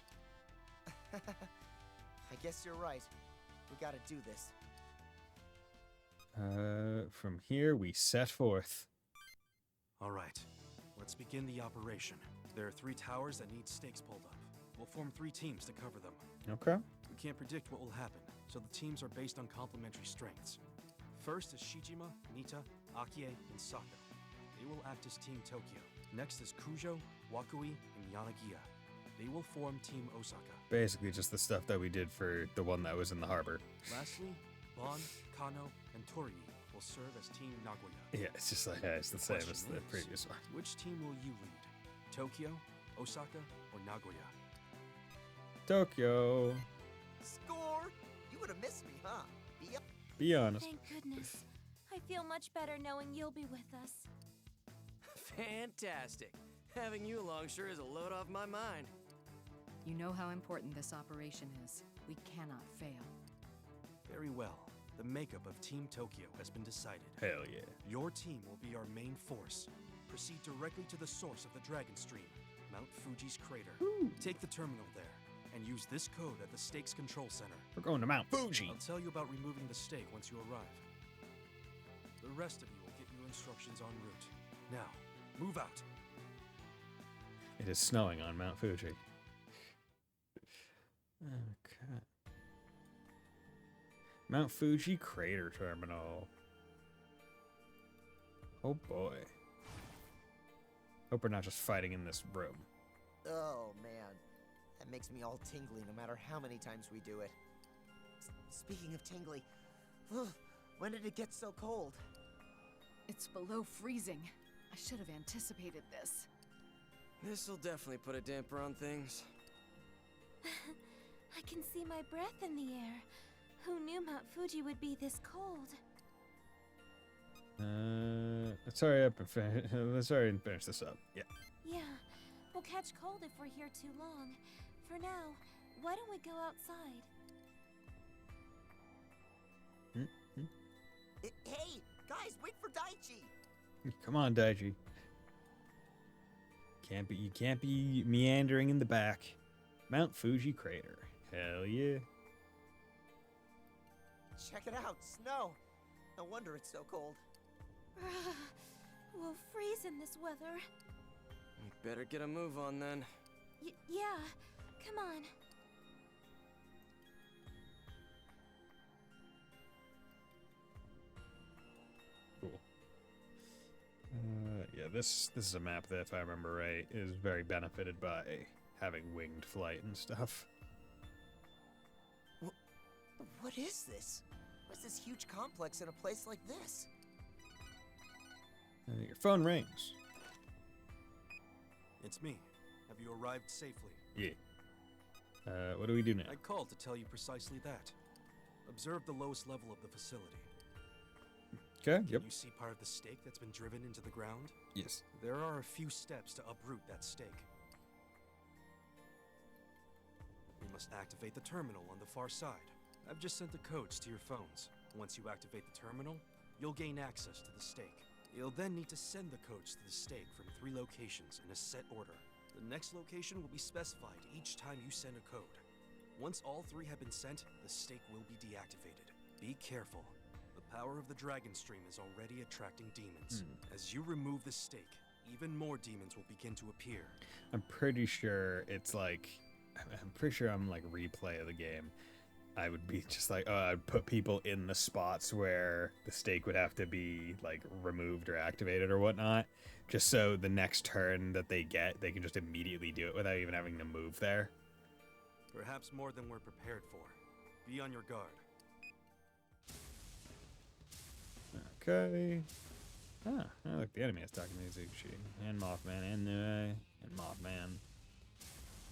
I guess you're right. We gotta do this. From here we set forth. All right, let's begin the operation. There are 3 towers that need stakes pulled up. We'll form 3 teams to cover them. Okay. We can't predict what will happen, so the teams are based on complementary strengths. First is Shijima, Nita, Akie, and Saka. They will act as Team Tokyo. Next is Kujo, Wakui, and Yanagiya. They will form Team Osaka. Basically just the stuff that we did for the one that was in the harbor. Lastly, Bon, Kano, and Torii will serve as Team Nagoya. Yeah, it's just like, it's the same as the Question previous one. Which team will you lead? Tokyo, Osaka, or Nagoya? Tokyo. Score! You would have missed me, huh? Be honest. Thank goodness. I feel much better knowing you'll be with us. Fantastic. Having you along sure is a load off my mind. You know how important this operation is. We cannot fail. Very well. The makeup of Team Tokyo has been decided. Hell yeah. Your team will be our main force. Proceed directly to the source of the Dragon Stream, Mount Fuji's crater. Take the terminal there, and use this code at the Stakes Control Center. We're going to Mount Fuji. I'll tell you about removing the stake once you arrive. The rest of you will get your instructions en route. Now, move out. It is snowing on Mount Fuji. Okay. Mount Fuji Crater Terminal. Oh boy. Hope we're not just fighting in this room. Oh, man. That makes me all tingly no matter how many times we do it. Speaking of tingly, when did it get so cold? It's below freezing. I should have anticipated this. This'll definitely put a damper on things. I can see my breath in the air. Who knew Mount Fuji would be this cold? Let's hurry up and finish this up. Yeah. Yeah, we'll catch cold if we're here too long. For now, why don't we go outside? Hey, guys, wait for Daichi! Come on, Daiji. You can't be meandering in the back. Mount Fuji Crater. Hell yeah. Check it out, snow. No wonder it's so cold. We'll freeze in this weather. We better get a move on then. Yeah, come on. Cool. Yeah, this is a map that, if I remember right, is very benefited by having winged flight and stuff. What is this? What's this huge complex in a place like this? Your phone rings. It's me. Have you arrived safely? Yeah. What do we do now? I called to tell you precisely that. Observe the lowest level of the facility. Okay, Can yep. you see part of the stake that's been driven into the ground? Yes. There are a few steps to uproot that stake. We must activate the terminal on the far side. I've just sent the codes to your phones. Once you activate the terminal, you'll gain access to the stake. You'll then need to send the codes to the stake from 3 locations in a set order. The next location will be specified each time you send a code. Once all 3 have been sent, the stake will be deactivated. Be careful. The power of the Dragon Stream is already attracting demons. As you remove the stake, even more demons will begin to appear. I'm pretty sure it's like... I'm pretty sure I'm like replay of the game. I would be just like, I'd put people in the spots where the stake would have to be like removed or activated or whatnot, just so the next turn that they get, they can just immediately do it without even having to move there. Perhaps more than we're prepared for. Be on your guard. Okay. Ah, look, the enemy is talking to Zuchi. And Mothman, and Mothman.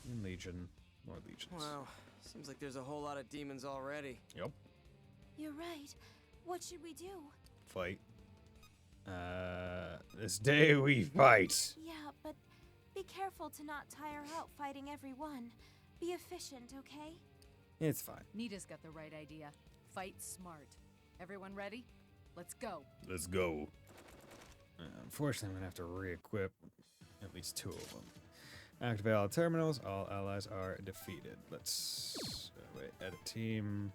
And Legion. More Legions. Wow, seems like there's a whole lot of demons already. Yep. You're right. What should we do? Fight. This day we fight. Yeah, but be careful to not tire out fighting everyone. Be efficient, okay? It's fine. Nita's got the right idea. Fight smart. Everyone ready? Let's go. Let's go. Unfortunately, I'm gonna have to re-equip at least 2 of them. Activate all terminals. All allies are defeated. Let's wait. Edit team.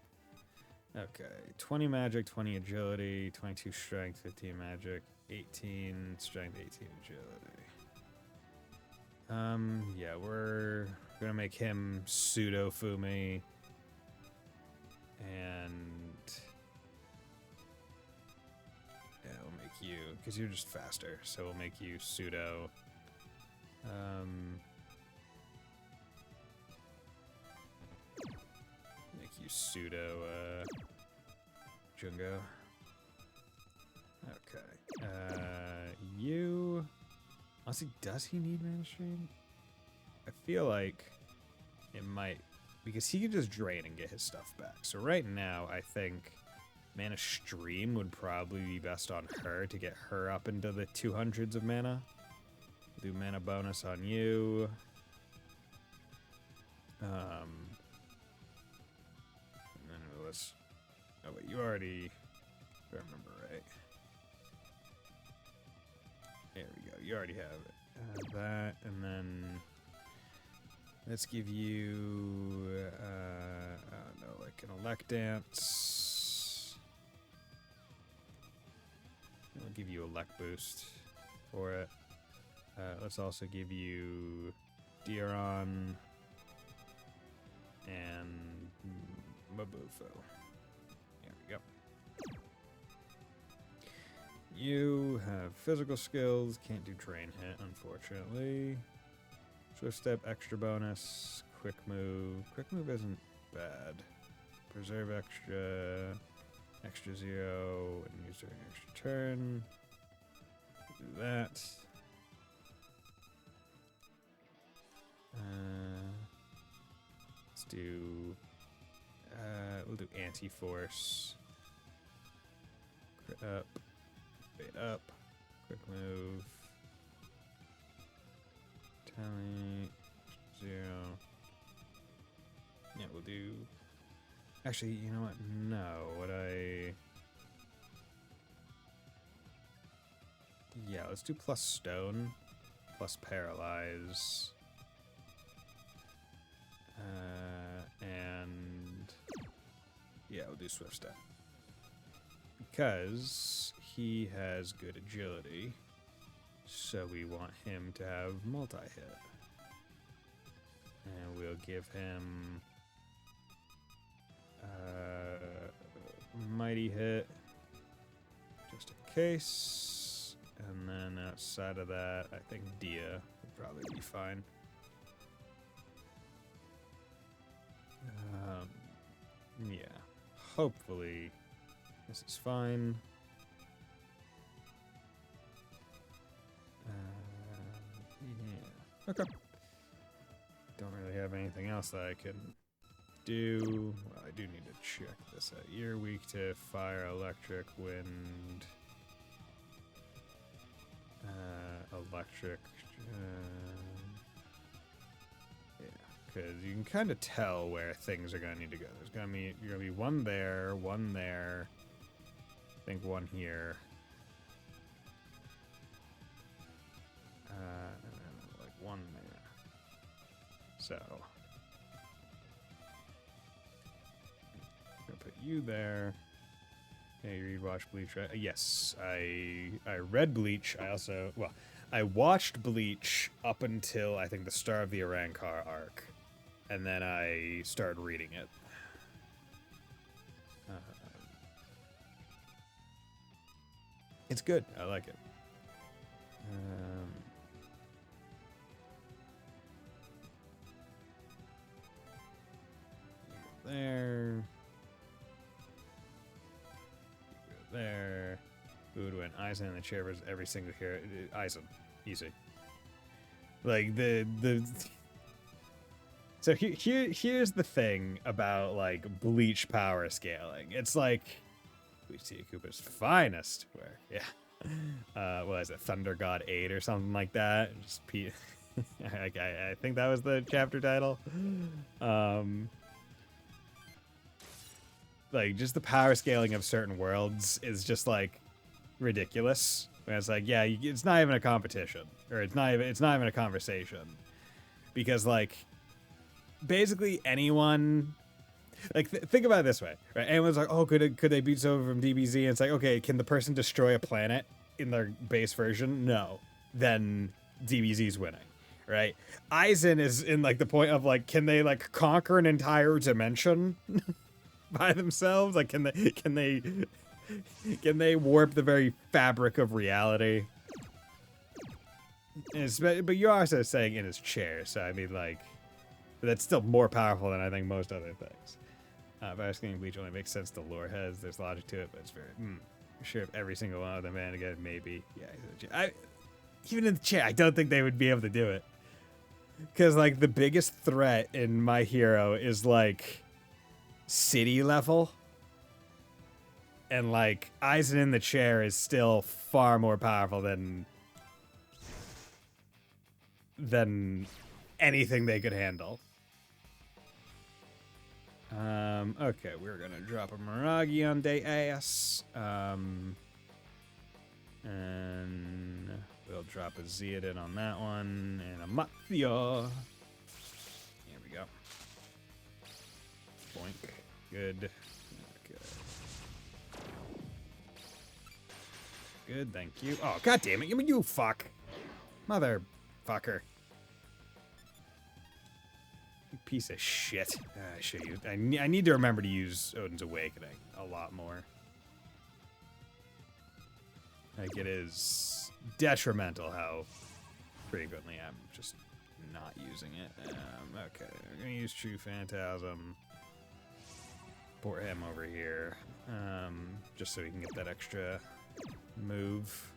Okay. 20 magic, 20 agility, 22 strength, 15 magic, 18 strength, 18 agility. Yeah, we're gonna make him pseudo Fumi. And yeah, we'll make you, because you're just faster, so we'll make you pseudo. Make you pseudo Jungo. Okay. You. Honestly, does he need Mana Stream? I feel like it might, because he can just drain and get his stuff back. So right now, I think Mana Stream would probably be best on her to get her up into the 200s of mana. Do mana bonus on you. And then let's. Oh wait, you already. If I remember right. There we go. You already have it. That, and then let's give you. I don't know, like an elect dance. I'll give you a elect boost for it. Let's also give you Dioron and Mabufo. There we go. You have physical skills, can't do drain hit, unfortunately. Swift step, extra bonus, quick move. Quick move isn't bad. Preserve extra, extra 0, and use during extra turn. Do that. Let's do. We'll do anti-force. Crit up. Fade up. Quick move. Tally. 0. Yeah, we'll do. Actually, you know what? No. Yeah, let's do plus stone. Plus paralyze. And yeah, we'll do swift step because he has good agility, so we want him to have multi-hit, and we'll give him mighty hit just in case, and then outside of that, I think Dia would probably be fine. Yeah, hopefully this is fine. Yeah, okay. Don't really have anything else that I can do. Well, I do need to check this out. You're weak to fire, electric, wind, electric. Because you can kind of tell where things are going to need to go. There's going to be one there, I think one here, and then like one there. So I'm gonna put you there. Hey, you watched Bleach, right? Yes, I read Bleach. I watched Bleach up until I think the Star of the Arankar arc. And then I started reading it. It's good. I like it. There. There. Who would win? Eisen in the chair versus every single hero. Eisen, easy. Like the. So here's the thing about like Bleach power scaling. It's like Bleach T. Koopa's finest work. Yeah. What is it? Thunder God 8 or something like that. Just I think that was the chapter title. Like just the power scaling of certain worlds is just like ridiculous. Where it's like, yeah, it's not even a competition, or it's not even a conversation, because like basically anyone, like think about it this way, right? Anyone's like, oh, could they beat someone from DBZ? And it's like, okay, can the person destroy a planet in their base version? No, then DBZ's winning, right? Eisen is in like the point of like, can they like conquer an entire dimension by themselves? Like, can they warp the very fabric of reality? But you're also saying in his chair, so I mean, like, that's still more powerful than I think most other things. Basking Bleach only makes sense to lore heads. There's logic to it, but it's very. Sure, if every single one of them ran again, maybe. Yeah, even in the chair, I don't think they would be able to do it. Because, like, the biggest threat in My Hero is, like, city level. And, like, Eisen in the chair is still far more powerful than anything they could handle. Okay, we're gonna drop a Miragi on day ass. And we'll drop a Zeodin on that one, and a Mathia. Here we go. Boink. Good. Okay. Good, thank you. Oh, god damn it, you fuck. Motherfucker. You piece of shit. I should use. I need to remember to use Odin's Awakening a lot more. Like, it is detrimental how frequently I'm just not using it. Okay, we're gonna use True Phantasm. Port him over here. Just so we can get that extra move.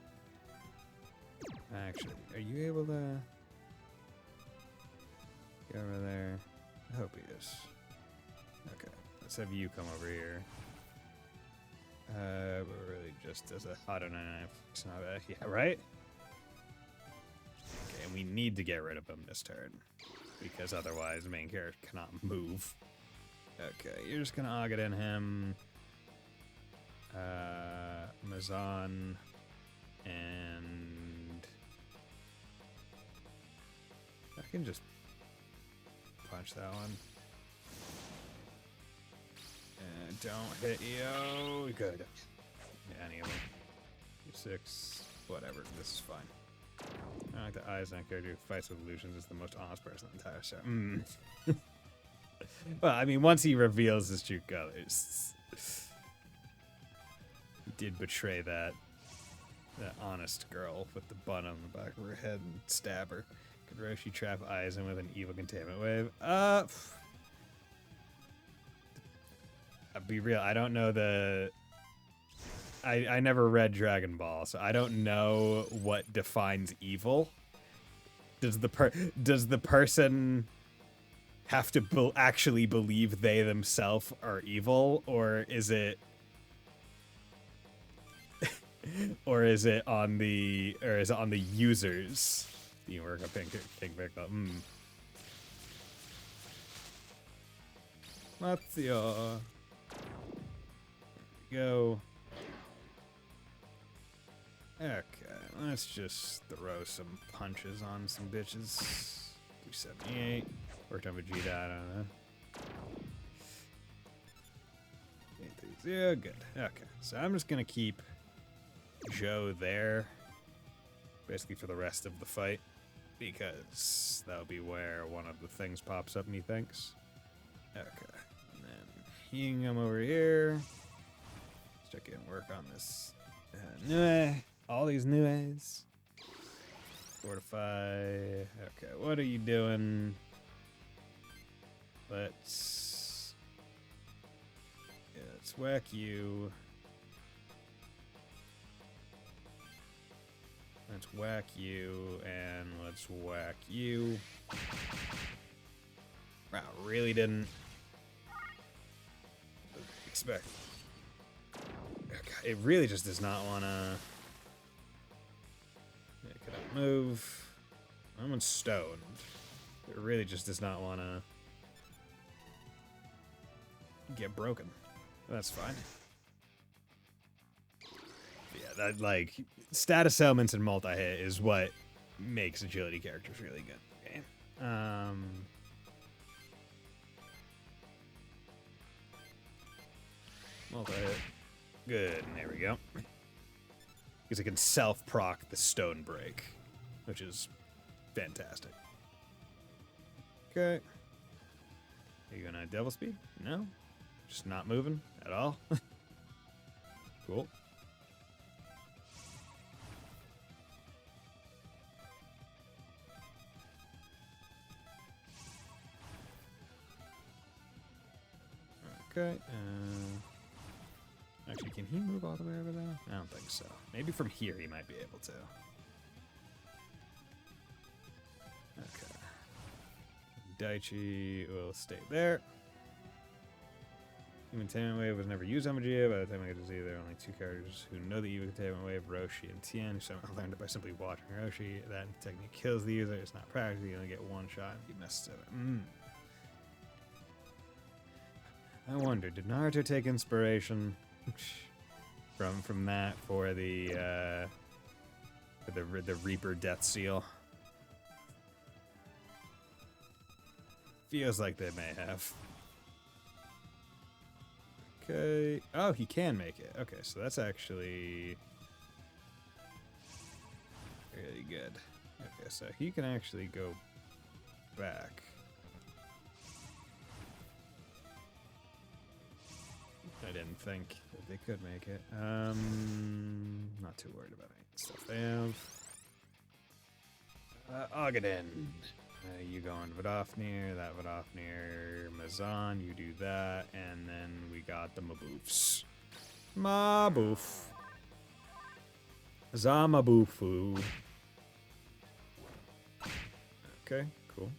Actually, are you able to get over there? I hope he is. Okay, let's have you come over here. But really just as a hot on knife. It's not a, yeah, right? Okay, and we need to get rid of him this turn, because otherwise the main character cannot move. Okay, you're just gonna Aghaton in him. Mazan and I can just punch that one. And don't hit you. Good. Yeah, any of them. 6. Whatever. This is fine. I like the Eisen character who fights with illusions is the most honest person in the entire show. Well, I mean, once he reveals his true colors, he did betray that honest girl with the bun on the back of her head and stab her. Could Roshi trap Eisen with an evil containment wave? I'll be real, I don't know the... I never read Dragon Ball, so I don't know what defines evil. Does the person have to actually believe they themselves are evil, or is it on the users? You work up pink pickle. Mathia. Go. Okay, let's just throw some punches on some bitches. 278. Worked on Vegeta, I don't know. 830, good. Okay, so I'm just gonna keep Joe there, basically for the rest of the fight, because that'll be where one of the things pops up, methinks. Okay, and then he can come over here. Let's check in and work on this. All these Nues. Fortify. Okay, what are you doing? Let's whack you. Let's whack you, and let's whack you. Wow, really didn't expect. It really just does not want to. Could I move? I'm stoned. It really just does not want to get broken. That's fine. Yeah, that like status elements and multi-hit is what makes agility characters really good. Okay. Multi-hit. Good, and there we go. Because it can self-proc the stone break, which is fantastic. Okay. Are you gonna devil speed? No? Just not moving at all? Cool. Okay, actually, can he move all the way over there? I don't think so. Maybe from here he might be able to. Okay. Daichi will stay there. Human Containment Wave was never used on Magia. By the time I get to see, there are only two characters who know the Human Containment Wave, Roshi and Tien. Who somehow learned it by simply watching Roshi. That technique kills the user. It's not practical. You only get one shot if you mess it up. I wonder, did Naruto take inspiration from that for the Reaper Death Seal? Feels like they may have. Okay. Oh, he can make it. Okay, so that's actually really good. Okay, so he can actually go back. I didn't think that they could make it. Not too worried about any stuff they have. Ogaden. You go on Vidofnir, that Vidofnir, Mazan, you do that, and then we got the Maboofs. Maboof. Zamaboofu. Okay, cool.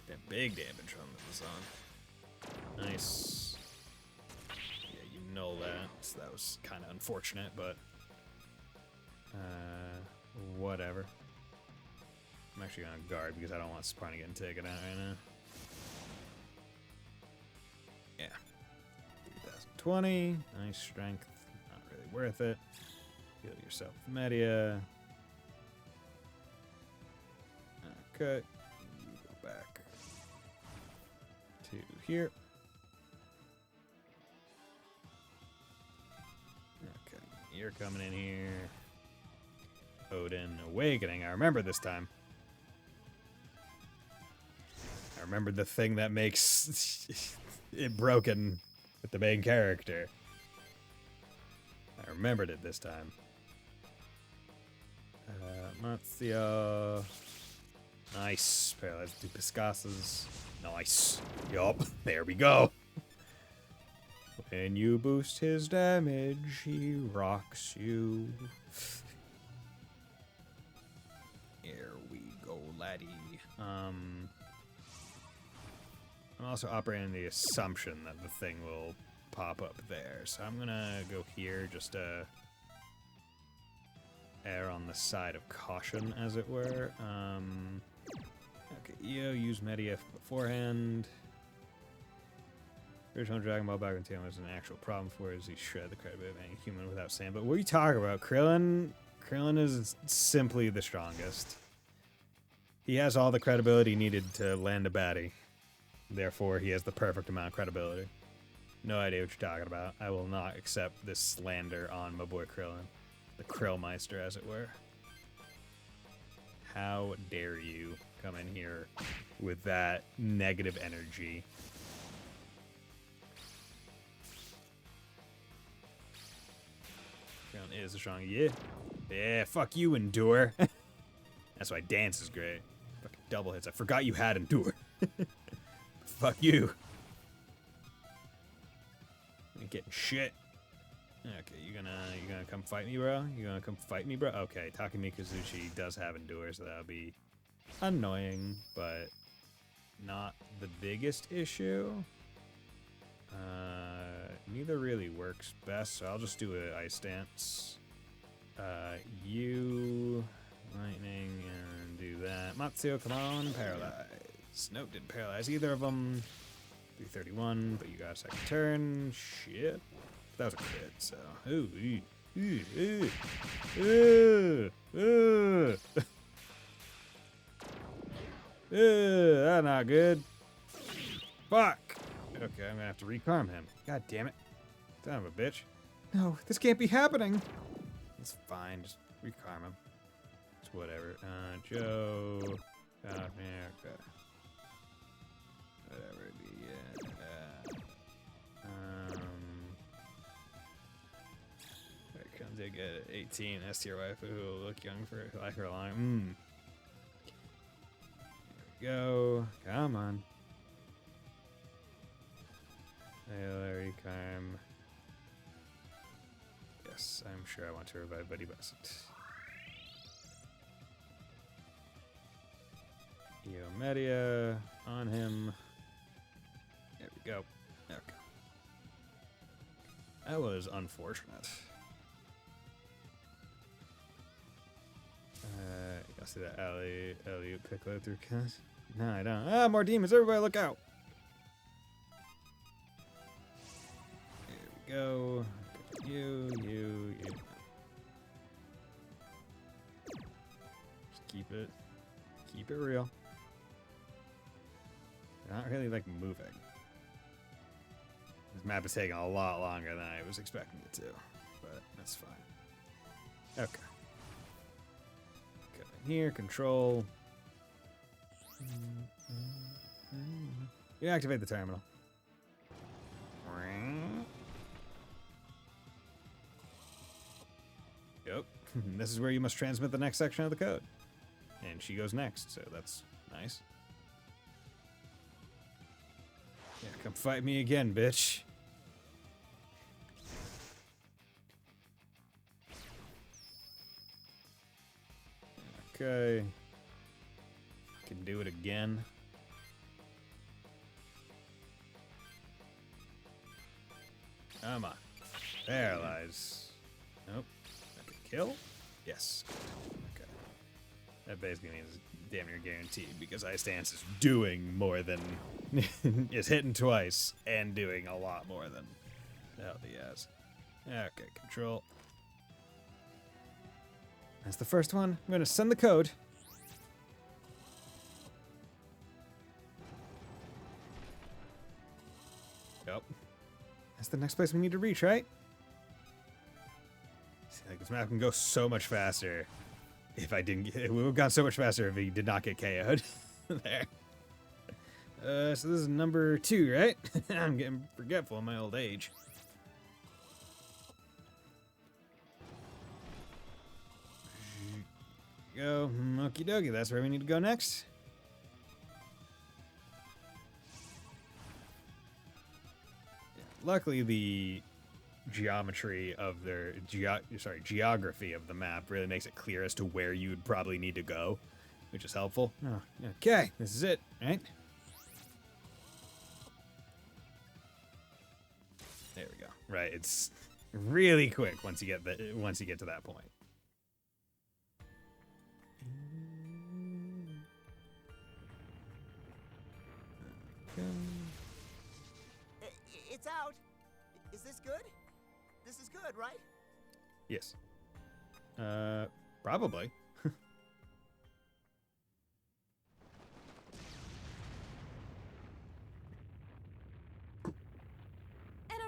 That big damage on the Mazan. Nice. Yeah, you know that. So that was kind of unfortunate, but whatever. I'm actually gonna guard because I don't want Spartan getting taken out right now. Yeah. 2020. Nice strength. Not really worth it. Heal yourself with Media. Okay. You go back to here. Okay. You're coming in here. Odin Awakening. I remember this time. I remembered the thing that makes it broken with the main character. I remembered it this time. Matsya. Nice. Paralyzed two Piscasas. Nice. Yup. There we go. When you boost his damage, he rocks you. Here we go, laddie. I'm also operating the assumption that the thing will pop up there. So I'm gonna go here just to err on the side of caution, as it were. Okay, EO, use Media beforehand. Original Dragon Ball back when Tien was an actual problem for is he shred the credibility of any human without saying. But what are you talking about? Krillin is simply the strongest. He has all the credibility needed to land a baddie. Therefore, he has the perfect amount of credibility. No idea what you're talking about. I will not accept this slander on my boy Krillin. The Krillmeister, as it were. How dare you come in here with that negative energy? Krillin is a strong... Yeah, fuck you, Endure. That's why dance is great. Fucking double hits. I forgot you had Endure. Fuck you. Ain't getting shit. Okay, you gonna come fight me, bro? You gonna come fight me, bro? Okay, Takumi Kazuchi does have Endure, so that'll be annoying, but not the biggest issue. Neither really works best, so I'll just do an Ice Dance. You Lightning and do that. Matsuo, come on, Paralyze. Nope, didn't paralyze either of them. 331, but you got a second turn. Shit. That was a crit, so. That's not good. Fuck. Okay, I'm gonna have to recarm him. God damn it. Son of a bitch. No, this can't be happening. It's fine, just recarm him. It's whatever. Joe. America. Whatever it be, yeah. Here comes a good 18 S tier waifu who will look young for like her long. There we go. Come on. Larry Carm. Yes, I'm sure I want to revive Buddy Bassett. Media on him. There we go. Okay. That was unfortunate. You see that alley piccolo through cast? No, I don't. Ah, more demons! Everybody, look out! There we go. You. Just keep it real. Not really like moving. This map is taking a lot longer than I was expecting it to, but that's fine. Okay. Go in here, control. You activate the terminal. Yep. This is where you must transmit the next section of the code. And she goes next, so that's nice. Yeah, come fight me again, bitch. Okay. Can do it again. Come on. Paralyze. Nope. Okay, kill? Yes. Okay. That basically means damn near guaranteed because Ice Dance is doing more than is hitting twice and doing a lot more than the hell he has. Okay, control. That's the first one. I'm gonna send the code. Yep. That's the next place we need to reach, right? See, like this map can go so much faster. If I didn't get, it would have gone so much faster if he did not get KO'd. There. So this is number 2, right? I'm getting forgetful in my old age. Go, okie dokie, that's where we need to go next. Yeah, luckily, the geometry of their geography of the map really makes it clear as to where you would probably need to go, which is helpful. Oh, okay, this is it, right? There we go. Right, it's really quick once you get to that point. It's out. Is this good? This is good, right? Yes. Probably. An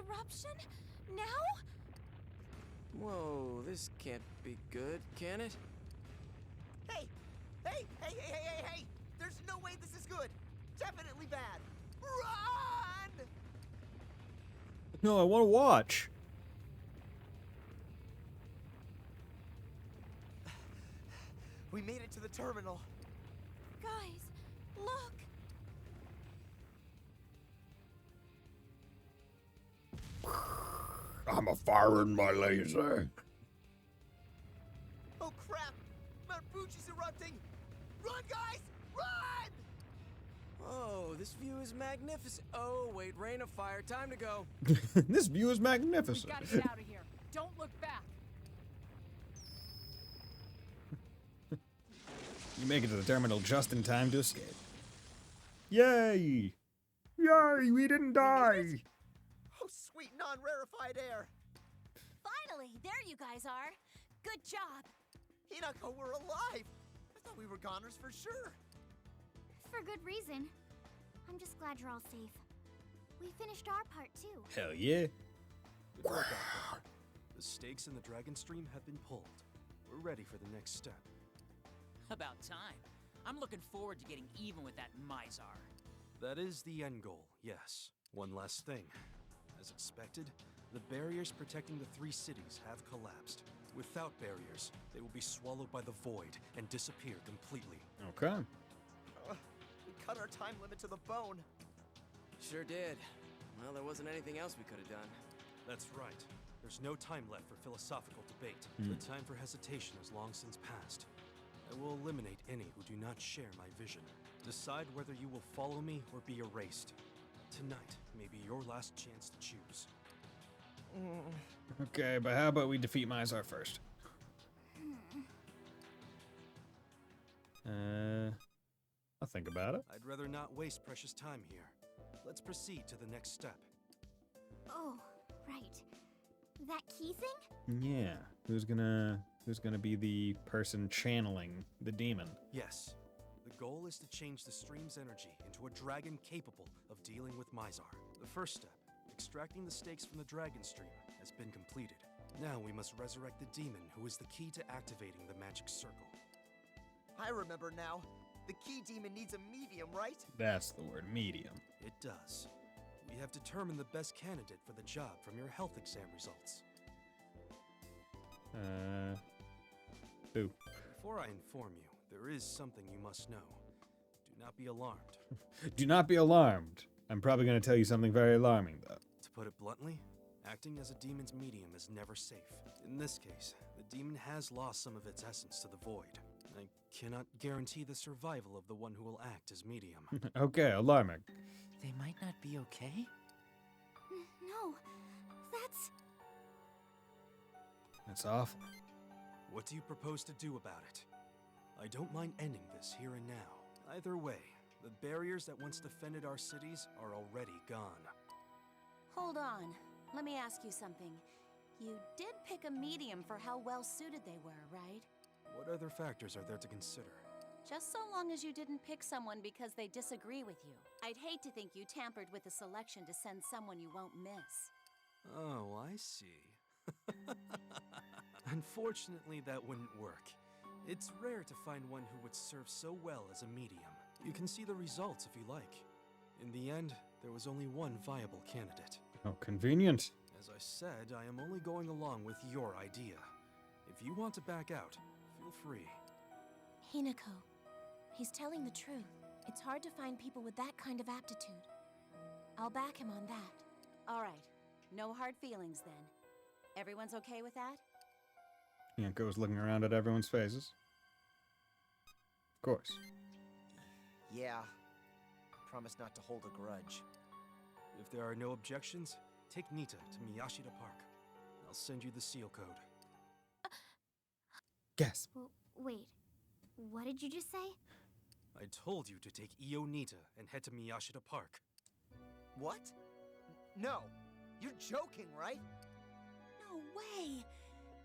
eruption? Now? Whoa, this can't be good, can it? Hey! There's no way this is good. Definitely bad. Run! No, I want to watch. We made it to the terminal. Guys, look! I'm a firing my laser. Oh crap! Mount Fuji's erupting! Run, guys! Run! Oh, this view is magnificent. Oh, wait, rain of fire. Time to go. This view is magnificent. We gotta get out of here. Don't look back. You make it to the terminal just in time to escape. Yay! Yay, we didn't die! Oh, sweet non-rarefied air! Finally, there you guys are. Good job. Hinako, we're alive! I thought we were goners for sure. For good reason. I'm just glad you're all safe. We finished our part too. Hell yeah. Good work out there. The stakes in the Dragon Stream have been pulled. We're ready for the next step. About time. I'm looking forward to getting even with that Mizar. That is the end goal, yes. One last thing. As expected, the barriers protecting the 3 cities have collapsed. Without barriers, they will be swallowed by the void and disappear completely. Okay. We cut our time limit to the bone. Sure did. Well, there wasn't anything else we could have done. That's right. There's no time left for philosophical debate. The time for hesitation has long since passed. I will eliminate any who do not share my vision. Decide whether you will follow me or be erased. Tonight may be your last chance to choose. Okay, but how about we defeat Mizar first? I'll think about it. I'd rather not waste precious time here. Let's proceed to the next step. Oh, right. That key thing? Yeah. Who's gonna be the person channeling the demon? Yes. The goal is to change the stream's energy into a dragon capable of dealing with Mizar. The first step, extracting the stakes from the Dragon Stream, has been completed. Now we must resurrect the demon who is the key to activating the magic circle. I remember now. The key demon needs a medium, right? That's the word, medium. It does. We have determined the best candidate for the job from your health exam results. Boo. Before I inform you, there is something you must know. Do not be alarmed. Do not be alarmed. I'm probably gonna tell you something very alarming, though. To put it bluntly, acting as a demon's medium is never safe. In this case, the demon has lost some of its essence to the void. I cannot guarantee the survival of the one who will act as medium. Okay, alarming. They might not be okay? No, that's... That's awful. What do you propose to do about it? I don't mind ending this here and now. Either way, the barriers that once defended our cities are already gone. Hold on. Let me ask you something. You did pick a medium for how well suited they were, right? What other factors are there to consider? Just so long as you didn't pick someone because they disagree with you. I'd hate to think you tampered with the selection to send someone you won't miss. Oh, I see. Unfortunately, that wouldn't work. It's rare to find one who would serve so well as a medium. You can see the results if you like. In the end, there was only one viable candidate. Oh, convenient. As I said, I am only going along with your idea. If you want to back out, feel free. Hinako, he's telling the truth. It's hard to find people with that kind of aptitude. I'll back him on that. All right. No hard feelings, then. Everyone's okay with that? Yanko's looking around at everyone's faces. Of course. Yeah. Promise not to hold a grudge. If there are no objections, take Nita to Miyashita Park. I'll send you the seal code. Gasp. Wait, what did you just say? I told you to take Io Nita and head to Miyashita Park. What? No. You're joking, right? No way!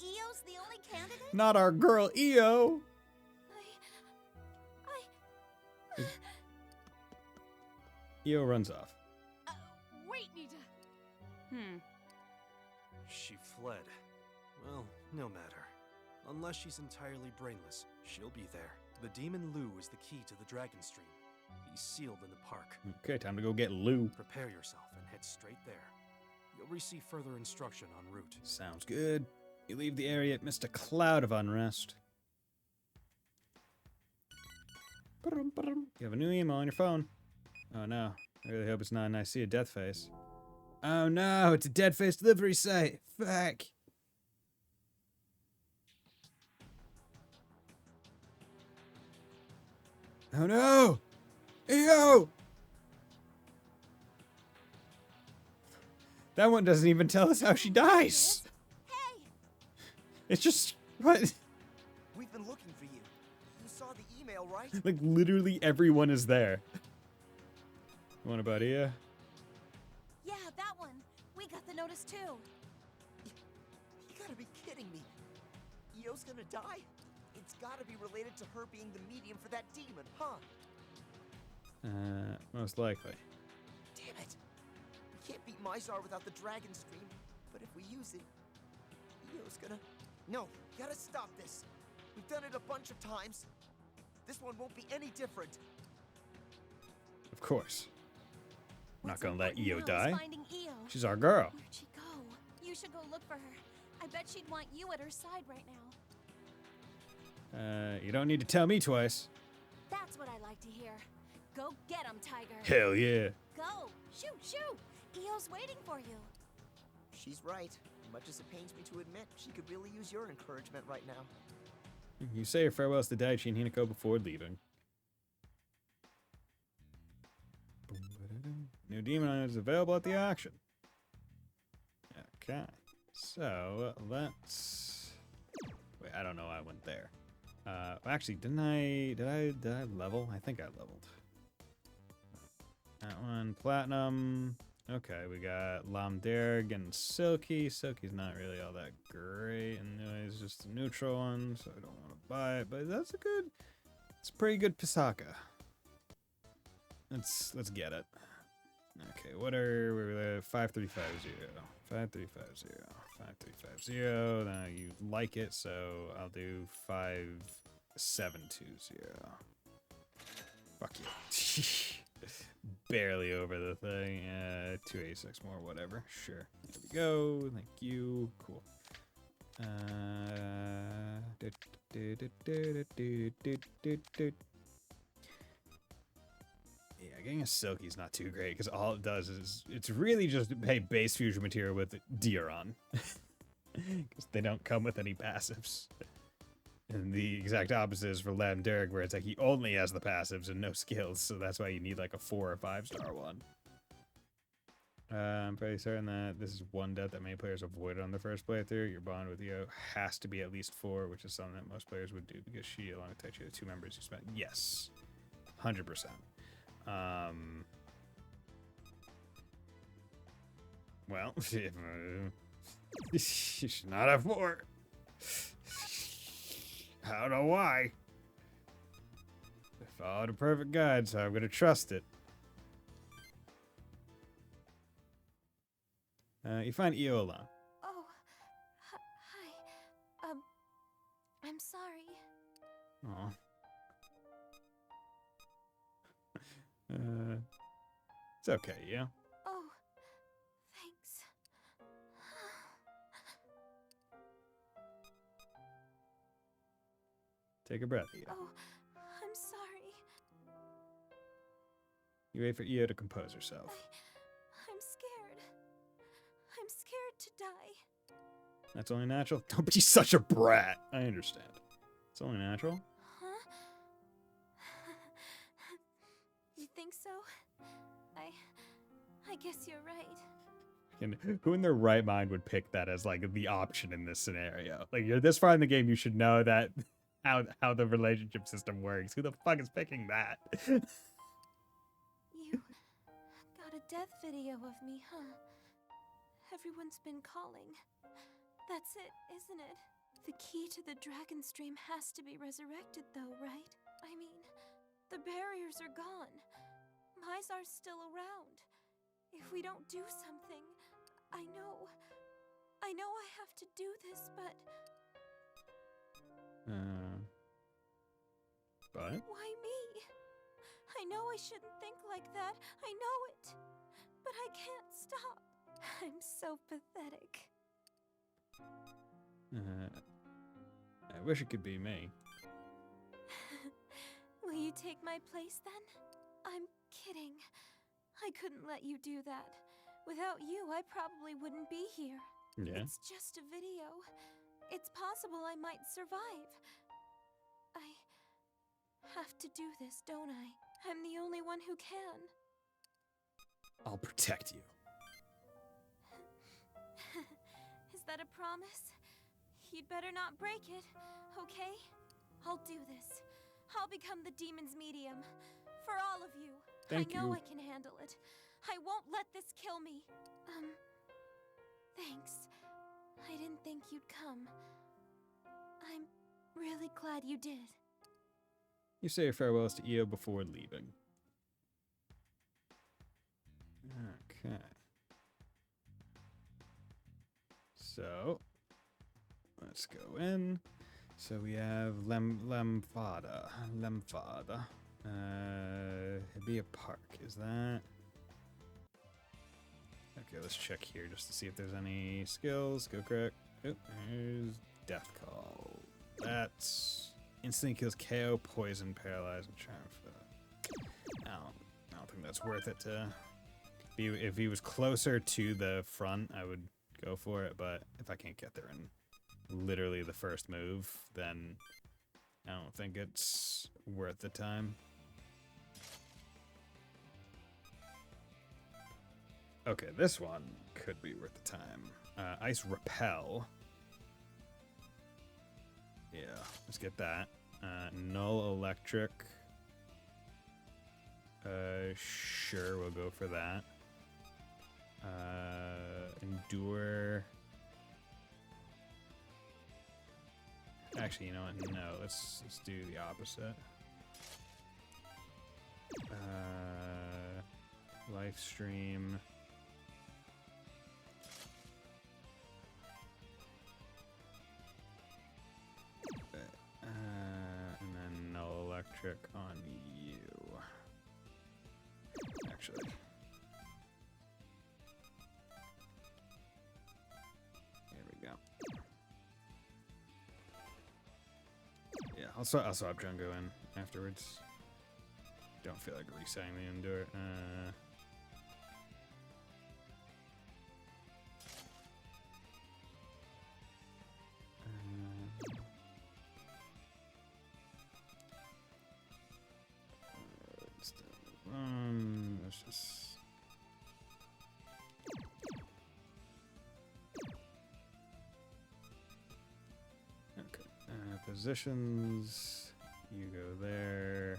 Eo's the only candidate? Not our girl, Io! Io runs off. Wait, Nita! She fled. Well, no matter. Unless she's entirely brainless, she'll be there. The Demon Lu is the key to the Dragon Stream. He's sealed in the park. Okay, time to go get Lou. Prepare yourself and head straight there. You'll receive further instruction en route. Sounds good. You leave the area amidst a cloud of unrest. You have a new email on your phone. Oh no, I really hope it's not an I see a death face. Oh no, it's a dead face delivery site. Fuck. Oh no! Ew! That one doesn't even tell us how she dies. Hey! It's just what? We've been looking for you. You saw the email, right? Like literally everyone is there. What about Ia? Yeah, that one. We got the notice too. You gotta be kidding me. Io's gonna die? It's gotta be related to her being the medium for that demon, huh? Most likely. Damn it. We can't beat Mizar without the Dragon Stream, but if we use it, Io's gonna... No, gotta stop this. We've done it a bunch of times. This one won't be any different. Of course. I'm not What's gonna let important Io now is die. finding Io. She's our girl. Where'd she go? You should go look for her. I bet she'd want you at her side right now. You don't need to tell me twice. That's what I like to hear. Go get him, Tiger. Hell yeah. Go! Shoot, shoot! Io's waiting for you. She's right. Much as it pains me to admit, she could really use your encouragement right now. You say your farewells to Daichi and Hinako before leaving. New demon is available at the auction. Okay. So, let's... Wait, I don't know I went there. Actually, did I level? I think I leveled. That one, platinum. Okay, we got Lamderg and Silky. Silky's not really all that great, and it's just a neutral one, so I don't want to buy it. But that's it's a pretty good Pisaka. Let's get it. Okay, what are we there? 5350, 5350, 5350. Now you like it, so I'll do 5720. Fuck you. Barely over the thing. 286 more, whatever. Sure. There we go. Thank you. Cool. Yeah, getting a Silky's not too great because all it does is it's really just base fusion material with Diaron. Because they don't come with any passives. And the exact opposite is for Lamderg, where it's like he only has the passives and no skills, so that's why you need like a 4 or 5 star one. I'm pretty certain that this is one death that many players avoided on the first playthrough. Your bond with Io has to be at least 4, which is something that most players would do because she, along with Taichi, are the 2 members you spent. Yes, 100%. Well, you should not have 4. I don't know why. I followed a perfect guide, so I'm gonna trust it. You find Io alone. Oh, hi. I'm sorry. Aw. It's okay, yeah. Oh, thanks. Take a breath, Io. Oh, I'm sorry. You wait for Io to compose herself. I'm scared. I'm scared to die. That's only natural. Don't be such a brat. I understand. It's only natural. Huh? You think so? I guess you're right. And who in their right mind would pick that as like the option in this scenario? Like you're this far in the game, you should know that how the relationship system works. Who the fuck is picking that? You got a death video of me, huh? Everyone's been calling. That's it, isn't it? The key to the Dragon Stream has to be resurrected though, right? I mean, the barriers are gone. Mizar's still around. If we don't do something, I know I have to do this, but... But? Why me? I know I shouldn't think like that. I know it. But I can't stop. I'm so pathetic. I wish it could be me. Will you take my place then? I'm kidding. I couldn't let you do that. Without you, I probably wouldn't be here. Yeah. It's just a video. It's possible I might survive. I have to do this, don't I? I'm the only one who can. I'll protect you. Is that a promise? You'd better not break it, okay? I'll do this. I'll become the demon's medium. For all of you. Thank I know you. I can handle it. I won't let this kill me. Thanks. I didn't think you'd come. I'm really glad you did. You say your farewells to Io before leaving. Okay. So, let's go in. So we have Lemfada. It'd be a park, is that? Okay, let's check here just to see if there's any skills. Go correct. Oh, there's Death Call. That's instantly kills KO, poison, paralyze, and charm. I don't think that's worth it to be. If he was closer to the front, I would go for it, but if I can't get there in literally the first move, then I don't think it's worth the time. Okay, this one could be worth the time. Ice Repel. Yeah, let's get that. Null Electric. Sure, we'll go for that. Endure. Actually, you know what? No, let's do the opposite. Life Stream. And then Null Electric on you. Actually. There we go. Yeah, I'll swap Jungo in afterwards. Don't feel like resetting the Endure. Let's just. Okay. Positions. You go there.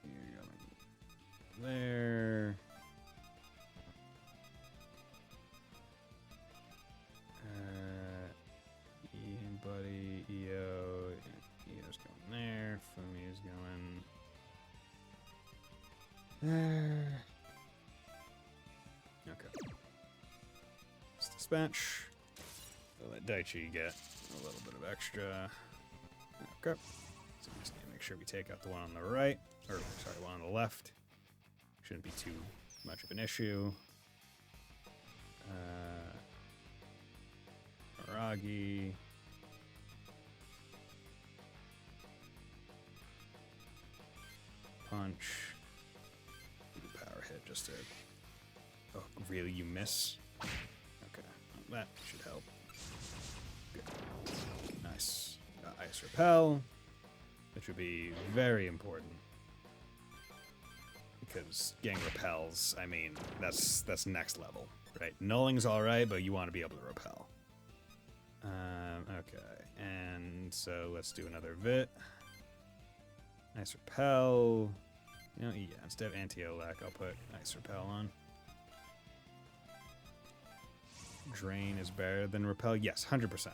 You're going there. Ian, buddy, EO. EO's going there. Fumi's going there. Okay. Let's dispatch. We'll let Daichi get a little bit of extra. Okay. So we just need to make sure we take out the one on the right. Or, sorry, one on the left. Shouldn't be too much of an issue. Aragi. Punch. Power hit just to... Oh, really? You miss? Okay. Well, that should help. Good. Nice. Ice Repel. Which would be very important. Because getting repels, I mean, that's next level, right? Nulling's alright, but you want to be able to repel. Okay, and so let's do another Vit. Nice Repel. You know, yeah, instead of Anti-Olak, I'll put Nice Repel on. Drain is better than Repel? Yes, 100%.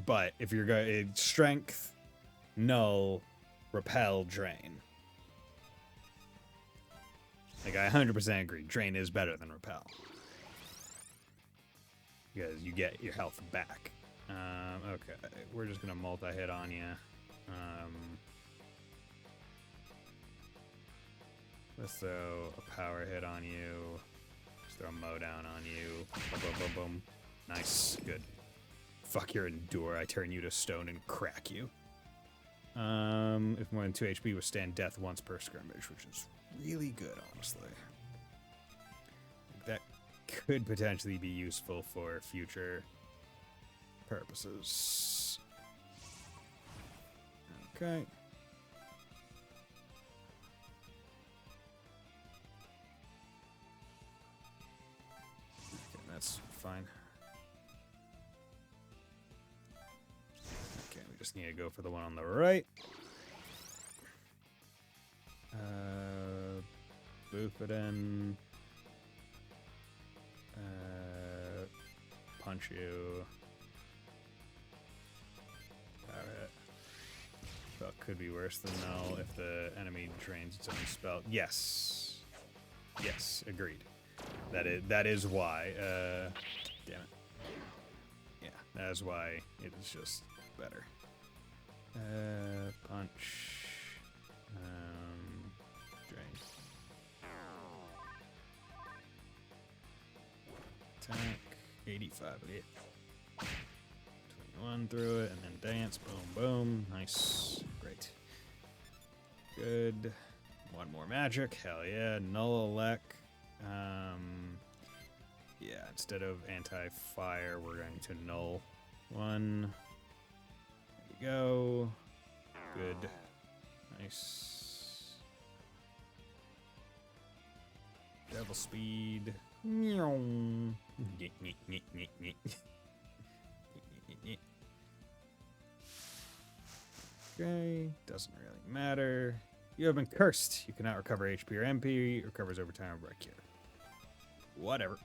But if you're going Strength, Null, Repel, Drain. Like, I 100% agree. Drain is better than Repel. Because you get your health back. Okay, we're just going to multi-hit on you. Let's throw a power hit on you. Let's throw a mow down on you. Boom, boom, boom, boom. Nice, good. Fuck your Endure. I turn you to stone and crack you. If more than 2 HP, withstand death once per skirmish, which is really good, honestly. could potentially be useful for future purposes. Okay. Okay, that's fine. Okay, we just need to go for the one on the right. Boof it in. Punch you. Alright. Well, could be worse than null if the enemy drains its own spell. Yes. Yes, agreed. That is why. Damn it. Yeah, that is why it is just better. Punch. Drain. Attack. 85 of it. 21 through it, and then dance. Boom, boom. Nice. Great. Good. One more magic. Hell yeah. Null elect. Yeah, instead of anti-fire, we're going to null one. There we go. Good. Nice. Devil speed. Okay, doesn't really matter. You have been cursed. You cannot recover HP or MP. It recovers over time by cure. Whatever.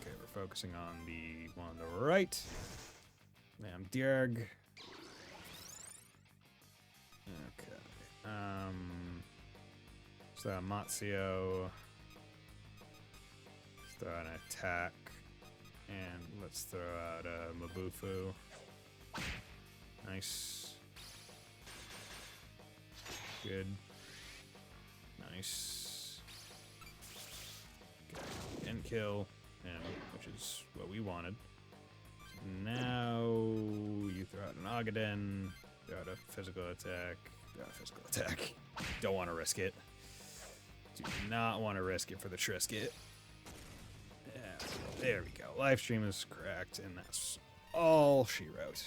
Okay, we're focusing on the one on the right. Lam Dierg. Okay. So Matsio. Let's throw out an attack. And let's throw out Mabufu. Nice. Good. Nice. Okay. And kill him, which is what we wanted. Now you throw out an Ogaden, throw out a physical attack, throw out a physical attack. Don't want to risk it. Do not want to risk it for the Trisket. Yeah, there we go. Livestream is correct, and that's all she wrote.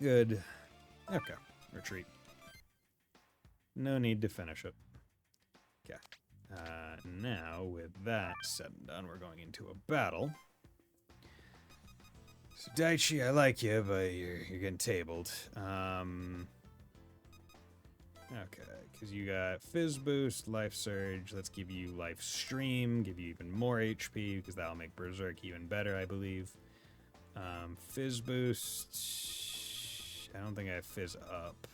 Good. Okay, retreat. No need to finish it. Okay. Now, with that said and done, we're going into a battle. So, Daichi, I like you, but you're getting tabled. Okay, because you got Fizz Boost, Life Surge. Let's give you Life Stream, give you even more HP, because that'll make Berserk even better, I believe. Fizz Boost. I don't think I have Fizz Up.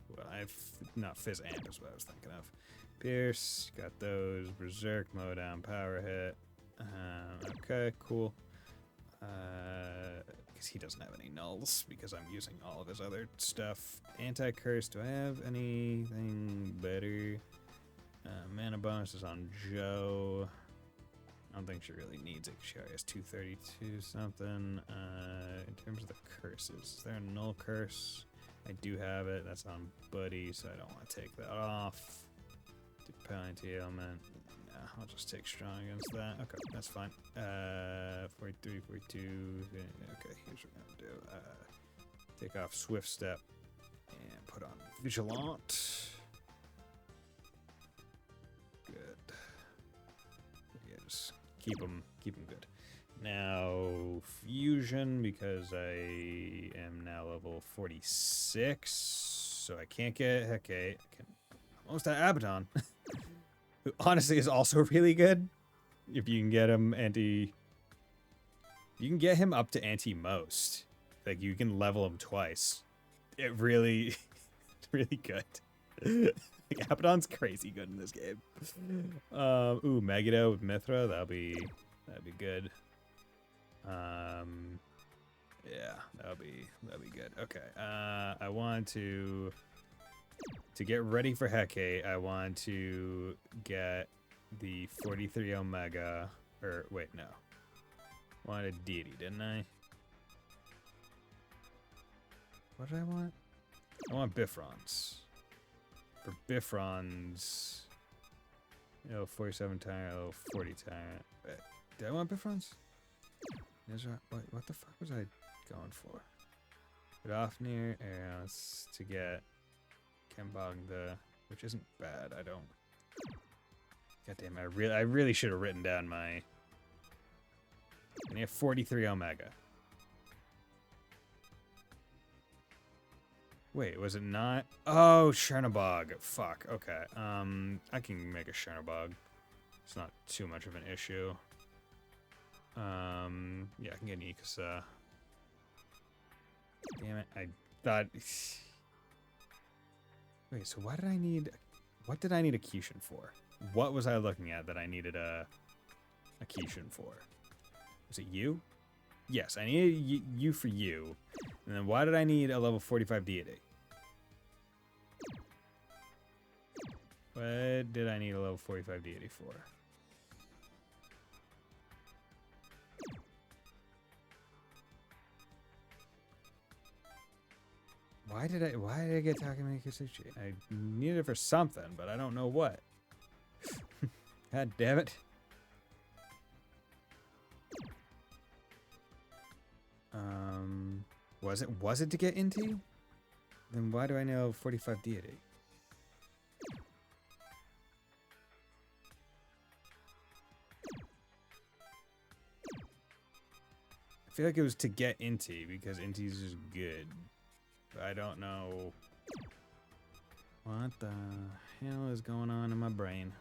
Well, I have not Fizz Amp is what I was thinking of. Pierce, got those. Berserk, Mow Down, Power Hit. Okay, cool. Because he doesn't have any nulls, because I'm using all of his other stuff. Anti-Curse, do I have anything better? Mana bonus is on Joe. I don't think she really needs it, she already has 232 something. In terms of the curses, is there a null curse? I do have it, that's on Buddy, so I don't want to take that off. Do penalty ailment. Nah, I'll just take strong against that. Okay, that's fine. 43, 42. Okay, here's what I'm gonna do. Take off Swift Step and put on Vigilant. Good. Yeah, just keep them good. Now, Fusion, because I am now level 46, so I can't get Hecate. I can almost at Abaddon, who honestly is also really good. If you can get him you can get him up to anti-most. Like, you can level him twice. It really, really good. Like, Abaddon's crazy good in this game. Ooh, Megiddo with Mithra, that'd be good. Yeah, that'll be good. Okay. I want to get ready for Hecate. I want to get the 43 Omega. Or wait, no. I wanted Deity, didn't I? What did I want? I want Bifrons. For Bifrons, Level 47 tyrant, level 40 tyrant. Did I want Bifrons? What the fuck was I going for? Get off near to get Kembang which isn't bad. I don't. God damn! I really should have written down my. And you have 43 Omega. Wait, was it not? Oh, Chernobog. Fuck. Okay. I can make a Chernobog. It's not too much of an issue. Yeah, I can get an Ikusa. Damn it! I thought. Wait. So why did I need? What did I need a Kishin for? What was I looking at that I needed a Kishin for? Was it you? Yes, I needed you for you. And then why did I need a level 45 deity? What did I need a level 45 deity for? Why did I get Takumi Kisuchi? I needed it for something, but I don't know what. God damn it. Was it to get into? Then why do I know 45 deity? I feel like it was to get Inti because Inti's just good. But I don't know what the hell is going on in my brain.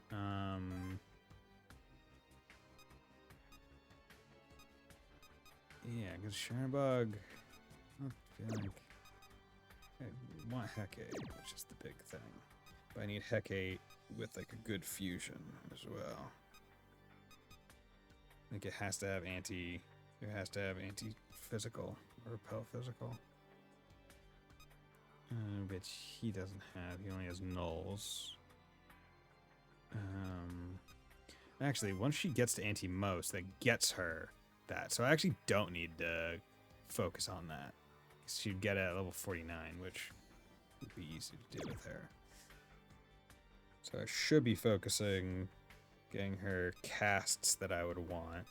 Yeah, because Chernobog, I feel like I want Hecate, which is the big thing. But I need Hecate with like a good fusion as well. I think it has to have anti-physical or repel physical. Which he doesn't have. He only has nulls. Actually, once she gets to anti-most, that gets her that. So I actually don't need to focus on that. She'd get at level 49, which would be easy to do with her. So I should be focusing getting her casts that I would want,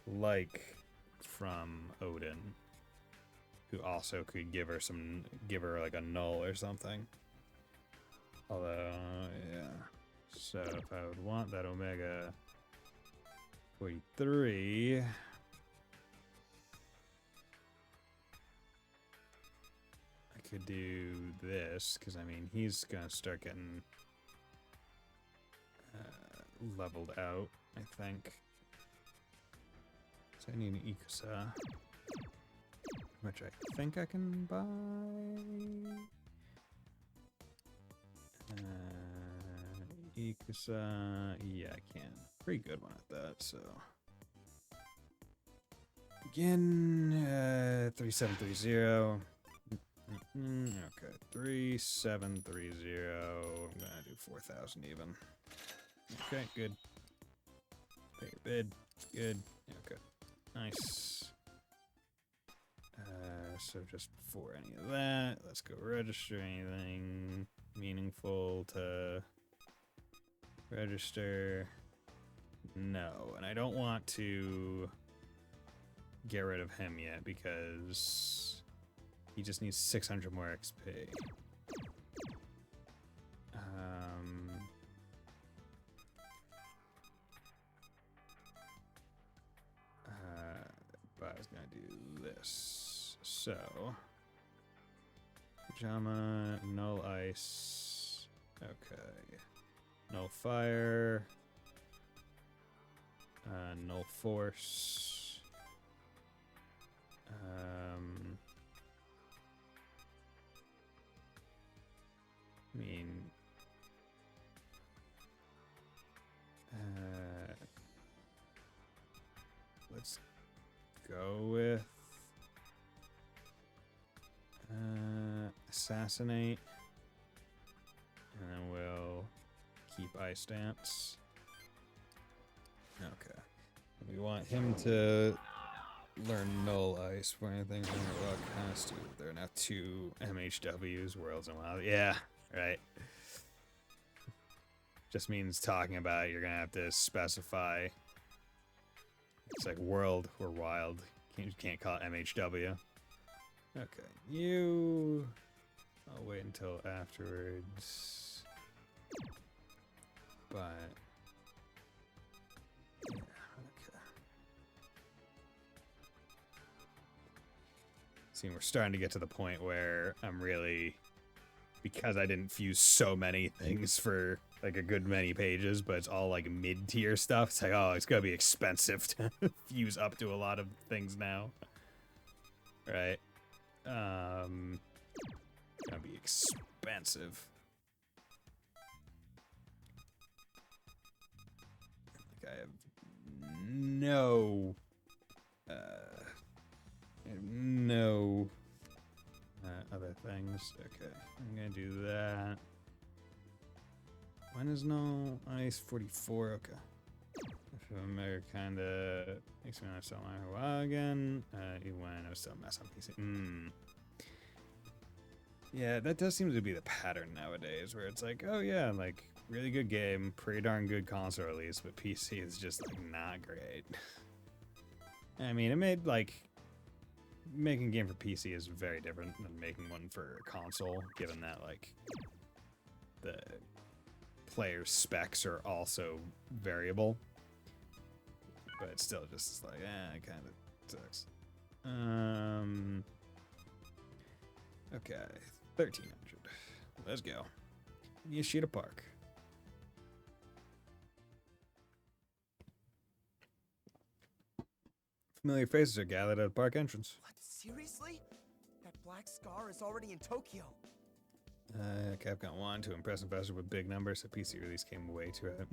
like from Odin, who also could give her like a null or something. Although, yeah. So if I would want that Omega 43, I could do this, because I mean, he's gonna start getting leveled out, I think. So I need an Ikusa, which I think I can buy. Ikusa, yeah, I can. Pretty good one at that, so. Again, 3730. Okay, 3730. I'm gonna do 4,000 even. Okay, good. Pay your bid. Good. Okay. Nice. So just before any of that, let's go register anything meaningful to register. No, and I don't want to get rid of him yet because he just needs 600 more XP. But I was gonna do this. So, Pajama, null ice. Okay. Null fire. Null force. I mean, let's go with assassinate, and then we'll keep ice dance. Okay, we want him to learn null ice for anything. Well, kind of stupid. There are now 2 MHWs, Worlds and Wild. Yeah, right. just means talking about it, you're gonna have to specify. It's like world or wild. You can't call it MHW. Okay, you. I'll wait until afterwards. But yeah, okay. See, we're starting to get to the point where I'm really, because I didn't fuse so many things for like a good many pages, but it's all like mid-tier stuff. It's like, oh, it's gonna be expensive to fuse up to a lot of things now. Right? Gonna be expensive. Like I have no other things. Okay, I'm gonna do that. When is no ice 44? Okay. If I'm kinda makes me want to sell my while again. Even when I was still a mess on PC. Yeah, that does seem to be the pattern nowadays, where it's like, oh yeah, like really good game, pretty darn good console release, but PC is just like not great. I mean, it made like making a game for PC is very different than making one for a console, given that like the player specs are also variable. But it's still just like, it kind of sucks. Okay, 1,300. Let's go. Yoshida Park. Familiar faces are gathered at the park entrance. What? Seriously? That black scar is already in Tokyo. Capcom wanted to impress investors with big numbers, so PC release came way too early.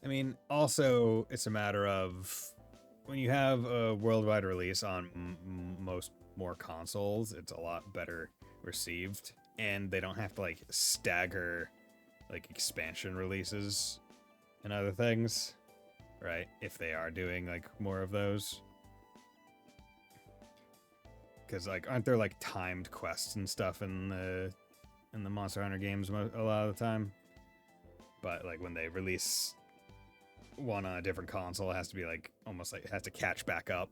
I mean, also, it's a matter of when you have a worldwide release on more consoles, it's a lot better received, and they don't have to like stagger like expansion releases and other things, right? If they are doing like more of those, because like aren't there like timed quests and stuff in the Monster Hunter games a lot of the time? But like when they release one on a different console, it has to be like almost like it has to catch back up,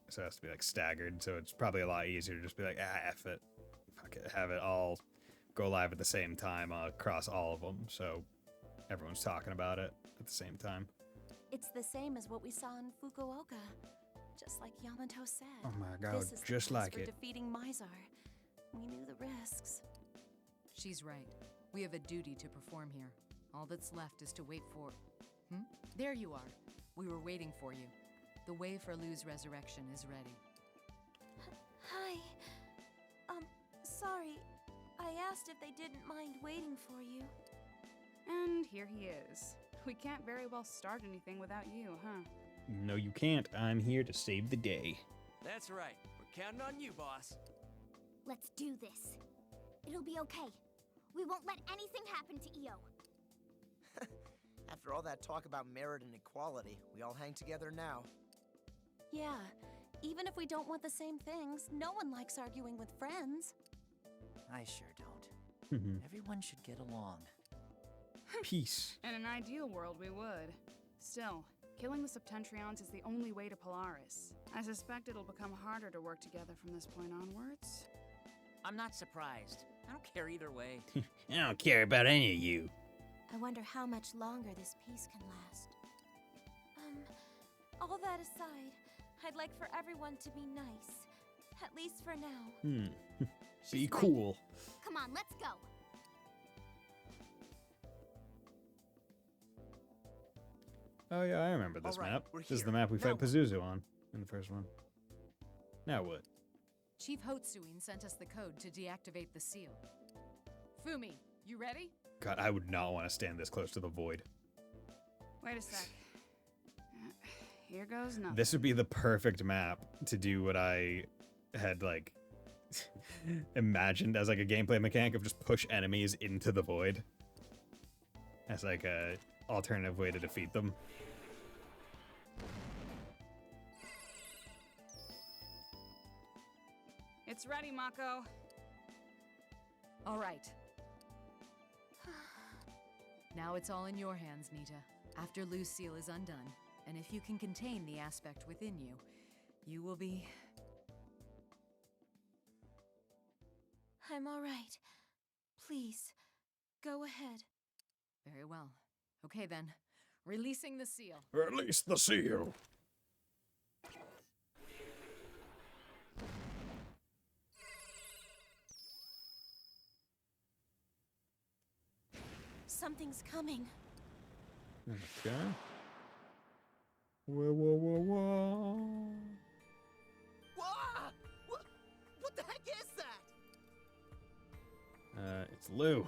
so it has to be like staggered. So it's probably a lot easier to just be like, F it, fuck it, have it all go live at the same time across all of them, so everyone's talking about it at the same time. It's the same as what we saw in Fukuoka, just like Yamato said. Oh my god, this is just the like place it. for defeating Mizar. We knew the risks. She's right. We have a duty to perform here. All that's left is to wait for... There you are. We were waiting for you. The way for Lu's resurrection is ready. Hi. Sorry. I asked if they didn't mind waiting for you. And here he is. We can't very well start anything without you, huh? No, you can't. I'm here to save the day. That's right. We're counting on you, boss. Let's do this. It'll be okay. We won't let anything happen to Io. After all that talk about merit and equality, we all hang together now. Yeah, even if we don't want the same things, no one likes arguing with friends. I sure don't. Everyone should get along. Peace. In an ideal world, we would. Still, killing the Septentrions is the only way to Polaris. I suspect it'll become harder to work together from this point onwards. I'm not surprised. I don't care either way. I don't care about any of you. I wonder how much longer this peace can last. All that aside, I'd like for everyone to be nice. At least for now. Be cool. Come on, let's go. Oh yeah, I remember this All right, map. we're This is the here. map we Now fight Pazuzu on in the first one. Now what? Chief Hotsuin sent us the code to deactivate the seal. Fumi, you ready? God, I would not want to stand this close to the void. Wait a sec. Here goes nothing. This would be the perfect map to do what I had like imagined as like a gameplay mechanic of just push enemies into the void as like a alternative way to defeat them. It's ready, Mako. All right. Now it's all in your hands, Nita. After Lou's seal is undone, and if you can contain the aspect within you, you will be... I'm all right. Please, go ahead. Very well. Okay then. Releasing the seal. Release the seal. Something's coming. Okay. Whoa, whoa, whoa, whoa. Whoa! What the heck is that? It's Lou.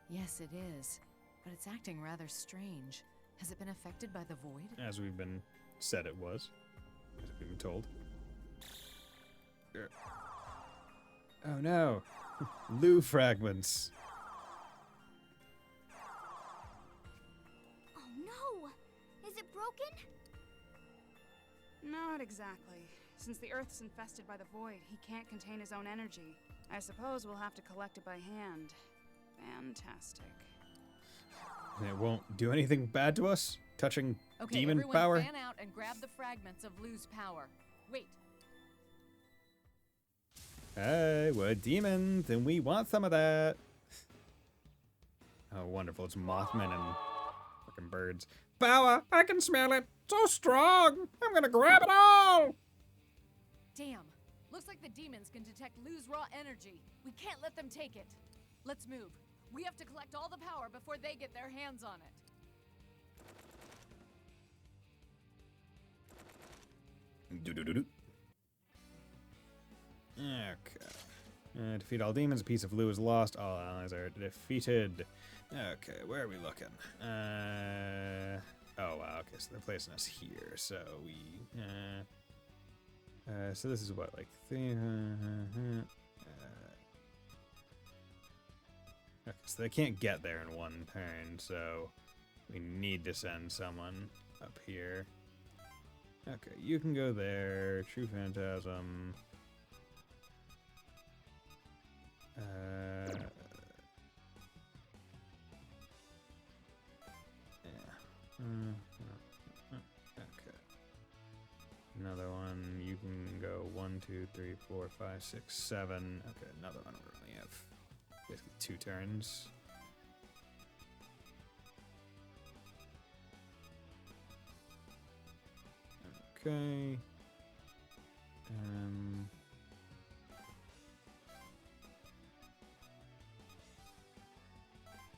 Yes, it is. But it's acting rather strange. Has it been affected by the void? As we've been said it was. As we've been told. Oh no. Lou fragments. Oh no! Is it broken? Not exactly. Since the Earth's infested by the void, he can't contain his own energy. I suppose we'll have to collect it by hand. Fantastic. And it won't do anything bad to us? Touching Okay, demon everyone power? fan out and grab the fragments of Lou's power. Wait. Hey, we're demons, and we want some of that. Oh, wonderful. It's Mothman and fucking birds. Power! I can smell it! So strong! I'm gonna grab it all! Damn. Looks like the demons can detect Lou's raw energy. We can't let them take it. Let's move. We have to collect all the power before they get their hands on it. Do-do-do-do. Okay. Defeat all demons. A piece of Lou is lost. All allies are defeated. Okay, where are we looking? Oh, wow. Okay, so they're placing us here. So we... so this is what, like... Okay, so they can't get there in one turn, so we need to send someone up here. Okay, you can go there. True Phantasm. Okay. Another one. You can go 1, 2, 3, 4, 5, 6, 7. Okay, another one. We only have basically 2 turns. Okay.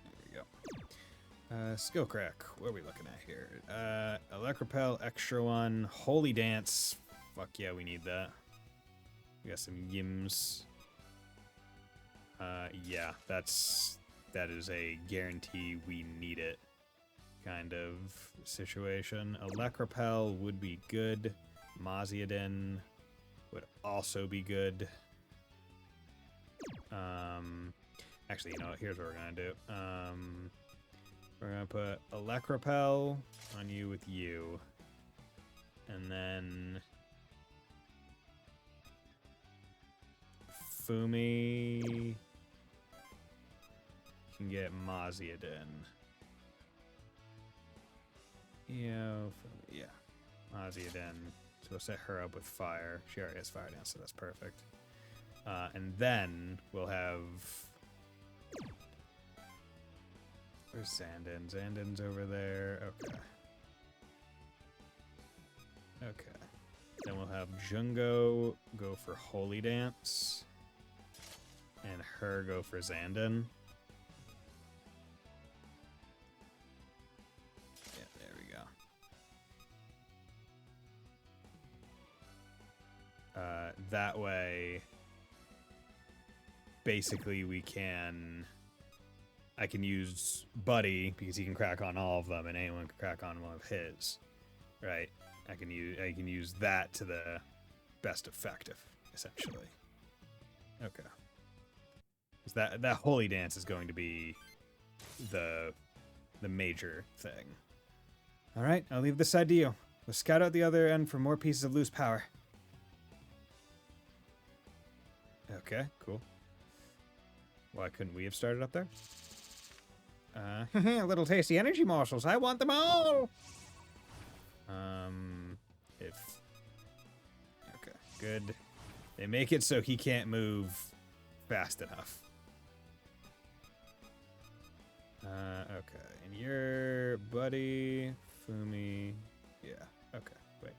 There we go. Skill crack. What are we looking at here? Electropel, extra one, Holy Dance. Fuck yeah, we need that. We got some yims. Yeah, that is a guarantee we need it kind of situation. Electropel would be good. Maziadin would also be good. Actually, you know what? Here's what we're gonna do. We're gonna put Electropel on you with you. And then Fumi can get Maziadin. Yeah, Maziadin. So we'll set her up with fire. She already has fire dance, so that's perfect. And then we'll have... Where's Zandon? Zandon's over there. Okay. Okay. Then we'll have Jungo go for Holy Dance. And her go for Zandon. Yeah, there we go. That way, basically we can... I can use Buddy because he can crack on all of them, and anyone can crack on one of his, right? I can use that to the best effect, essentially. Okay. Because that Holy Dance is going to be the major thing. All right, I'll leave this side to you. Let's scout out the other end for more pieces of loose power. Okay, cool. Why couldn't we have started up there? Little tasty energy morsels. I want them all. Okay, good. They make it so he can't move fast enough. Okay, and your buddy, Fumi. Yeah, okay, wait.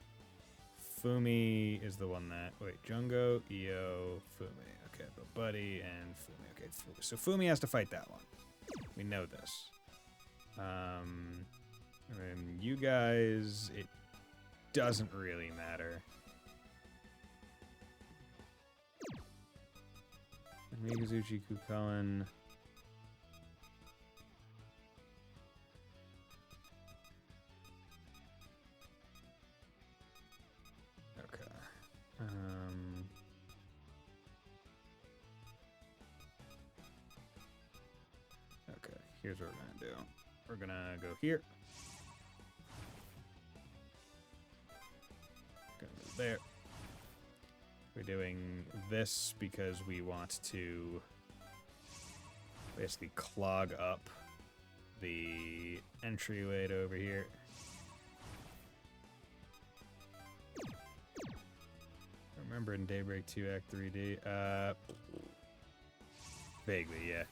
Fumi is the one that. Wait, Jungo, Io, Fumi. Okay, but Buddy and Fumi. Okay, so Fumi has to fight that one. We know this. And you guys, it doesn't really matter. Mikazuchi, Kukulin. Okay. Okay, here's what we're gonna do. We're gonna go here. Gonna move there. We're doing this because we want to basically clog up the entryway to over here. Remember in Daybreak 2 Act 3D? Vaguely, yeah.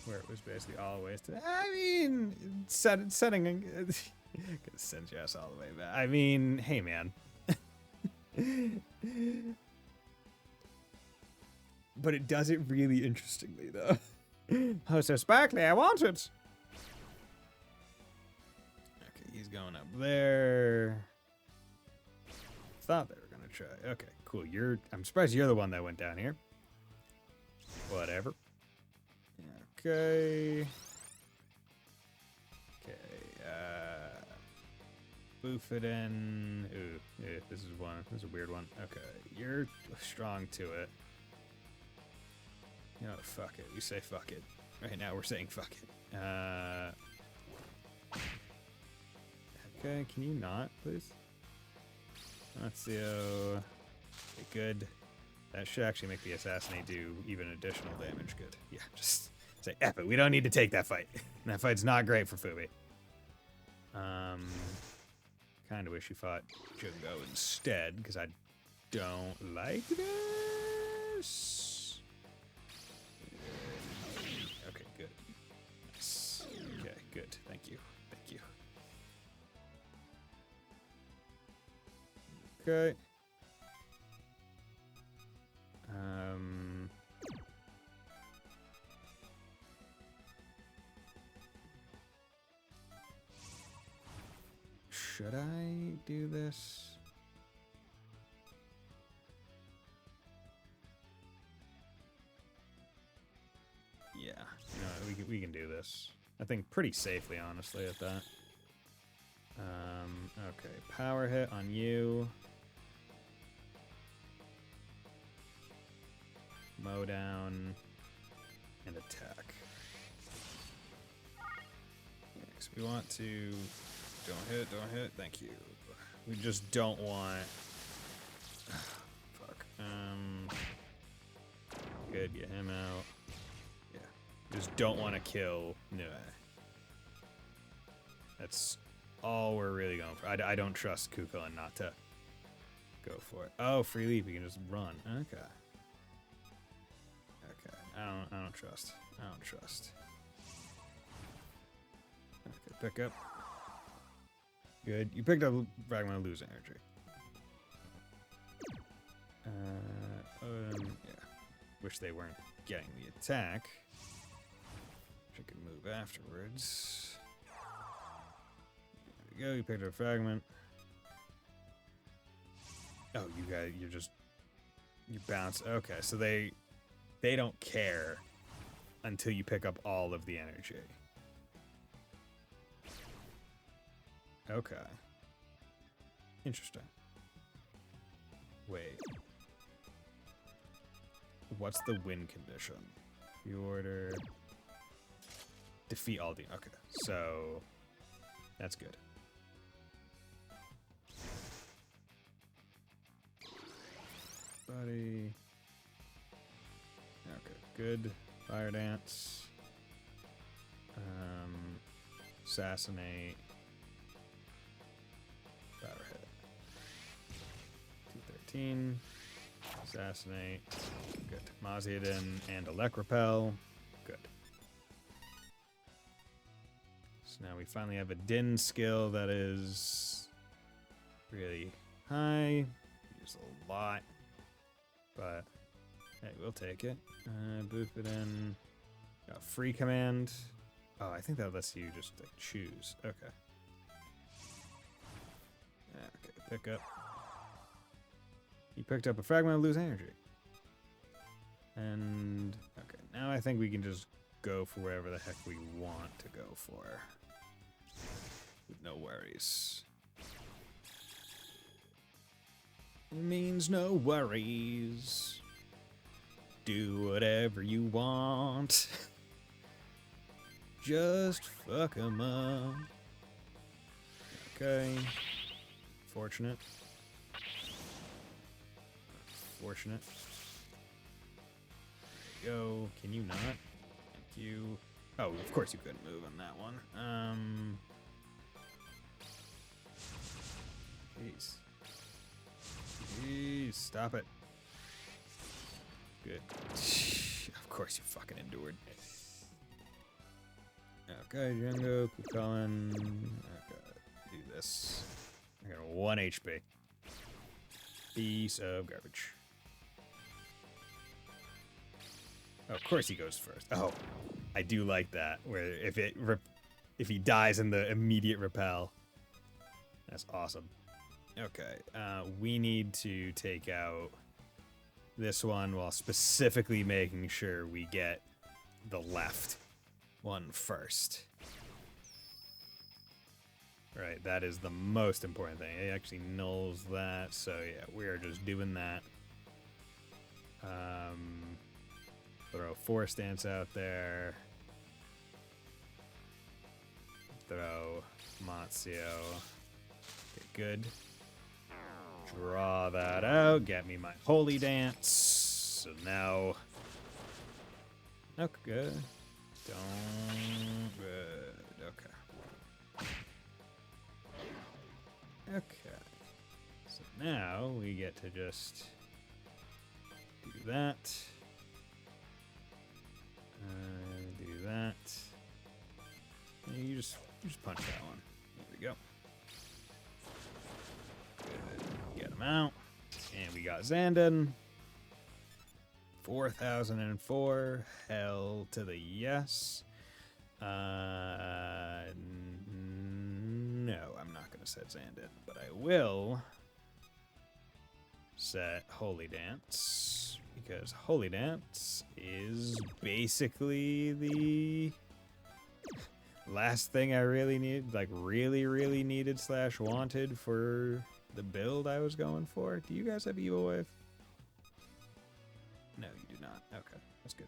Where it was basically all ways to. I mean, setting. Gonna send your ass all the way back. I mean, hey man. But it does it really interestingly, though. Oh, so sparkly, I want it! Okay, he's going up there. Thought they were gonna try. Okay, cool. I'm surprised you're the one that went down here. Whatever. Okay. Okay, boof it in. Ooh, yeah, this is a weird one. Okay, you're strong to it. You know, fuck it. We say fuck it. Right now we're saying fuck it. Okay, can you not, please? Let's see. Okay, good. That should actually make the assassinate do even additional damage. Good. Yeah, just say F it. We don't need to take that fight. That fight's not great for Fumi. Kind of wish you fought Jungo instead, because I don't like this. Okay, good. Nice. Okay, good. Thank you. Thank you. Okay. Should I do this? Yeah, no, we can do this. I think pretty safely, honestly, at that. Okay, power hit on you. Mow down and attack. Next, we want to don't hit. Thank you. We just don't want. Fuck. Good, get him out. Yeah, just don't want to kill Nue. That's all we're really going for. I don't trust Kukulin not to go for it. Oh, free leap. We can just run. Okay. Okay. I don't trust. I don't trust. Okay, pick up. Good. You picked up Fragment of Lose Energy. Yeah. Wish they weren't getting the attack. Wish I could move afterwards. There we go. You picked up a fragment. Oh, you bounce. Okay, so they don't care until you pick up all of the energy. Okay. Interesting. Wait. What's the win condition? You order... Defeat all the... Okay, so... That's good. Buddy... Okay, good. Fire dance. Assassinate. Power hit. 213. Assassinate. Good. Maziadin and Elec Repel. Good. So now we finally have a Din skill that is really high. Use a lot. But hey, we'll take it. Boof it in. Got free command. Oh, I think that lets you just like, choose. Okay. Okay, pick up. You picked up a fragment of lose energy. And okay, now I think we can just go for wherever the heck we want to go for. With no worries. Means no worries. Do whatever you want. Just fuck 'em up. Okay. Fortunate. Fortunate. There you go. Can you not? Thank you. Oh, of course you couldn't move on that one. Jeez. Jeez, stop it. Good. Of course you fucking endured. Okay, Django, keep calling. Okay, do this. I got 1 HP. Piece of garbage. Oh, of course he goes first. Oh, I do like that. Where if he dies in the immediate repel, that's awesome. Okay, we need to take out this one while specifically making sure we get the left one first. Right, that is the most important thing. It actually nulls that, so yeah, we are just doing that. Throw Force Dance out there. Throw Mazio. Okay, good. Draw that out. Get me my Holy Dance. So now... Okay. Don't... Good. Okay. Okay. So now we get to just do that. Do that. And you just punch that one. There we go. Good. Get him out. And we got Xandon. 4004. Hell to the yes. No, I'm not going to set Xandon, but I will set Holy Dance, because Holy Dance is basically the last thing I really need, like really needed / wanted for the build I was going for. Do you guys have Evil Wave? No, you do not. Okay, that's good.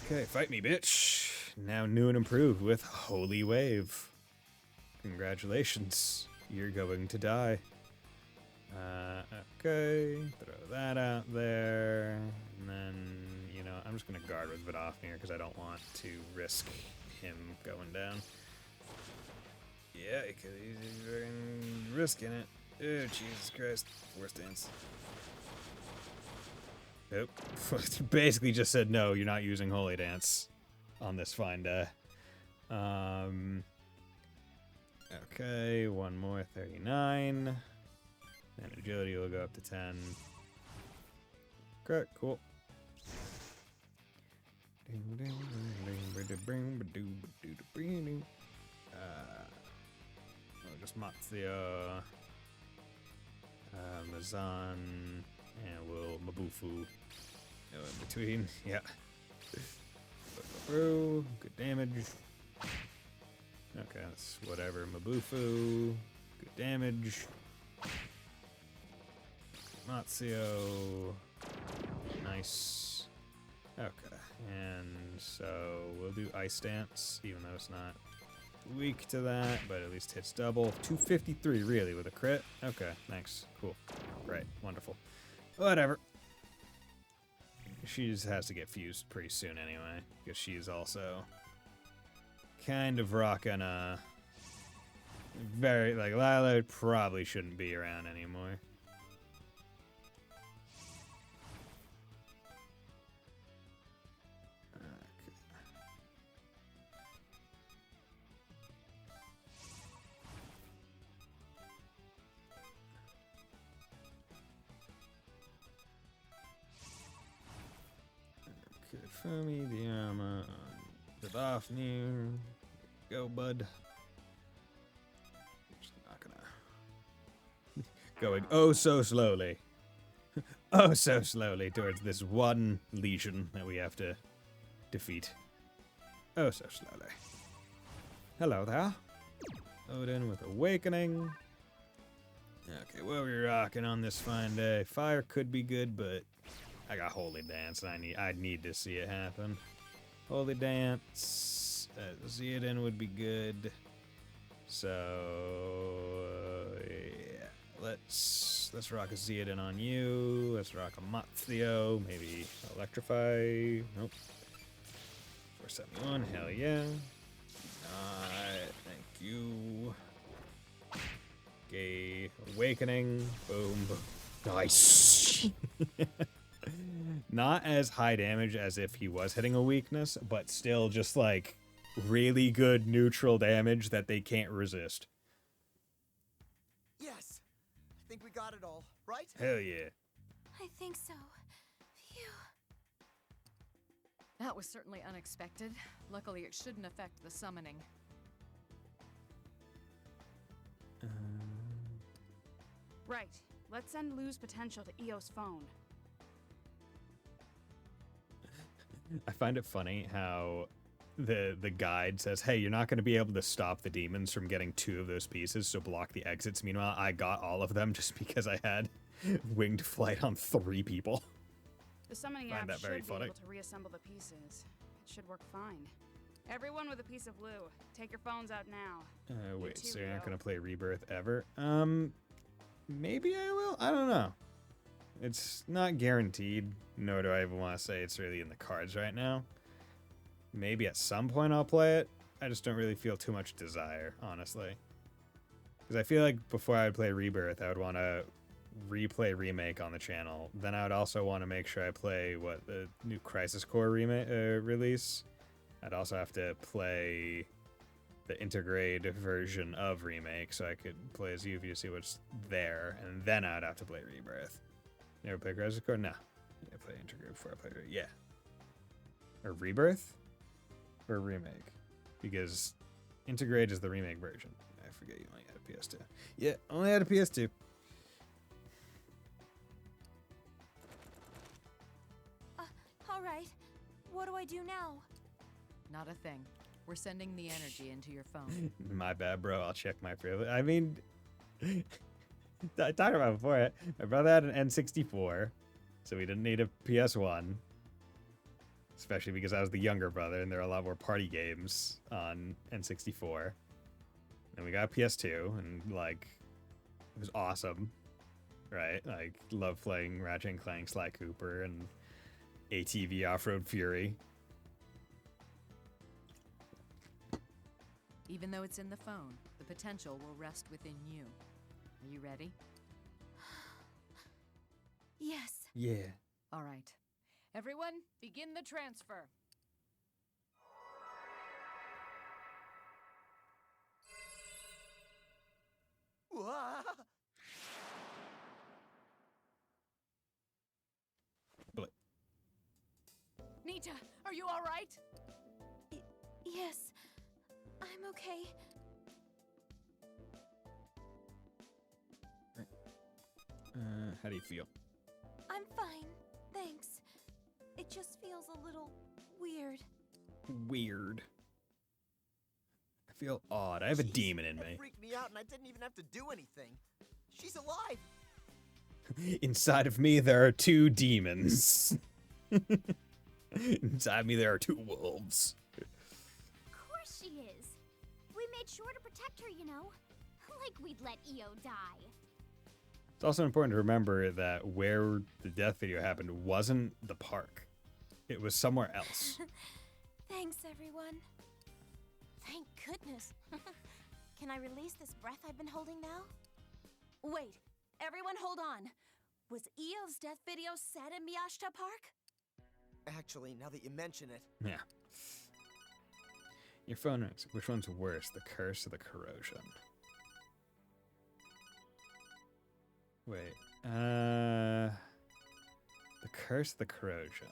Okay, fight me, bitch. Now new and improved with Holy Wave. Congratulations. You're going to die. Okay, throw that out there. And then, you know, I'm just going to guard with Vidofnir because I don't want to risk him going down. Yeah, because he's fucking risking it. Oh, Jesus Christ. Force Dance. Nope. Basically just said no, you're not using Holy Dance on this fine day. Okay, one more, 39. And agility will go up to 10. Okay, cool. Just Mazio, Mazan, and we'll Mabufu in between. Yeah. Through. Good damage. Okay, that's whatever. Mabufu. Good damage. Mazio. Nice. Okay. And so we'll do Ice Dance, even though it's not weak to that, but at least hits double. 253, really, with a crit? Okay, thanks. Cool. Great. Wonderful. Whatever. she just has to get fused pretty soon anyway, because she's also kind of rocking a very, like, Lila probably shouldn't be around anymore. Fumi, the armor, the off near. Go, bud. Just not gonna. Going oh so slowly. Oh so slowly towards this one legion that we have to defeat. Oh so slowly. Hello there. Odin with Awakening. Okay, what are we rocking on this fine day? Fire could be good, but I got Holy Dance, and I need to see it happen. Holy Dance, Zeodin would be good. So yeah, let's rock a Zeodin on you. Let's rock a Matzio. Maybe Electrify. Nope. 471. Hell yeah. Thank you. Okay, Awakening. Boom. Nice. Not as high damage as if he was hitting a weakness, but still just like really good neutral damage that they can't resist. Yes! I think we got it all, right? Hell yeah. I think so. Phew. That was certainly unexpected. Luckily, it shouldn't affect the summoning. Right. Let's send Lou's potential to Eo's phone. I find it funny how the guide says, hey, you're not going to be able to stop the demons from getting 2 of those pieces, so block the exits. Meanwhile, I got all of them just because I had winged flight on 3 people. The summoning app should be able to reassemble the pieces. It should work fine. Everyone with a piece of Lou, take your phones out now. Wait, so you're not going to play Rebirth ever? Maybe I will? I don't know. It's not guaranteed, nor do I even want to say it's really in the cards right now. Maybe at some point I'll play it. I just don't really feel too much desire, honestly. Because I feel like before I would play Rebirth, I would want to replay Remake on the channel. Then I would also want to make sure I play, the new Crisis Core release. I'd also have to play the Intergrade version of Remake so I could play as Yuffie to see what's there. And then I'd have to play Rebirth. Never play Crisis Core? No. Yeah, play Intergrade before I play Rebirth. Yeah. Or Rebirth? Or Remake? Because Intergrade is the remake version. I forget you only had a PS2. Yeah, only had a PS2. All right. What do I do now? Not a thing. We're sending the energy into your phone. My bad, bro. I'll check my privilege. I mean, I talked about it before. My brother had an N64, so we didn't need a PS1. Especially because I was the younger brother, and there are a lot more party games on N64. And we got a PS2, and, like, it was awesome. Right? Like, love playing Ratchet and Clank, Sly Cooper, and ATV Off-Road Fury. Even though it's in the phone, the potential will rest within you. Are you ready? Yes. Yeah. All right. Everyone, begin the transfer. Nita, are you all right? Yes. I'm okay. How do you feel? I'm fine. Thanks. It just feels a little weird. Weird. I feel odd. I have a demon in me. It freaked me out and I didn't even have to do anything. She's alive! Inside of me, there are 2 demons. Inside me, there are 2 wolves. Of course she is. We made sure to protect her, you know. Like we'd let Io die. It's also important to remember that where the death video happened wasn't the park. it was somewhere else. Thanks, everyone. Thank goodness. Can I release this breath I've been holding now? Wait, everyone hold on. Was Eo's death video set in Miyashita Park? Actually, now that you mention it, Yeah. Your phone rings. Which one's worse, the curse or the corrosion? Wait. The curse, the corrosion.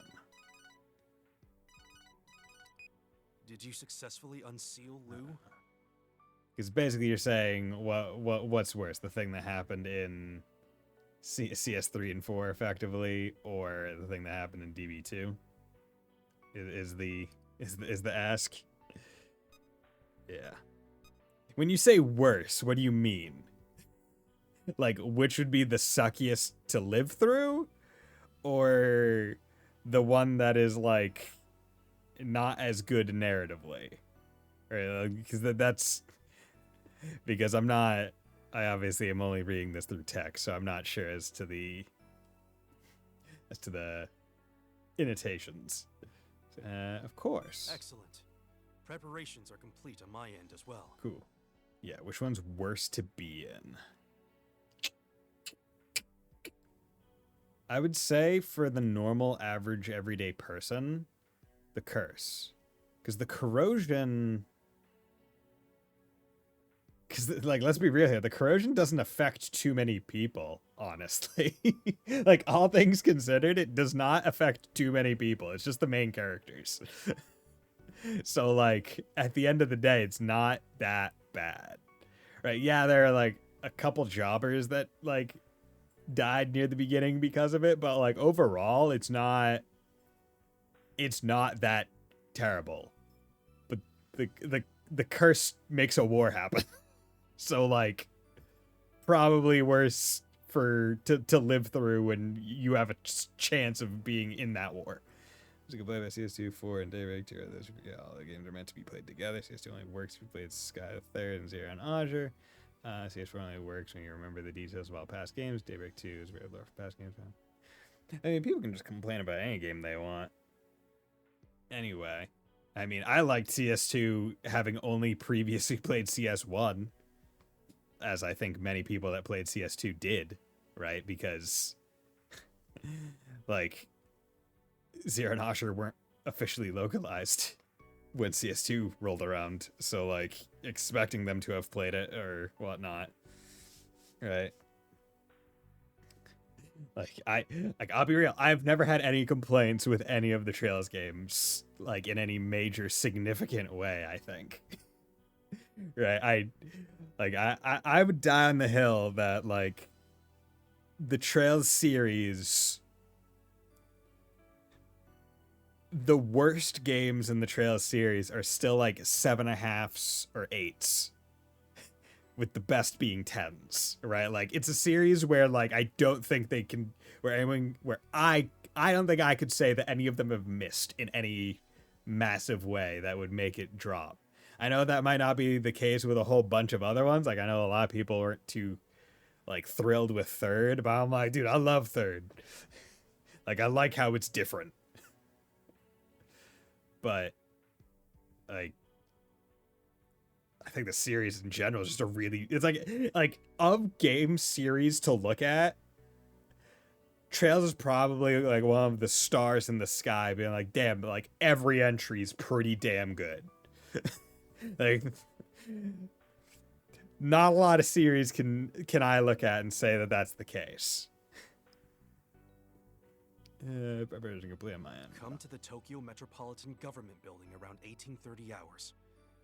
Did you successfully unseal Lou? Because basically you're saying what's worse, the thing that happened in CS3 and 4 effectively, or the thing that happened in DB2? Is the ask? Yeah. When you say worse, what do you mean? Like, which would be the suckiest to live through? Or the one that is, like, not as good narratively? Right? Because that's... Because I obviously am only reading this through text, so I'm not sure as to the annotations. Of course. Excellent. Preparations are complete on my end as well. Cool. Yeah, which one's worse to be in? I would say for the normal, average, everyday person, the curse. Because the corrosion... Because, like, let's be real here. The corrosion doesn't affect too many people, honestly. Like, all things considered, it does not affect too many people. It's just the main characters. So, like, at the end of the day, it's not that bad. Right? Yeah, there are, like, a couple jobbers that, like, died near the beginning because of it. But, like, overall, it's not that terrible. But the curse makes a war happen. So, like, probably worse to live through when you have a chance of being in that war. So you can play by CS2, 4, and Daybreak 2. All the games are meant to be played together. CS2 only works if you play Sky the Third and Zero and Azure. CS4 only works when you remember the details about past games. Daybreak 2 is very low for past games. I mean, people can just complain about any game they want. Anyway, I mean, I liked CS2 having only previously played CS1, as I think many people that played CS2 did, right? Because, like, Zero and Asher weren't officially localized when CS2 rolled around, so, like, expecting them to have played it or whatnot, right? I'll be real, I've never had any complaints with any of the Trails games, like, in any major significant way, I think. Right, I would die on the hill that, like, the Trails series, the worst games in the Trails series are still, like, 7.5s or 8s, with the best being 10s, right? Like, it's a series where, like, I don't think they can, I don't think I could say that any of them have missed in any massive way that would make it drop. I know that might not be the case with a whole bunch of other ones. Like, I know a lot of people weren't too, like, thrilled with Third, but I'm like, dude, I love Third. Like, I like how it's different. But, like, I think the series in general is just a really, it's like of game series to look at, Trails is probably, like, one of the stars in the sky, being like, damn, like, every entry is pretty damn good. Like, not a lot of series can I look at and say that that's the case. Preparation complete on my end. Come to the Tokyo Metropolitan Government Building around 1830 hours.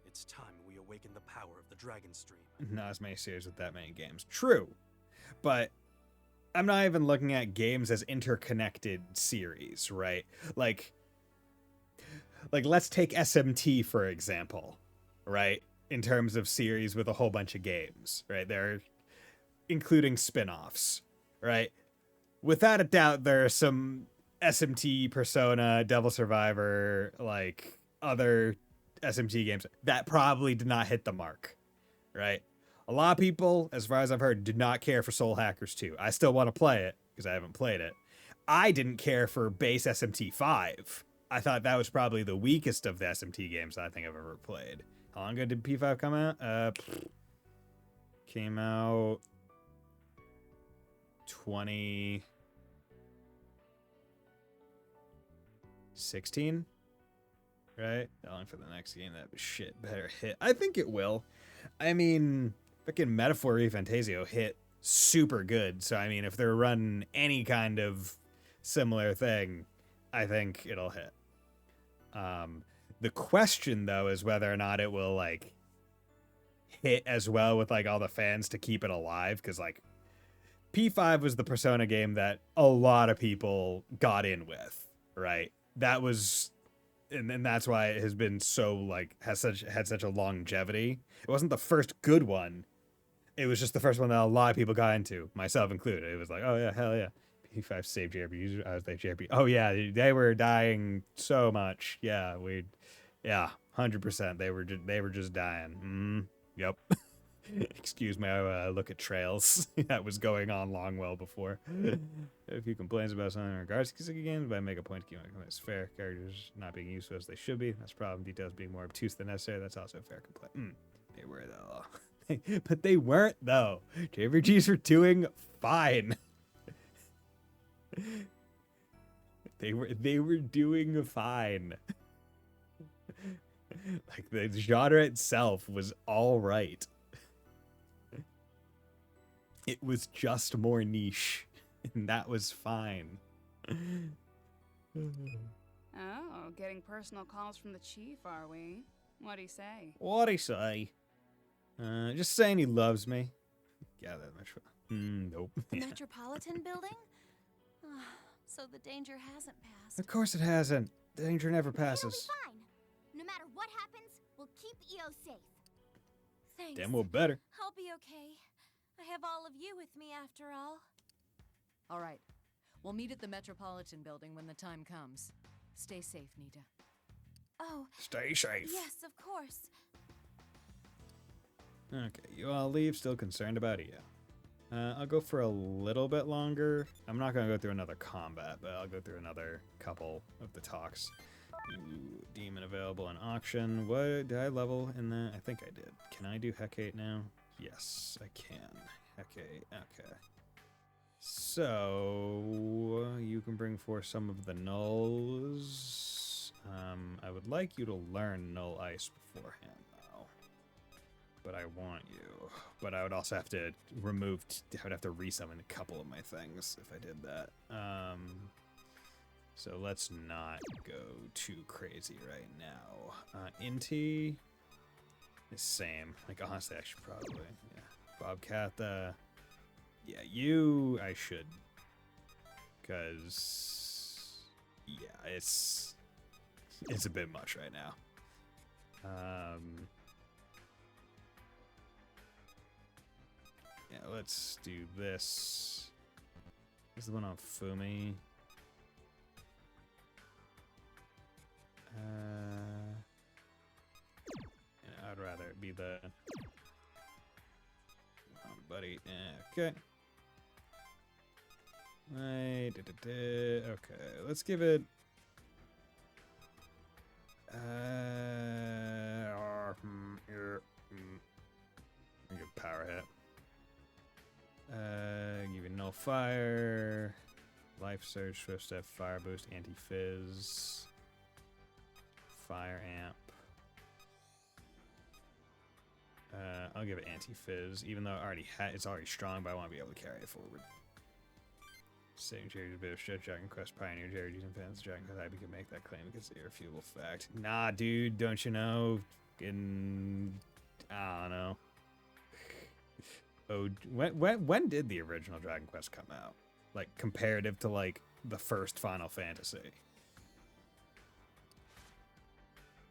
It's time we awaken the power of the Dragon Stream. Not as many series with that many games. True. But I'm not even looking at games as interconnected series, right? Like let's take SMT, for example, right? In terms of series with a whole bunch of games, right? They're including spin-offs, right? Without a doubt, there are some SMT, Persona, Devil Survivor, like, other SMT games that probably did not hit the mark, right? A lot of people, as far as I've heard, did not care for Soul Hackers 2. I still want to play it, because I haven't played it. I didn't care for base SMT 5. I thought that was probably the weakest of the SMT games I think I've ever played. How long ago did P5 come out? Came out 2016, right? How long for the next game? That shit better hit. I think it will. I mean, freaking Metaphor Fantasio hit super good. So I mean, if they're running any kind of similar thing, I think it'll hit. The question though is whether or not it will like hit as well with like all the fans to keep it alive, because like P5 was the Persona game that a lot of people got in with, right? That was, and that's why it has been so like had such a longevity. It wasn't the first good one. It was just the first one that a lot of people got into, myself included. It was like, oh yeah, hell yeah. P5 saved JRPGs. I was like JRPG. Oh yeah, they were dying so much. Yeah, 100%. They were just dying. Yep. Excuse me, I look at trails. That was going on long well before. A few complaints about something in regards to Kiseki games, but I make a point to keep my complaints fair. Characters not being used as they should be. That's a problem. Details being more obtuse than necessary. That's also a fair complaint. They were though. But they weren't though. JRPGs were doing fine. They were doing fine. Like the genre itself was all right. It was just more niche, and that was fine. Oh, getting personal calls from the chief, are we? What'd he say? What'd he say? Just saying he loves me. Yeah, that much. Nope. The Metropolitan Building? So the danger hasn't passed. Of course it hasn't. Danger never passes. It'll be fine. No matter what happens, we'll keep EO safe. Thanks. Damn well better. I'll be okay. I have all of you with me after all. All right. We'll meet at the Metropolitan Building when the time comes. Stay safe, Nita. Oh. Stay safe. Yes, of course. Okay, you all leave, still concerned about EO. I'll go for a little bit longer. I'm not going to go through another combat, but I'll go through another couple of the talks. Ooh, demon available in auction. What did I level in that? I think I did. Can I do Hecate now? Yes, I can. Hecate, okay. So, you can bring forth some of the nulls. I would like you to learn Null Ice beforehand, though. But I want you. But I would also have to remove, I would have to resummon a couple of my things if I did that. So let's not go too crazy right now. Inti is same. Like honestly, I should probably, yeah. Bobcat, yeah, you, I should. Cause, yeah, it's a bit much right now. Yeah, let's do this. This is the one on Fumi. Yeah, I'd rather it be the buddy. Okay. Okay, let's give it. Good power hit. Give it null fire, life surge, swift step, fire boost, anti fizz. Fire amp. I'll give it anti-fizz, even though it's already strong, but I want to be able to carry it forward. Saving Charity's a bit of stretch. Dragon Quest Pioneer Charities and fans. Dragon Quest I can make that claim because it's an irrefutable fact. Nah, dude, don't you know? I don't know. Oh, when did the original Dragon Quest come out? Like comparative to like the first Final Fantasy.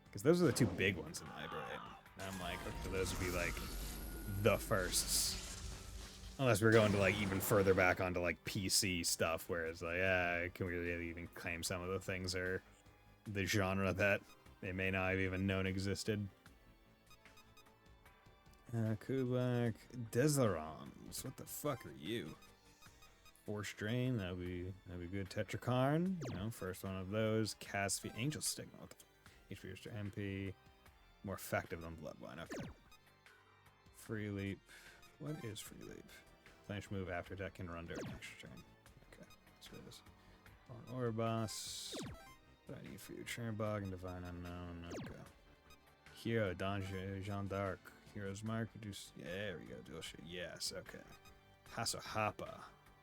Because those are the two big ones in my brain. And I'm like, okay, those would be like the firsts. Unless we're going to like even further back onto like PC stuff, where it's like, yeah, can we really even claim some of the things are the genre that they may not have even known existed? Kulak, Deserons, what the fuck are you? Force Drain, that'd be good. Tetrakarn, you know, first one of those. Cast Angel Stigma. HP restore MP. More effective than Bloodline. Okay. Free Leap. What is Free Leap? Flash move after attack can run during next turn. Okay, let's do this. On Orboss. What do I need for you? Chernbog and Divine Unknown. Okay. Hero, Jean d'Arc. Hero's Mark. Reduce. Yeah, there we go. Dual shit. Yes, okay. Hasahapa.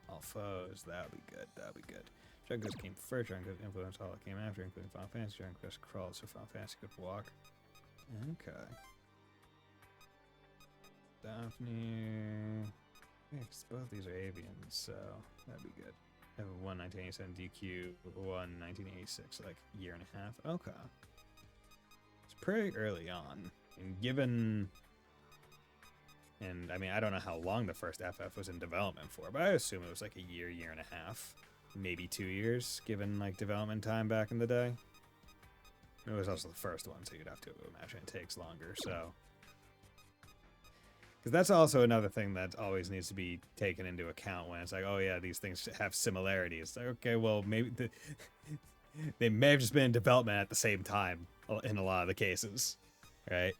All foes. That'll be good. That'll be good. Dragon Quest came first. Dragon Quest influence all that came after, including Final Fantasy. Dragon Quest crawled, so Final Fantasy could walk. Okay. Daphne. Yeah, 'cause both these are avians, so that'd be good. I have a 1987 DQ, one 1986, like year and a half. Okay. It's pretty early on. And given. And I mean, I don't know how long the first FF was in development for, but I assume it was like a year, year and a half. Maybe 2 years, given like development time back in the day. It was also the first one, so you'd have to imagine it takes longer, so. Because that's also another thing that always needs to be taken into account when it's like, oh yeah, these things have similarities. Like, okay, well, maybe they may have just been in development at the same time in a lot of the cases, right?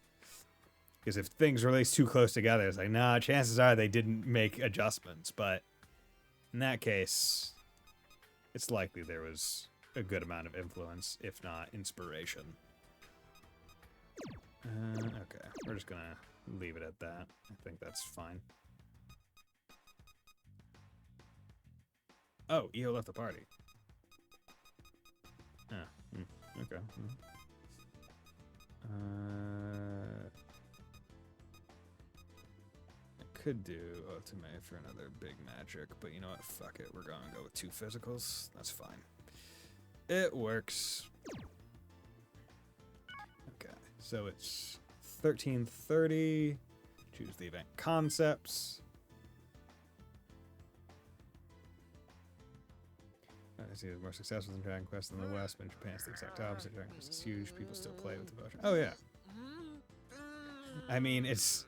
Because if things release too close together, it's like, nah, chances are they didn't make adjustments. But in that case, it's likely there was a good amount of influence, if not inspiration. Okay, we're just gonna leave it at that. I think that's fine. Oh, EO left the party. Okay. I could do Ultimate for another big magic, but you know what? Fuck it. We're gonna go with 2 physicals. That's fine. It works. Okay, so it's 1330. Choose the event concepts. I see there's more successful in Dragon Quest than the West, but in Japan it's the exact opposite. Dragon Quest is huge. People still play with devotion. Oh yeah. I mean, it's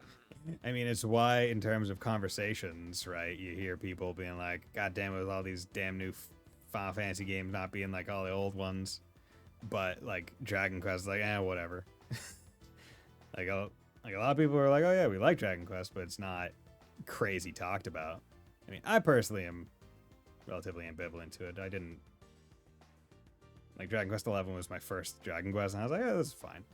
why in terms of conversations, right? You hear people being like, "God damn it, with all these damn new Final Fantasy games not being like all the old ones," but like Dragon Quest is like, whatever. like a lot of people are like, "Oh yeah, we like Dragon Quest," but it's not crazy talked about. I mean, I personally am relatively ambivalent to it. I didn't like Dragon Quest 11 was my first Dragon Quest, and I was like, "Yeah, this is fine."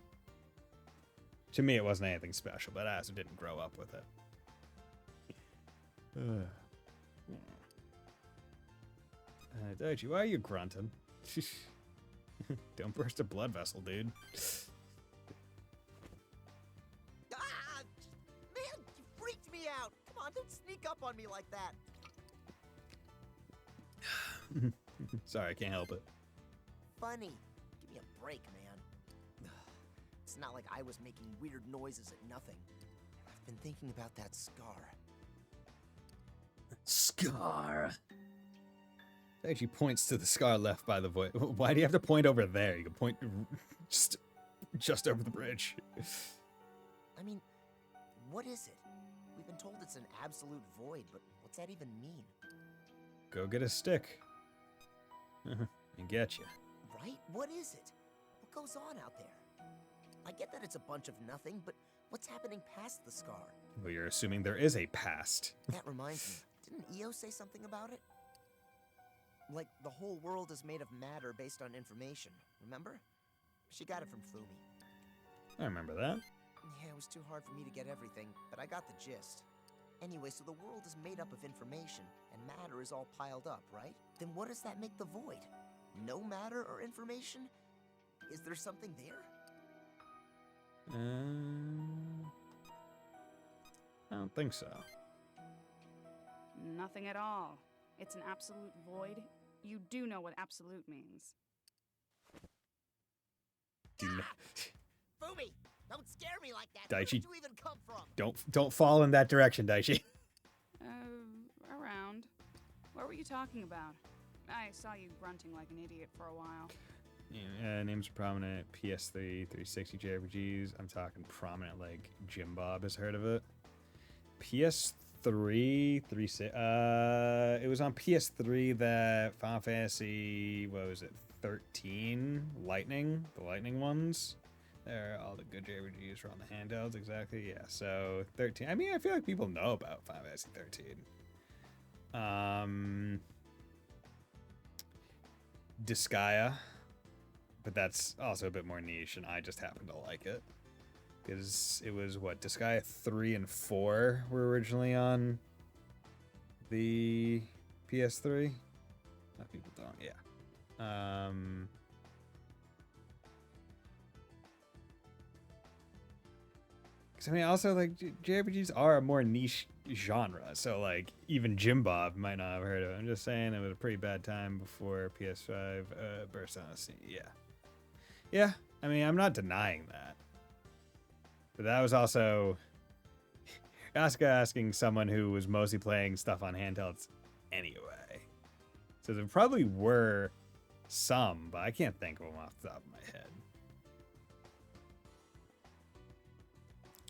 To me, it wasn't anything special, but I also didn't grow up with it. Daichi, why are you grunting? Don't burst a blood vessel, dude. Ah! Man, you freaked me out! Come on, don't sneak up on me like that! Sorry, I can't help it. Funny. Give me a break, man. It's not like I was making weird noises at nothing. I've been thinking about that scar. Scar. It actually points to the scar left by the void. Why do you have to point over there? You can point just over the bridge. I mean, what is it? We've been told it's an absolute void, but what's that even mean? Go get a stick. And get you. Right? What is it? What goes on out there? I get that it's a bunch of nothing, but what's happening past the scar? Well, you're assuming there is a past. That reminds me. Didn't Io say something about it? Like, the whole world is made of matter based on information, remember? She got it from Fumi. I remember that. Yeah, it was too hard for me to get everything, but I got the gist. Anyway, so the world is made up of information, and matter is all piled up, right? Then what does that make the void? No matter or information? Is there something there? I don't think so. Nothing at all. It's an absolute void. You do know what absolute means. Fumi! Don't scare me like that! Daichi, Where did you even come from? Don't fall in that direction, Daichi. Around. What were you talking about? I saw you grunting like an idiot for a while. Yeah, names are prominent. PS3, 360 JRPGs. I'm talking prominent like Jim Bob has heard of it. PS3 it was on PS3 that Final Fantasy, what was it, 13? The Lightning ones. There, all the good JRPGs are on the handhelds, exactly. Yeah, so 13. I mean, I feel like people know about Final Fantasy 13. Disgaea, but that's also a bit more niche, and I just happen to like it. Because it was, what, Disgaea 3 and 4 were originally on the PS3? A lot of people don't, yeah. Because, I mean, also, like, JRPGs are a more niche genre, so, like, even Jim Bob might not have heard of it. I'm just saying it was a pretty bad time before PS5 burst on the scene. Yeah. Yeah, I mean, I'm not denying that. But that was also asking someone who was mostly playing stuff on handhelds anyway. So there probably were some, but I can't think of them off the top of my head.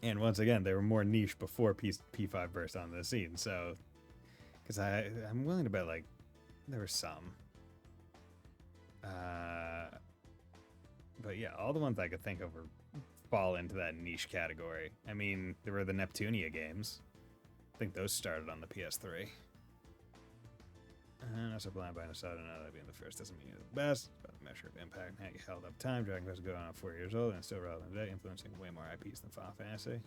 And once again, they were more niche before P5 burst on the scene. So, because I'm willing to bet, like, there were some. But yeah, all the ones I could think of fall into that niche category. I mean, there were the Neptunia games. I think those started on the PS3. And also blind by Nostalgia, now that being the first doesn't mean you're the best. But the measure of impact and how you held up time. Dragon Quest is going on 4 years old and still relevant today, influencing way more IPs than Final Fantasy.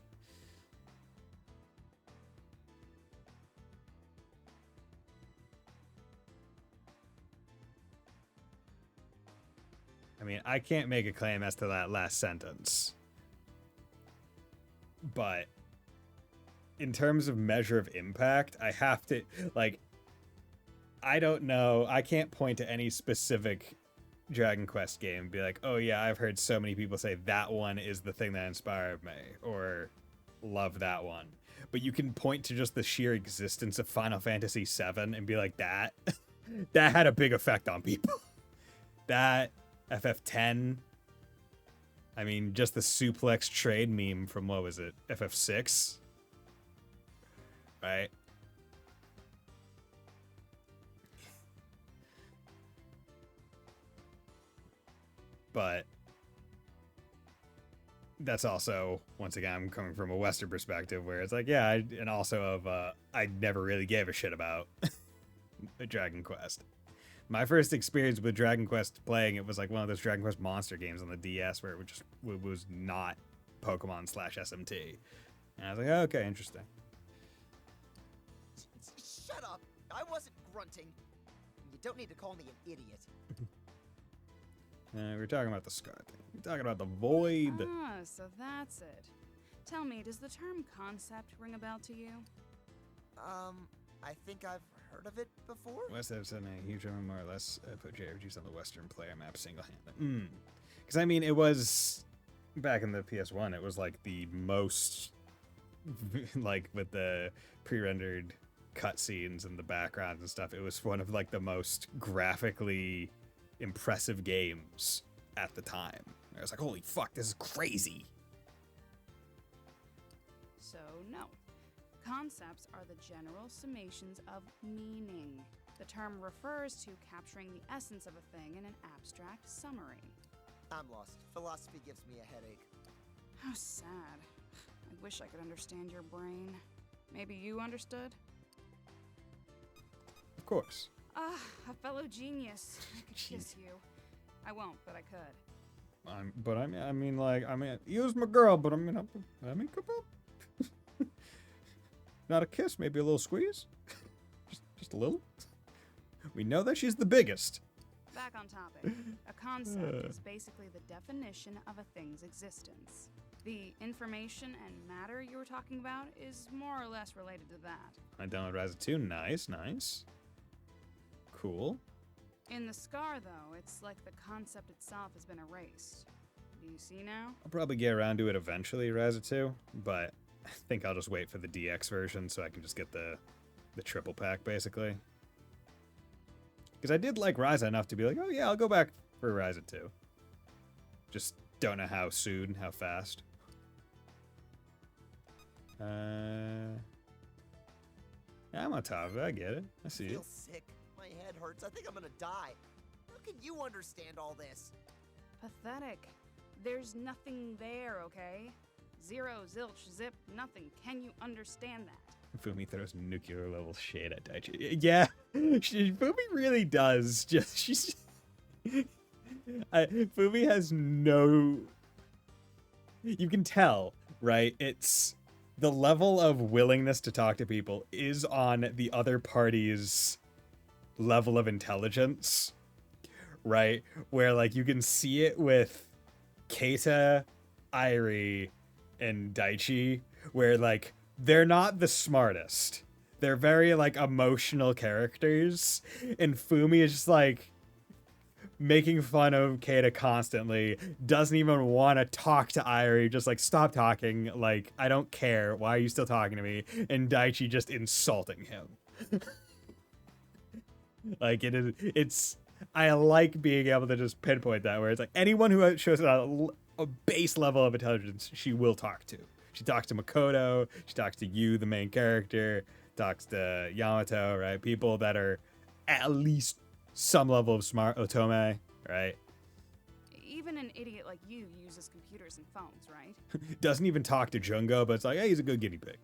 I mean, I can't make a claim as to that last sentence. But in terms of measure of impact, I have to, like, I don't know. I can't point to any specific Dragon Quest game and be like, oh yeah, I've heard so many people say that one is the thing that inspired me, or love that one. But you can point to just the sheer existence of Final Fantasy VII and be like, that had a big effect on people. That, FF10, I mean, just the suplex trade meme from, what was it, FF6? Right? But that's also, once again, I'm coming from a Western perspective where it's like, yeah, and also of, I never really gave a shit about Dragon Quest. My first experience with Dragon Quest playing it was like one of those Dragon Quest monster games on the DS where it was not Pokemon / SMT. And I was like, oh, okay, interesting. Shut up! I wasn't grunting. You don't need to call me an idiot. We're talking about the Scar thing. We're talking about the Void. Ah, so that's it. Tell me, does the term concept ring a bell to you? I think I've heard of it before. West have said a huge amount more or less put JRPGs on the Western player map single-handed. Because, I mean, it was, back in the PS1, it was like the most, like, with the pre-rendered cutscenes and the backgrounds and stuff, it was one of, like, the most graphically impressive games at the time. I was like, holy fuck, this is crazy. So, no. Concepts are the general summations of meaning. The term refers to capturing the essence of a thing in an abstract summary. I'm lost. Philosophy gives me a headache. How sad. I wish I could understand your brain. Maybe you understood? Of course. Ah, a fellow genius. I could kiss you. I won't, but I could. I mean, you was my girl, but I mean, come on. Not a kiss, maybe a little squeeze. just a little. We know that she's the biggest. Back on topic. A concept is basically the definition of a thing's existence. The information and matter you were talking about is more or less related to that. I downloaded Rise 2. Nice. Cool. In the Scar, though, it's like the concept itself has been erased. Do you see now? I'll probably get around to it eventually, Rise 2, but I think I'll just wait for the DX version so I can just get the triple pack, basically. Because I did like Ryza enough to be like, oh yeah, I'll go back for Ryza 2. Just don't know how soon, how fast. I'm on top of it. I get it. I see I it. feel sick. My head hurts. I think I'm gonna die. How can you understand all this? Pathetic. There's nothing there, okay? Zero, zilch, zip, nothing. Can you understand that? Fumi throws nuclear level shade at Daichi. Yeah, Fumi really does. She's Fumi has no. You can tell, right? It's the level of willingness to talk to people is on the other party's level of intelligence, right? Where like you can see it with Keita, Airi, and Daichi, where like they're not the smartest. They're very like emotional characters, and Fumi is just like making fun of Keita constantly, doesn't even want to talk to Airi, just like stop talking, like I don't care, why are you still talking to me? And Daichi just insulting him. Like it's I like being able to just pinpoint that, where it's like anyone who shows a base level of intelligence, she will talk to. She talks to Makoto, she talks to you, the main character, talks to Yamato, right? People that are at least some level of smart, Otome, right? Even an idiot like you uses computers and phones, right? Doesn't even talk to Jungo, but it's like, hey, he's a good guinea pig.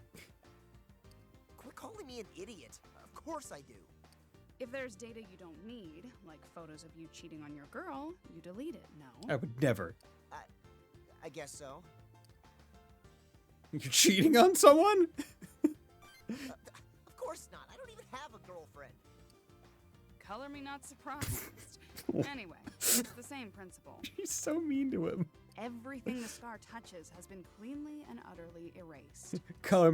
Quit calling me an idiot. Of course I do. If there's data you don't need, like photos of you cheating on your girl, you delete it, no? I would never. I guess so. You're cheating on someone? Of course not. I don't even have a girlfriend. Color me not surprised. Anyway, it's the same principle. She's so mean to him. Everything the scar touches has been cleanly and utterly erased. Call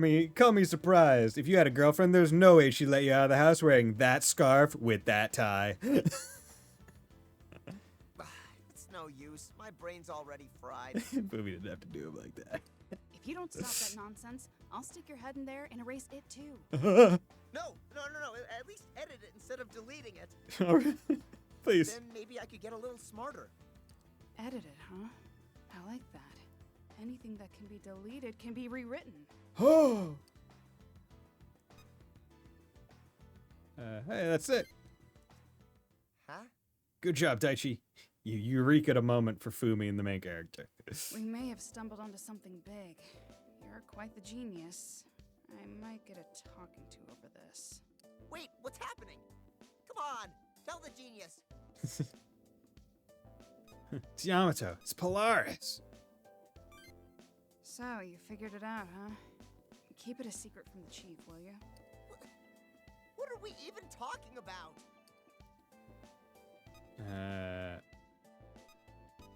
me surprised. If you had a girlfriend, there's no way she'd let you out of the house wearing that scarf with that tie. It's no use. My brain's already fried. Booby didn't have to do him like that. If you don't stop that nonsense, I'll stick your head in there and erase it too. No. At least edit it instead of deleting it. Please. Then maybe I could get a little smarter. Edit it, huh? I like that. Anything that can be deleted can be rewritten. Oh. Hey, that's it. Huh? Good job, Daichi. You eureka a moment for Fumi and the main character. We may have stumbled onto something big. You're quite the genius. I might get a talking to over this. Wait, what's happening? Come on, tell the genius. It's Yamato. It's Polaris. So, you figured it out, huh? Keep it a secret from the chief, will you? What are we even talking about?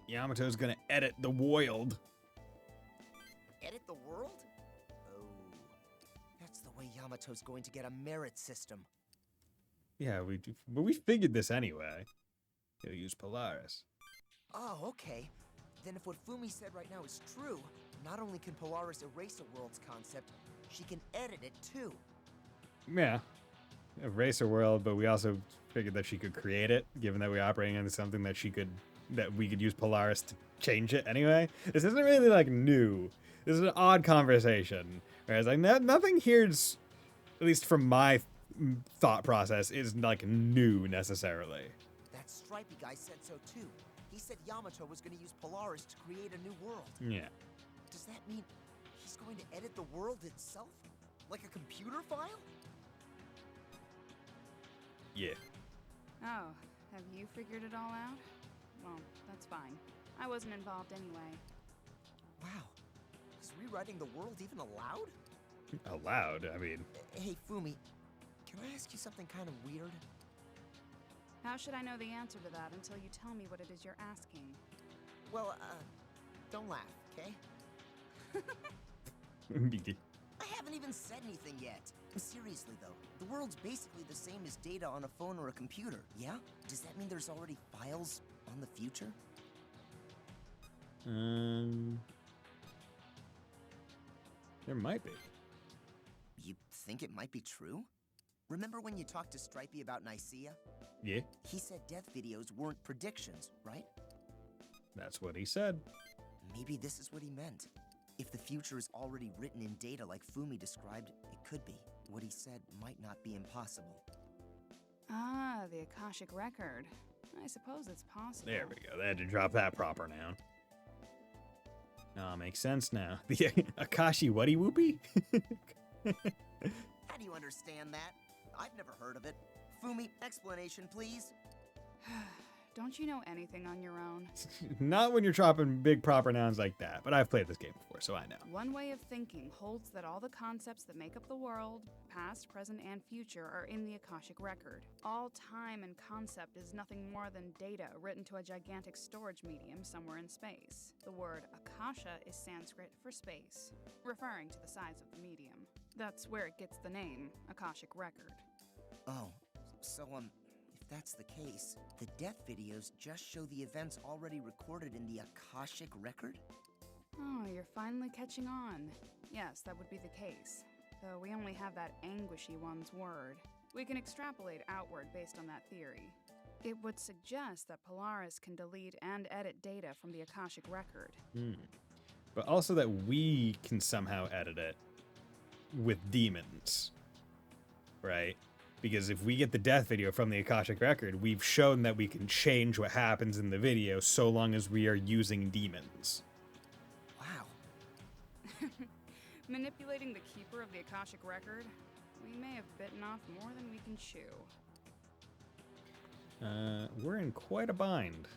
Yamato's gonna edit the world. Edit the world? Oh. That's the way Yamato's going to get a merit system. Yeah, we figured this anyway. He'll use Polaris. Oh, okay. Then if what Fumi said right now is true, not only can Polaris erase a world's concept, she can edit it too. Yeah. Erase a world, but we also figured that she could create it, given that we're operating into something that we could use Polaris to change it anyway. This isn't really like new. This is an odd conversation. Whereas like nothing here's, at least from my thought process, is like new necessarily. That Stripey guy said so too. He said Yamato was going to use Polaris to create a new world. Yeah. Does that mean he's going to edit the world itself? Like a computer file? Yeah. Oh, have you figured it all out? Well, that's fine. I wasn't involved anyway. Wow. Is rewriting the world even allowed? Allowed? I mean... Hey, Fumi, can I ask you something kind of weird? How should I know the answer to that until you tell me what it is you're asking? Well, don't laugh, okay? I haven't even said anything yet. Seriously, though, the world's basically the same as data on a phone or a computer, yeah? Does that mean there's already files on the future? There might be. You think it might be true? Remember when you talked to Stripey about Nicaea? Yeah. He said death videos weren't predictions, right? That's what he said. Maybe this is what he meant. If the future is already written in data like Fumi described, it could be. what he said might not be impossible. Ah, the Akashic Record. I suppose it's possible. There we go. They had to drop that proper noun. Oh, makes sense now. The Akashi Wuddy Whoopie? How do you understand that? I've never heard of it. Fumi, explanation, please. Don't you know anything on your own? Not when you're dropping big proper nouns like that, but I've played this game before, so I know. One way of thinking holds that all the concepts that make up the world, past, present, and future, are in the Akashic Record. All time and concept is nothing more than data written to a gigantic storage medium somewhere in space. The word Akasha is Sanskrit for space, referring to the size of the medium. That's where it gets the name, Akashic Record. Oh, so, if that's the case, the death videos just show the events already recorded in the Akashic Record? Oh, you're finally catching on. Yes, that would be the case. Though we only have that anguishy one's word. We can extrapolate outward based on that theory. It would suggest that Polaris can delete and edit data from the Akashic Record. But also that we can somehow edit it with demons, right? Because if we get the death video from the Akashic Record, we've shown that we can change what happens in the video so long as we are using demons. Wow. Manipulating the keeper of the Akashic Record, we may have bitten off more than we can chew. We're in quite a bind.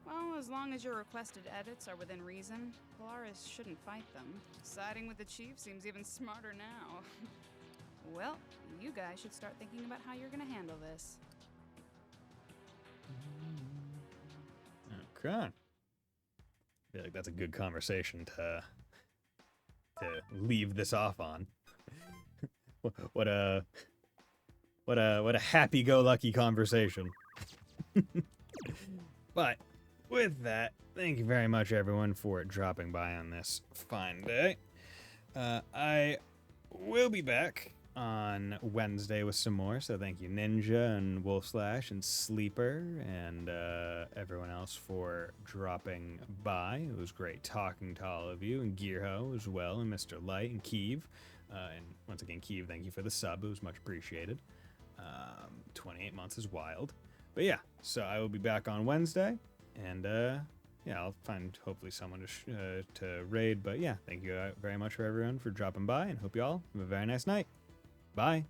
Well, as long as your requested edits are within reason, Polaris shouldn't fight them. Siding with the chief seems even smarter now. Well, you guys should start thinking about how you're gonna handle this. Okay. I feel like that's a good conversation to leave this off on. What a happy-go-lucky conversation. But with that, thank you very much, everyone, for dropping by on this fine day. I will be back on Wednesday with some more, so thank you Ninja and Wolfslash and Sleeper and everyone else for dropping by. It was great talking to all of you, and Gearho as well, and Mr. Light and Keeve. And once again, Keeve, thank you for the sub. It was much appreciated. 28 months is wild. But yeah, so I will be back on Wednesday, and yeah, I'll find hopefully someone to raid. But yeah, thank you very much for everyone for dropping by, and hope you all have a very nice night. Bye.